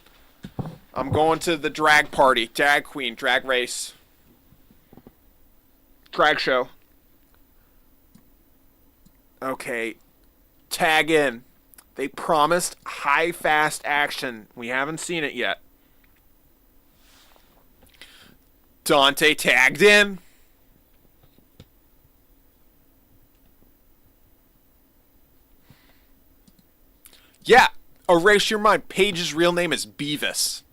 I'm going to the drag party. Drag queen, drag race. Drag show. Okay. Tag in. They promised high, fast action. We haven't seen it yet. Dante tagged in. Yeah, erase your mind. Paige's real name is Beavis.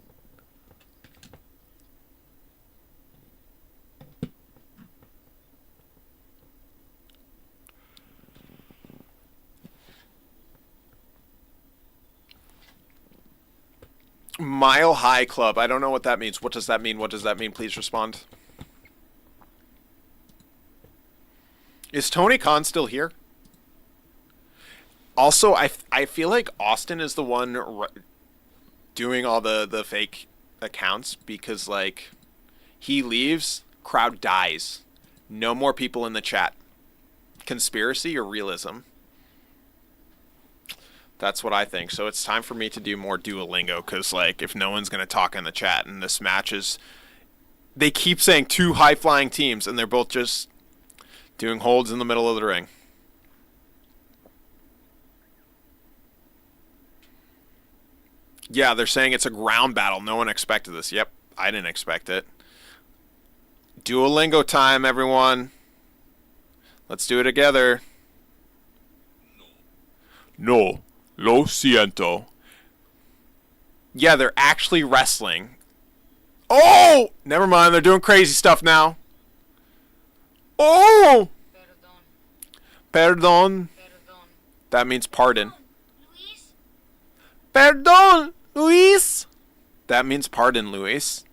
Mile High Club. I don't know what that means. What does that mean? What does that mean? Please respond. Is Tony Khan still here? Also, I feel like Austin is the one doing all the fake accounts because, like, he leaves, crowd dies. No more people in the chat. Conspiracy or realism? That's what I think. So it's time for me to do more Duolingo because, like, if no one's going to talk in the chat and this match is... They keep saying two high-flying teams and they're both just doing holds in the middle of the ring. Yeah, they're saying it's a ground battle. No one expected this. Yep, I didn't expect it. Duolingo time, everyone. Let's do it together. No. Lo siento. Yeah, they're actually wrestling. Oh! Never mind, they're doing crazy stuff now. Oh! Perdón. That means pardon. Luis? Perdón, Luis. That means pardon, Luis.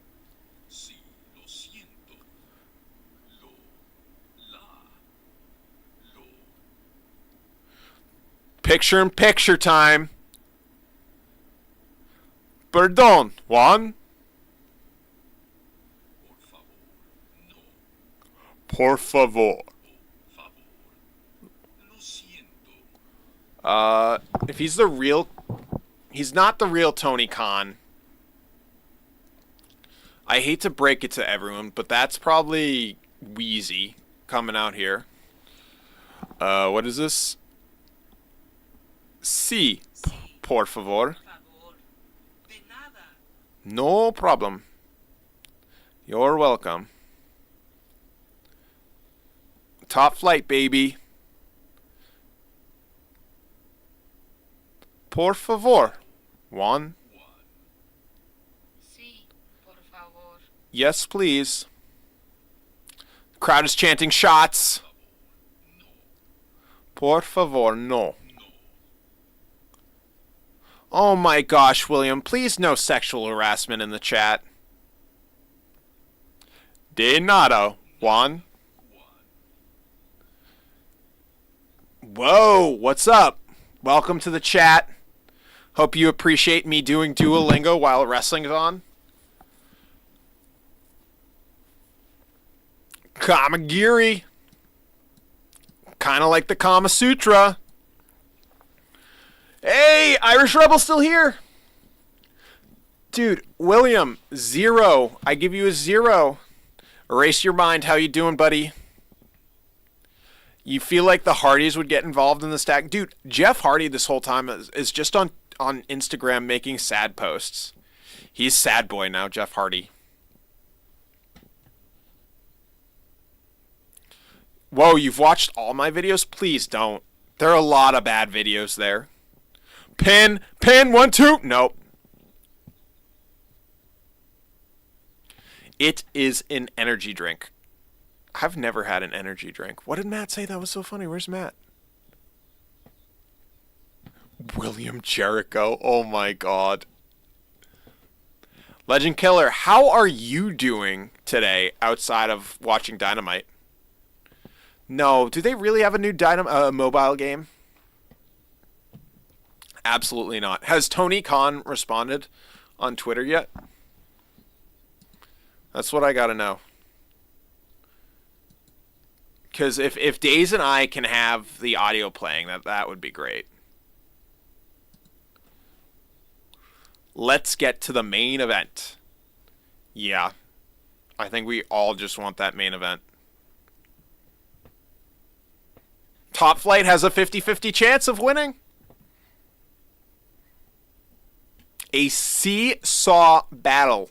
Sí, lo siento. Lo, la, lo. Picture-in-picture time. Perdón, Juan. Por favor, no. Por favor. Favor. Lo siento. If he's the real... He's not the real Tony Khan. I hate to break it to everyone, but that's probably Wheezy coming out here. What is this? Sí, por favor. De nada. No problem. You're welcome. Top flight, baby. Por favor. Juan. Sí, por favor. Yes, please. Crowd is chanting shots. Por favor, no. Oh my gosh, William, please no sexual harassment in the chat. De nada, Juan. Whoa, what's up? Welcome to the chat. Hope you appreciate me doing Duolingo while wrestling's on. Kamagiri. Kind of like the Kama Sutra. Hey, Irish Rebel still here. Dude, William, 0. I give you a 0. Erase your mind. How you doing, buddy? You feel like the Hardys would get involved in the stack? Dude, Jeff Hardy this whole time is just on Instagram making sad posts. He's sad boy now, Jeff Hardy. Whoa, you've watched all my videos? Please don't. There are a lot of bad videos there. Pin, 1, 2. Nope. It is an energy drink. I've never had an energy drink. What did Matt say? That was so funny. Where's Matt? William Jericho. Oh my god. Legend Killer, how are you doing today outside of watching Dynamite? No, do they really have a new mobile game? Absolutely not. Has Tony Khan responded on Twitter yet? That's what I gotta know. Because if Days and I can have the audio playing, that would be great. Let's get to the main event. Yeah. I think we all just want that main event. Top Flight has a 50-50 chance of winning. A seesaw battle.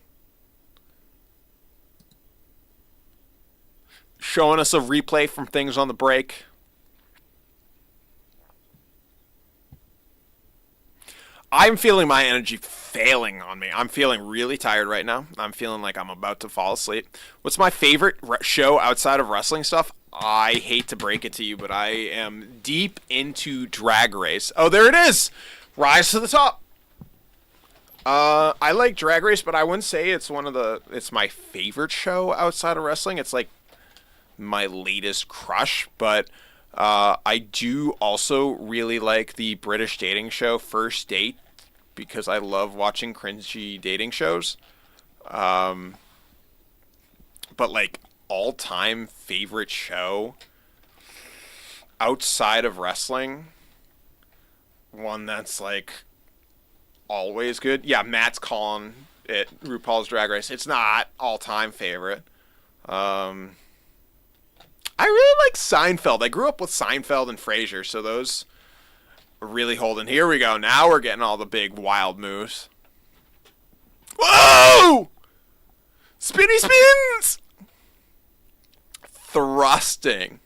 Showing us a replay from things on the break. I'm feeling my energy failing on me. I'm feeling really tired right now. I'm feeling like I'm about to fall asleep. What's my favorite show outside of wrestling stuff? I hate to break it to you, but I am deep into Drag Race. Oh, there it is! Rise to the top. I like Drag Race, but I wouldn't say it's it's my favorite show outside of wrestling. It's like my latest crush, but I do also really like the British dating show First Date because I love watching cringy dating shows. But like all-time favorite show outside of wrestling, one that's like always good. Yeah, Matt's calling it RuPaul's Drag Race. It's not all-time favorite. I really like Seinfeld. I grew up with Seinfeld and Frasier, so those are really holding. Here we go. Now we're getting all the big wild moves. Whoa! Spinny spins! Thrusting.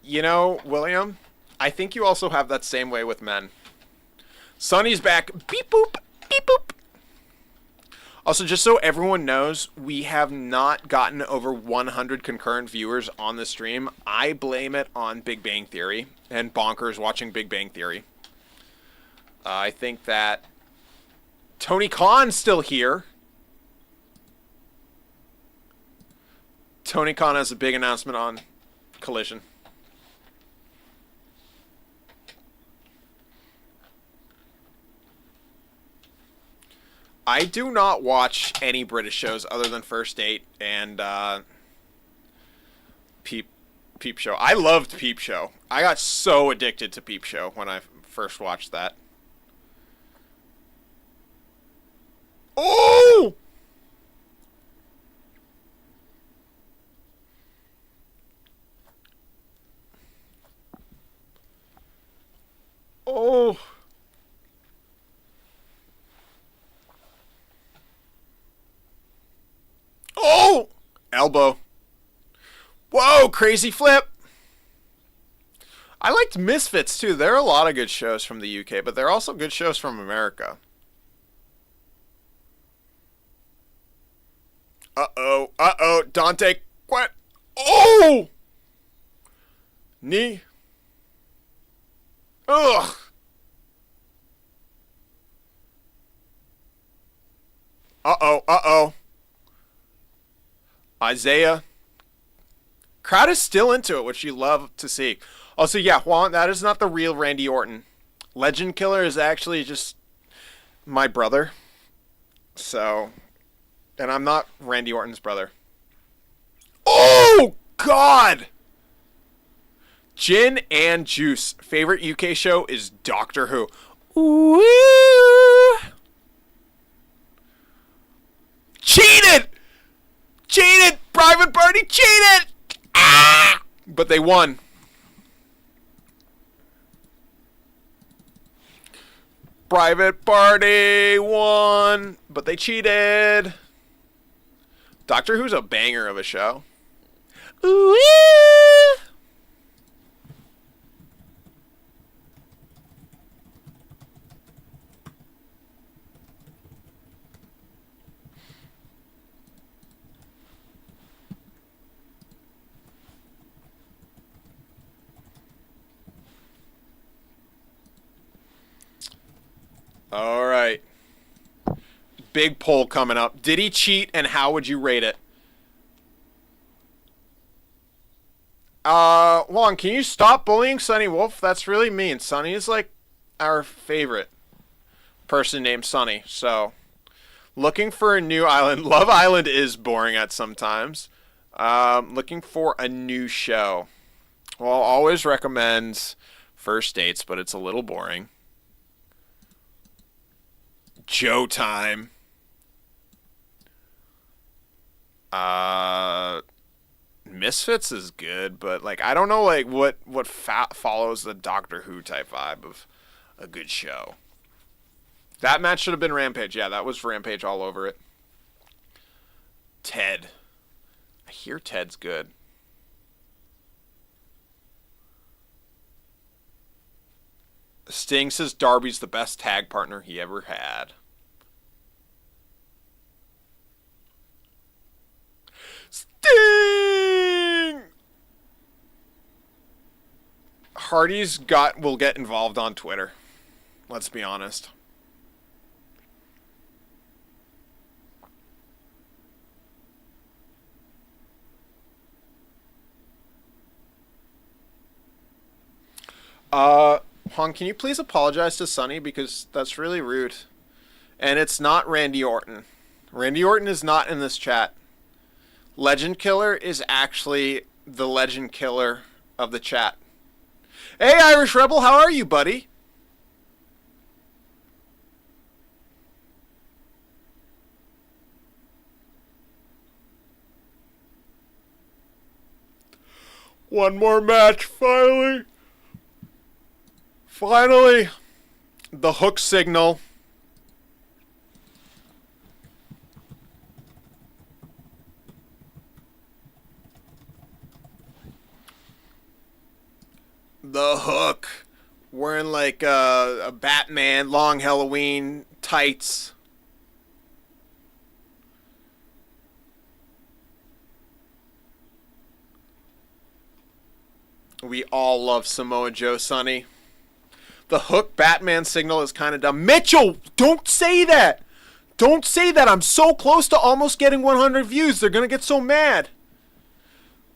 You know, William, I think you also have that same way with men. Sonny's back. Beep boop. Beep boop. Also, just so everyone knows, we have not gotten over 100 concurrent viewers on the stream. I blame it on Big Bang Theory and bonkers watching Big Bang Theory. I think that Tony Khan's still here. Tony Khan has a big announcement on Collision. I do not watch any British shows other than First Date and Peep Show. I loved Peep Show. I got so addicted to Peep Show when I first watched that. Oh! Oh! Oh! Elbow. Whoa, crazy flip. I liked Misfits, too. There are a lot of good shows from the UK, but there are also good shows from America. Uh-oh. Uh-oh. Dante. What? Oh! Knee. Ugh. Uh-oh. Uh-oh. Isaiah. Crowd is still into it, which you love to see. Also, yeah, Juan, that is not the real Randy Orton. Legend Killer is actually just my brother. So, and I'm not Randy Orton's brother. Oh, God! Gin and Juice. Favorite UK show is Doctor Who. Ooh. Cheated! Cheated! Private Party cheated! Ah! But they won. Private Party won, but they cheated. Doctor Who's a banger of a show. Ooh. All right. Big poll coming up. Did he cheat, and how would you rate it? Juan, can you stop bullying Sonny Wolf? That's really mean. Sonny is like our favorite person named Sonny. So, looking for a new island. Love Island is boring at sometimes. Looking for a new show. Well, always recommends First Dates, but it's a little boring. Joe time. Misfits is good, but like I don't know like what follows the Doctor Who type vibe of a good show. That match should have been Rampage. Yeah, that was Rampage all over it. Ted. I hear Ted's good. Sting says Darby's the best tag partner he ever had. Sting! Hardy's will get involved on Twitter. Let's be honest. Hong, can you please apologize to Sonny because that's really rude. And it's not Randy Orton. Randy Orton is not in this chat. Legend Killer is actually the Legend Killer of the chat. Hey, Irish Rebel, how are you, buddy? One more match, finally. Finally. The hook signal. The Hook wearing like a Batman long Halloween tights. We all love Samoa Joe, Sonny. The Hook Batman signal is kind of dumb. Mitchell, don't say that. Don't say that. I'm so close to almost getting 100 views. They're going to get so mad.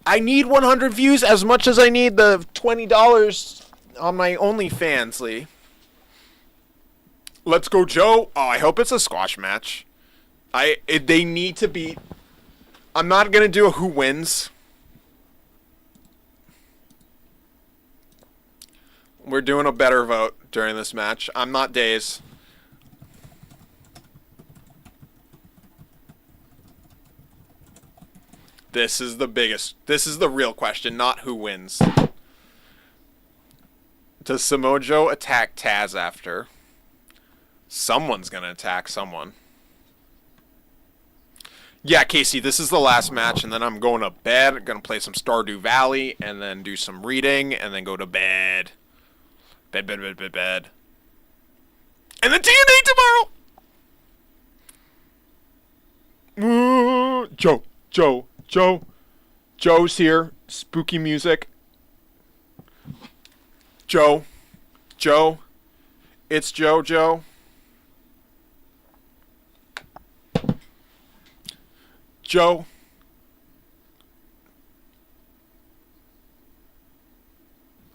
I need 100 views as much as I need the $20 on my OnlyFans, Lee. Let's go, Joe. Oh, I hope it's a squash match. They need to beat. I'm not going to do a who wins. We're doing a better vote during this match. I'm not Days. This is the biggest. This is the real question, not who wins. Does Samoa Joe attack Taz after? Someone's going to attack someone. Yeah, Casey, this is the last match, and then I'm going to bed. I'm going to play some Stardew Valley, and then do some reading, and then go to bed. Bed. And then TNA tomorrow! Joe's here. Spooky music. Joe. It's Joe. Joe.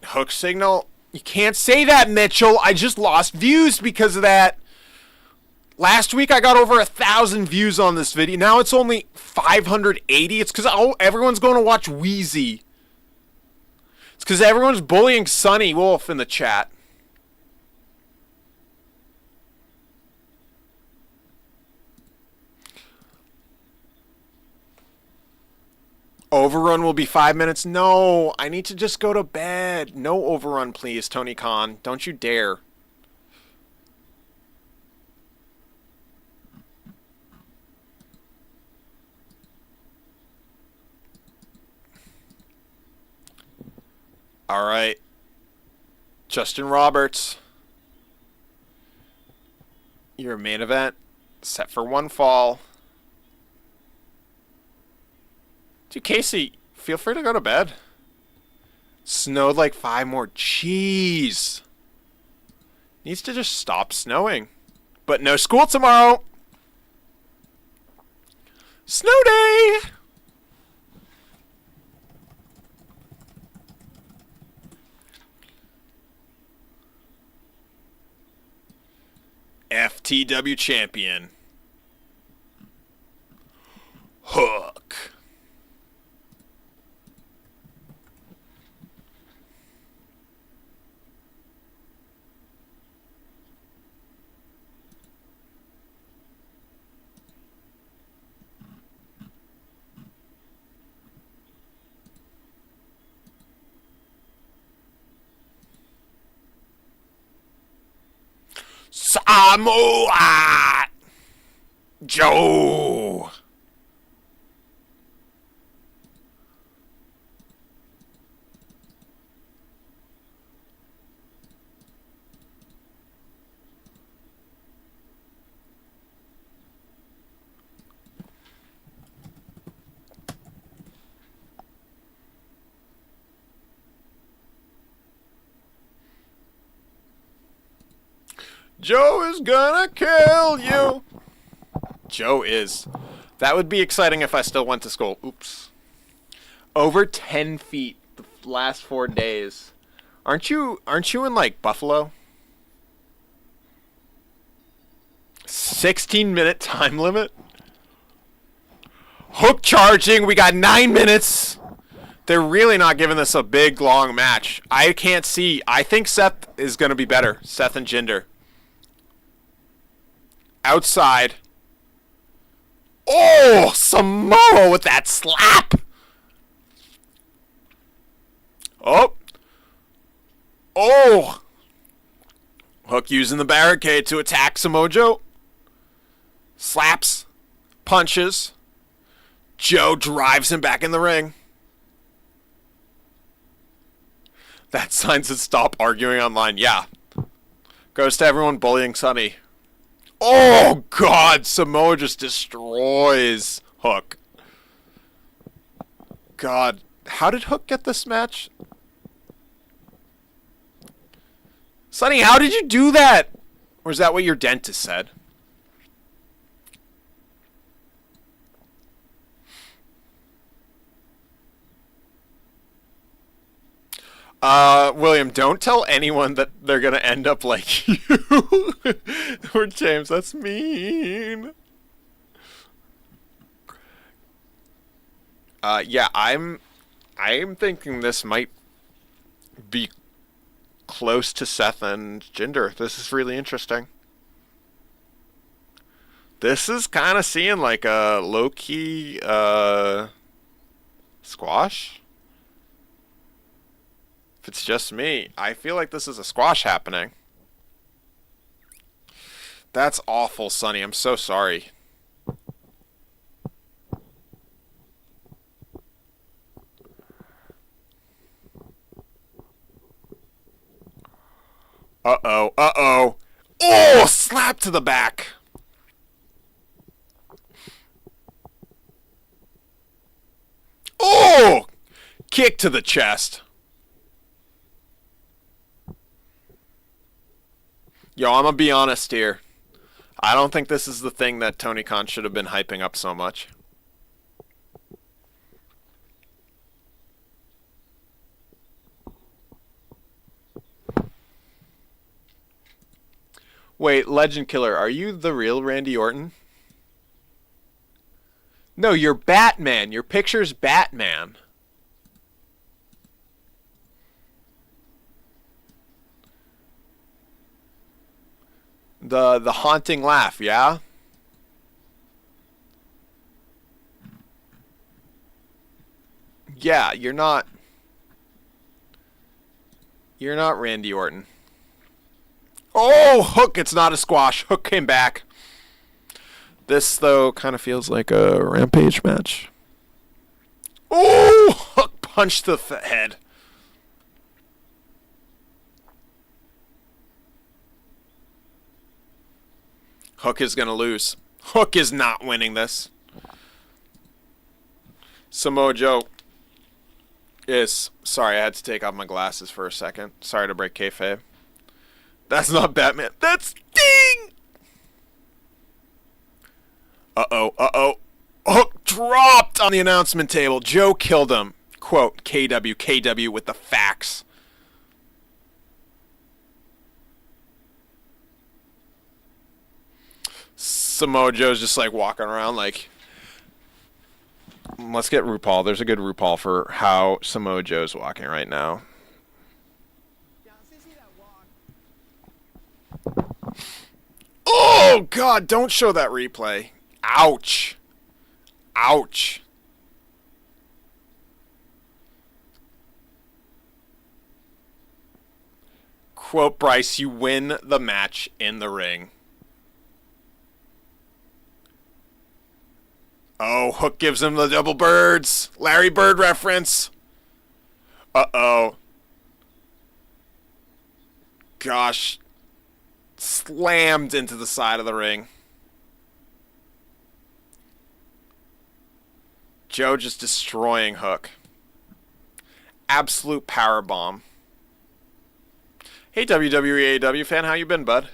Hook signal. You can't say that, Mitchell. I just lost views because of that. Last week I got over 1,000 views on this video. Now it's only 580. It's because everyone's going to watch Wheezy. It's because everyone's bullying Sunny Wolf in the chat. Overrun will be 5 minutes. No, I need to just go to bed. No overrun, please, Tony Khan. Don't you dare. All right. Justin Roberts. Your main event. Set for one fall. Dude, Casey, feel free to go to bed. Snowed like 5 more. Jeez. Needs to just stop snowing. But no school tomorrow. Snow day! FTW champion. Hook. Samoa Joe. Joe is gonna kill you. Joe is. That would be exciting if I still went to school. Oops. Over 10 feet the last 4 days. Aren't you in like Buffalo? 16-minute time limit? Hook charging. We got 9 minutes. They're really not giving this a big, long match. I can't see. I think Seth is going to be better. Seth and Jinder. Outside. Oh, Samoa with that slap. Oh. Oh. Hook using the barricade to attack Samoa Joe. Slaps. Punches. Joe drives him back in the ring. That sign says stop arguing online. Yeah. Goes to everyone bullying Sunny. Oh, God. Samoa just destroys Hook. God. How did Hook get this match? Sunny, how did you do that? Or is that what your dentist said? William, don't tell anyone that they're gonna end up like you. Or James, that's mean. Yeah, I'm thinking this might be close to Seth and Jinder. This is really interesting. This is kind of seeing like a low-key, squash. If it's just me, I feel like this is a squash happening. That's awful, Sonny. I'm so sorry. Uh-oh, uh-oh. Oh, slap to the back. Oh, kick to the chest. Yo, I'm gonna be honest here. I don't think this is the thing that Tony Khan should have been hyping up so much. Wait, Legend Killer, are you the real Randy Orton? No, you're Batman. Your picture's Batman. The haunting laugh, yeah? Yeah, you're not Randy Orton. Oh, Hook, it's not a squash. Hook came back. This, though, kind of feels like a Rampage match. Oh, Hook punched the head. Hook is going to lose. Hook is not winning this. Samoa Joe is... Sorry, I had to take off my glasses for a second. Sorry to break kayfabe. That's not Batman. That's Sting! Uh-oh, uh-oh. Hook dropped on the announcement table. Joe killed him. Quote, KW with the facts. Samoa Joe's just like walking around like... Let's get RuPaul. There's a good RuPaul for how Samoa Joe's walking right now. Oh, God, don't show that replay. Ouch. Ouch. Quote Bryce, you win the match in the ring. Oh, Hook gives him the double birds. Larry Bird reference. Uh-oh. Gosh. Slammed into the side of the ring. Joe just destroying Hook. Absolute power bomb. Hey, WWE AEW fan, how you been, bud?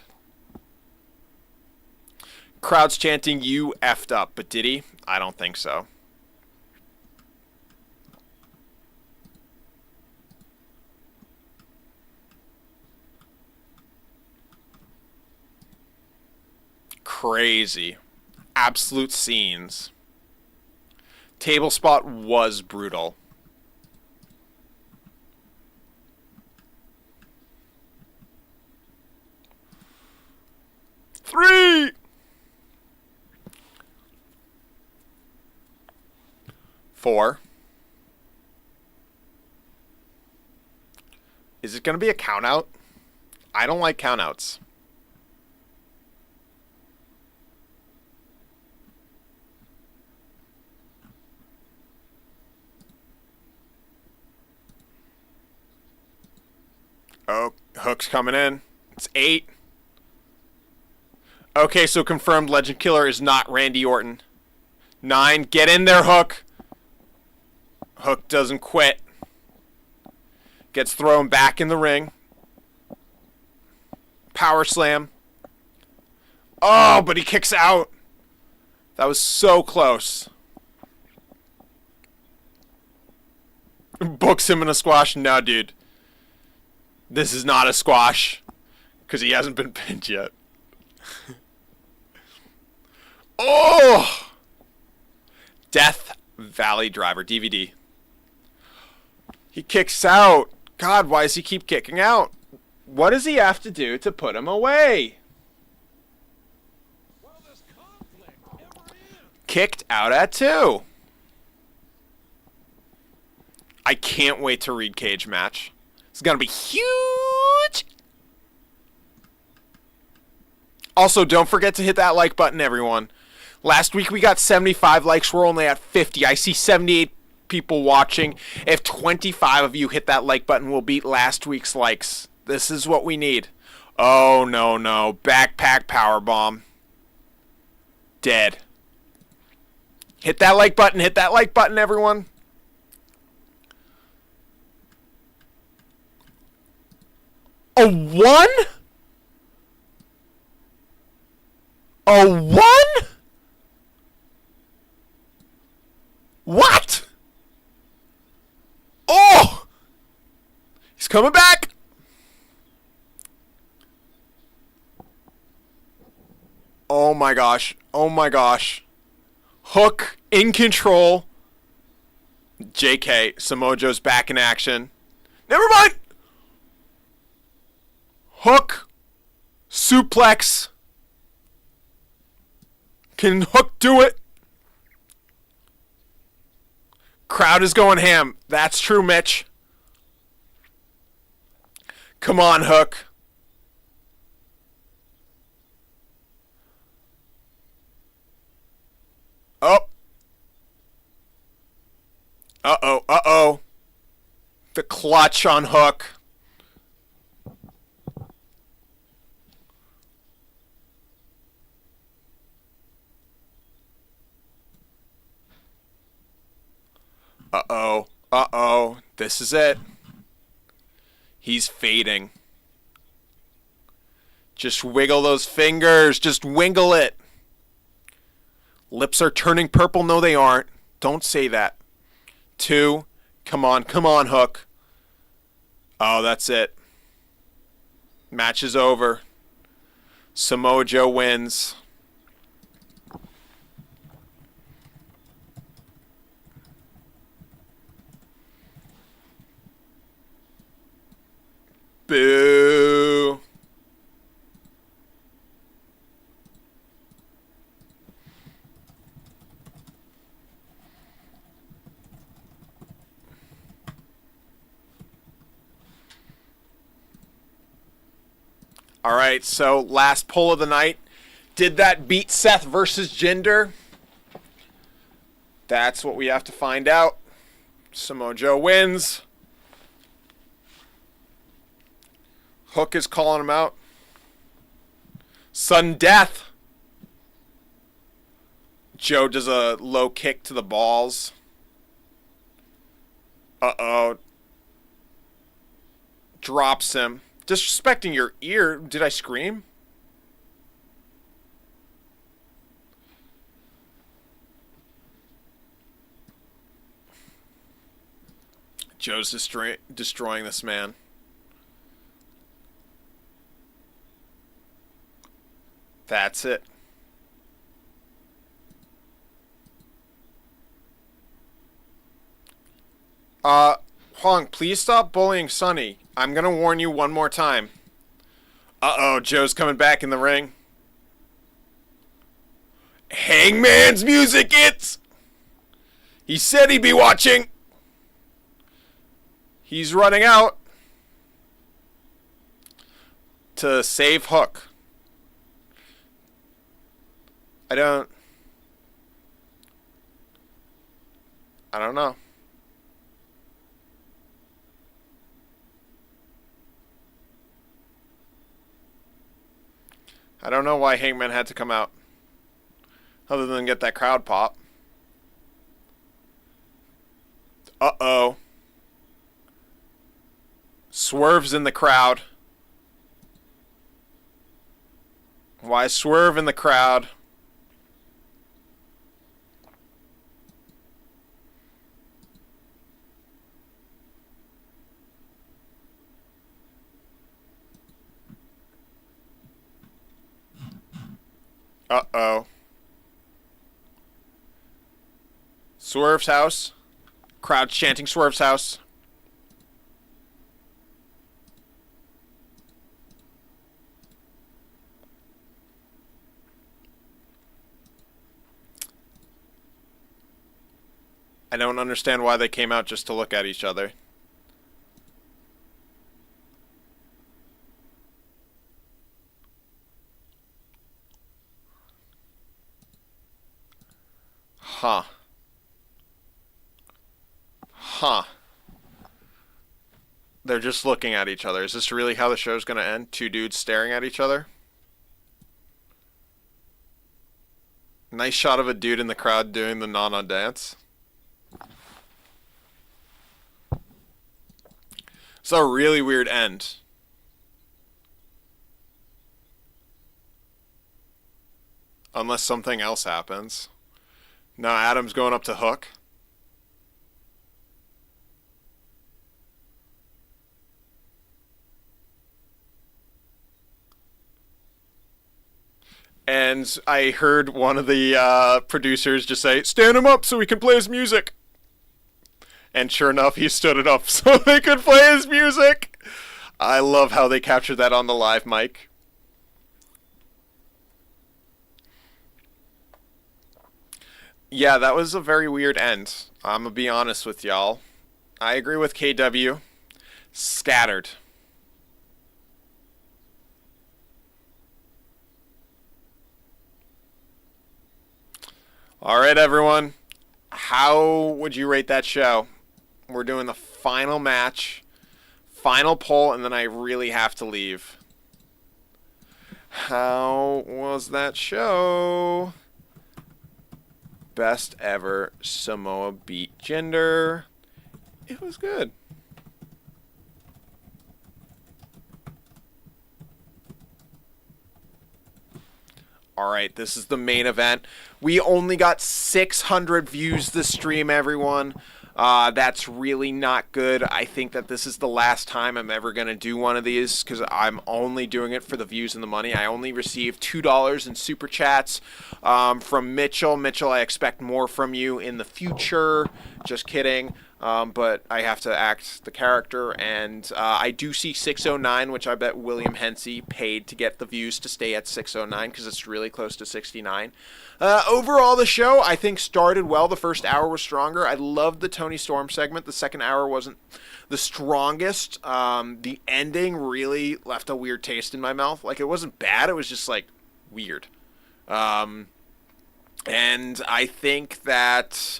Crowd's chanting, you effed up, but did he? I don't think so. Crazy. Absolute scenes. Table spot was brutal. Three! Four. Is it going to be a count out? I don't like count outs. Oh, Hook's coming in. It's 8. Okay, so confirmed Legend Killer is not Randy Orton. 9. Get in there, Hook. Hook doesn't quit. Gets thrown back in the ring. Power slam. Oh, but he kicks out. That was so close. Books him in a squash. No, dude. This is not a squash. Because he hasn't been pinned yet. Oh! Death Valley Driver. DVD. He kicks out. God, why does he keep kicking out? What does he have to do to put him away? Kicked out at 2. I can't wait to read Cage match. It's going to be huge. Also, don't forget to hit that like button, everyone. Last week we got 75 likes. We're only at 50. I see 78 people watching. If 25 of you hit that like button, we'll beat last week's likes. This is what we need. Oh, no, no. Backpack powerbomb. Dead. Hit that like button. Hit that like button, everyone. A 1? A 1? What? Oh! He's coming back. Oh my gosh. Oh my gosh. Hook in control. JK. Samoa Joe's back in action. Never mind. Hook. Suplex. Can Hook do it? Crowd is going ham. That's true, Mitch. Come on, Hook. Oh. Uh-oh, uh-oh. The clutch on Hook. Uh-oh, uh-oh. This is it. He's fading. Just wiggle those fingers. Just wiggle it. Lips are turning purple. No, they aren't. Don't say that. 2. Come on, Hook. Oh, that's it. Match is over. Samoa Joe wins. Boo. All right, so last poll of the night. Did that beat Seth versus Jinder? That's what we have to find out. Samoa Joe wins. Hook is calling him out. Sudden death. Joe does a low kick to the balls. Uh-oh. Drops him. Disrespecting your ear. Did I scream? Joe's destroying this man. That's it. Hong, please stop bullying Sonny. I'm gonna warn you one more time. Uh-oh, Joe's coming back in the ring. Hangman's music, it's... He said he'd be watching. He's running out to save Hook. I don't know. I don't know why Hangman had to come out. Other than get that crowd pop. Uh-oh. Swerve's in the crowd. Why is Swerve in the crowd? Uh-oh. Swerve's house. Crowd chanting Swerve's house. I don't understand why they came out just to look at each other. Huh. Huh. They're just looking at each other. Is this really how the show's gonna end? 2 dudes staring at each other? Nice shot of a dude in the crowd doing the Nana dance. It's a really weird end. Unless something else happens. Now Adam's going up to Hook. And I heard one of the producers just say, "Stand him up so we can play his music." And sure enough, he stood it up so they could play his music. I love how they captured that on the live mic. Yeah, that was a very weird end. I'm going to be honest with y'all. I agree with KW. Scattered. All right, everyone. How would you rate that show? We're doing the final match, final poll, and then I really have to leave. How was that show? Best ever Samoa beat Jinder. It was good. All right, this is the main event. We only got 600 views this stream, everyone. That's really not good. I think that this is the last time I'm ever going to do one of these because I'm only doing it for the views and the money. I only received $2 in super chats from Mitchell. Mitchell, I expect more from you in the future. Just kidding. But I have to act the character, and I do see 609, which I bet William Hensey paid to get the views to stay at 609 because it's really close to 69. Overall, the show, I think, started well. The first hour was stronger. I loved the Tony Storm segment. The second hour wasn't the strongest. The ending really left a weird taste in my mouth. Like, it wasn't bad. It was just, like, weird. And I think that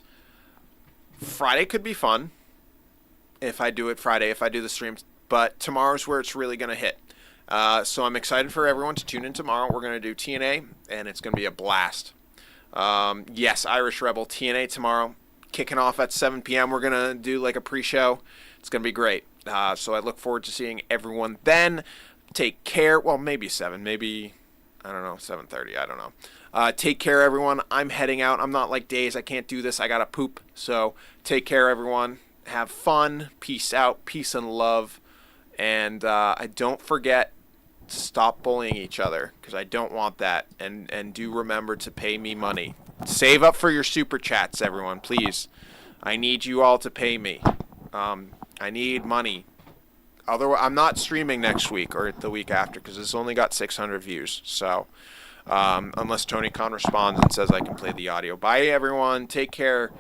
Friday could be fun if I do it Friday, if I do the streams. But tomorrow's where it's really going to hit. So I'm excited for everyone to tune in tomorrow. We're going to do TNA, and it's going to be a blast. Yes, Irish Rebel TNA tomorrow, kicking off at 7 p.m. We're going to do like a pre-show. It's going to be great. So I look forward to seeing everyone then. Take care. Well, maybe 7, maybe, I don't know, 7:30. I don't know. Take care, everyone. I'm heading out. I'm not like Days. I can't do this. I got to poop. So take care, everyone. Have fun. Peace out. Peace and love. And don't forget to stop bullying each other because I don't want that. And do remember to pay me money. Save up for your super chats, everyone, please. I need you all to pay me. I need money. Otherwise, I'm not streaming next week or the week after because it's only got 600 views. So unless Tony Khan responds and says I can play the audio. Bye, everyone. Take care.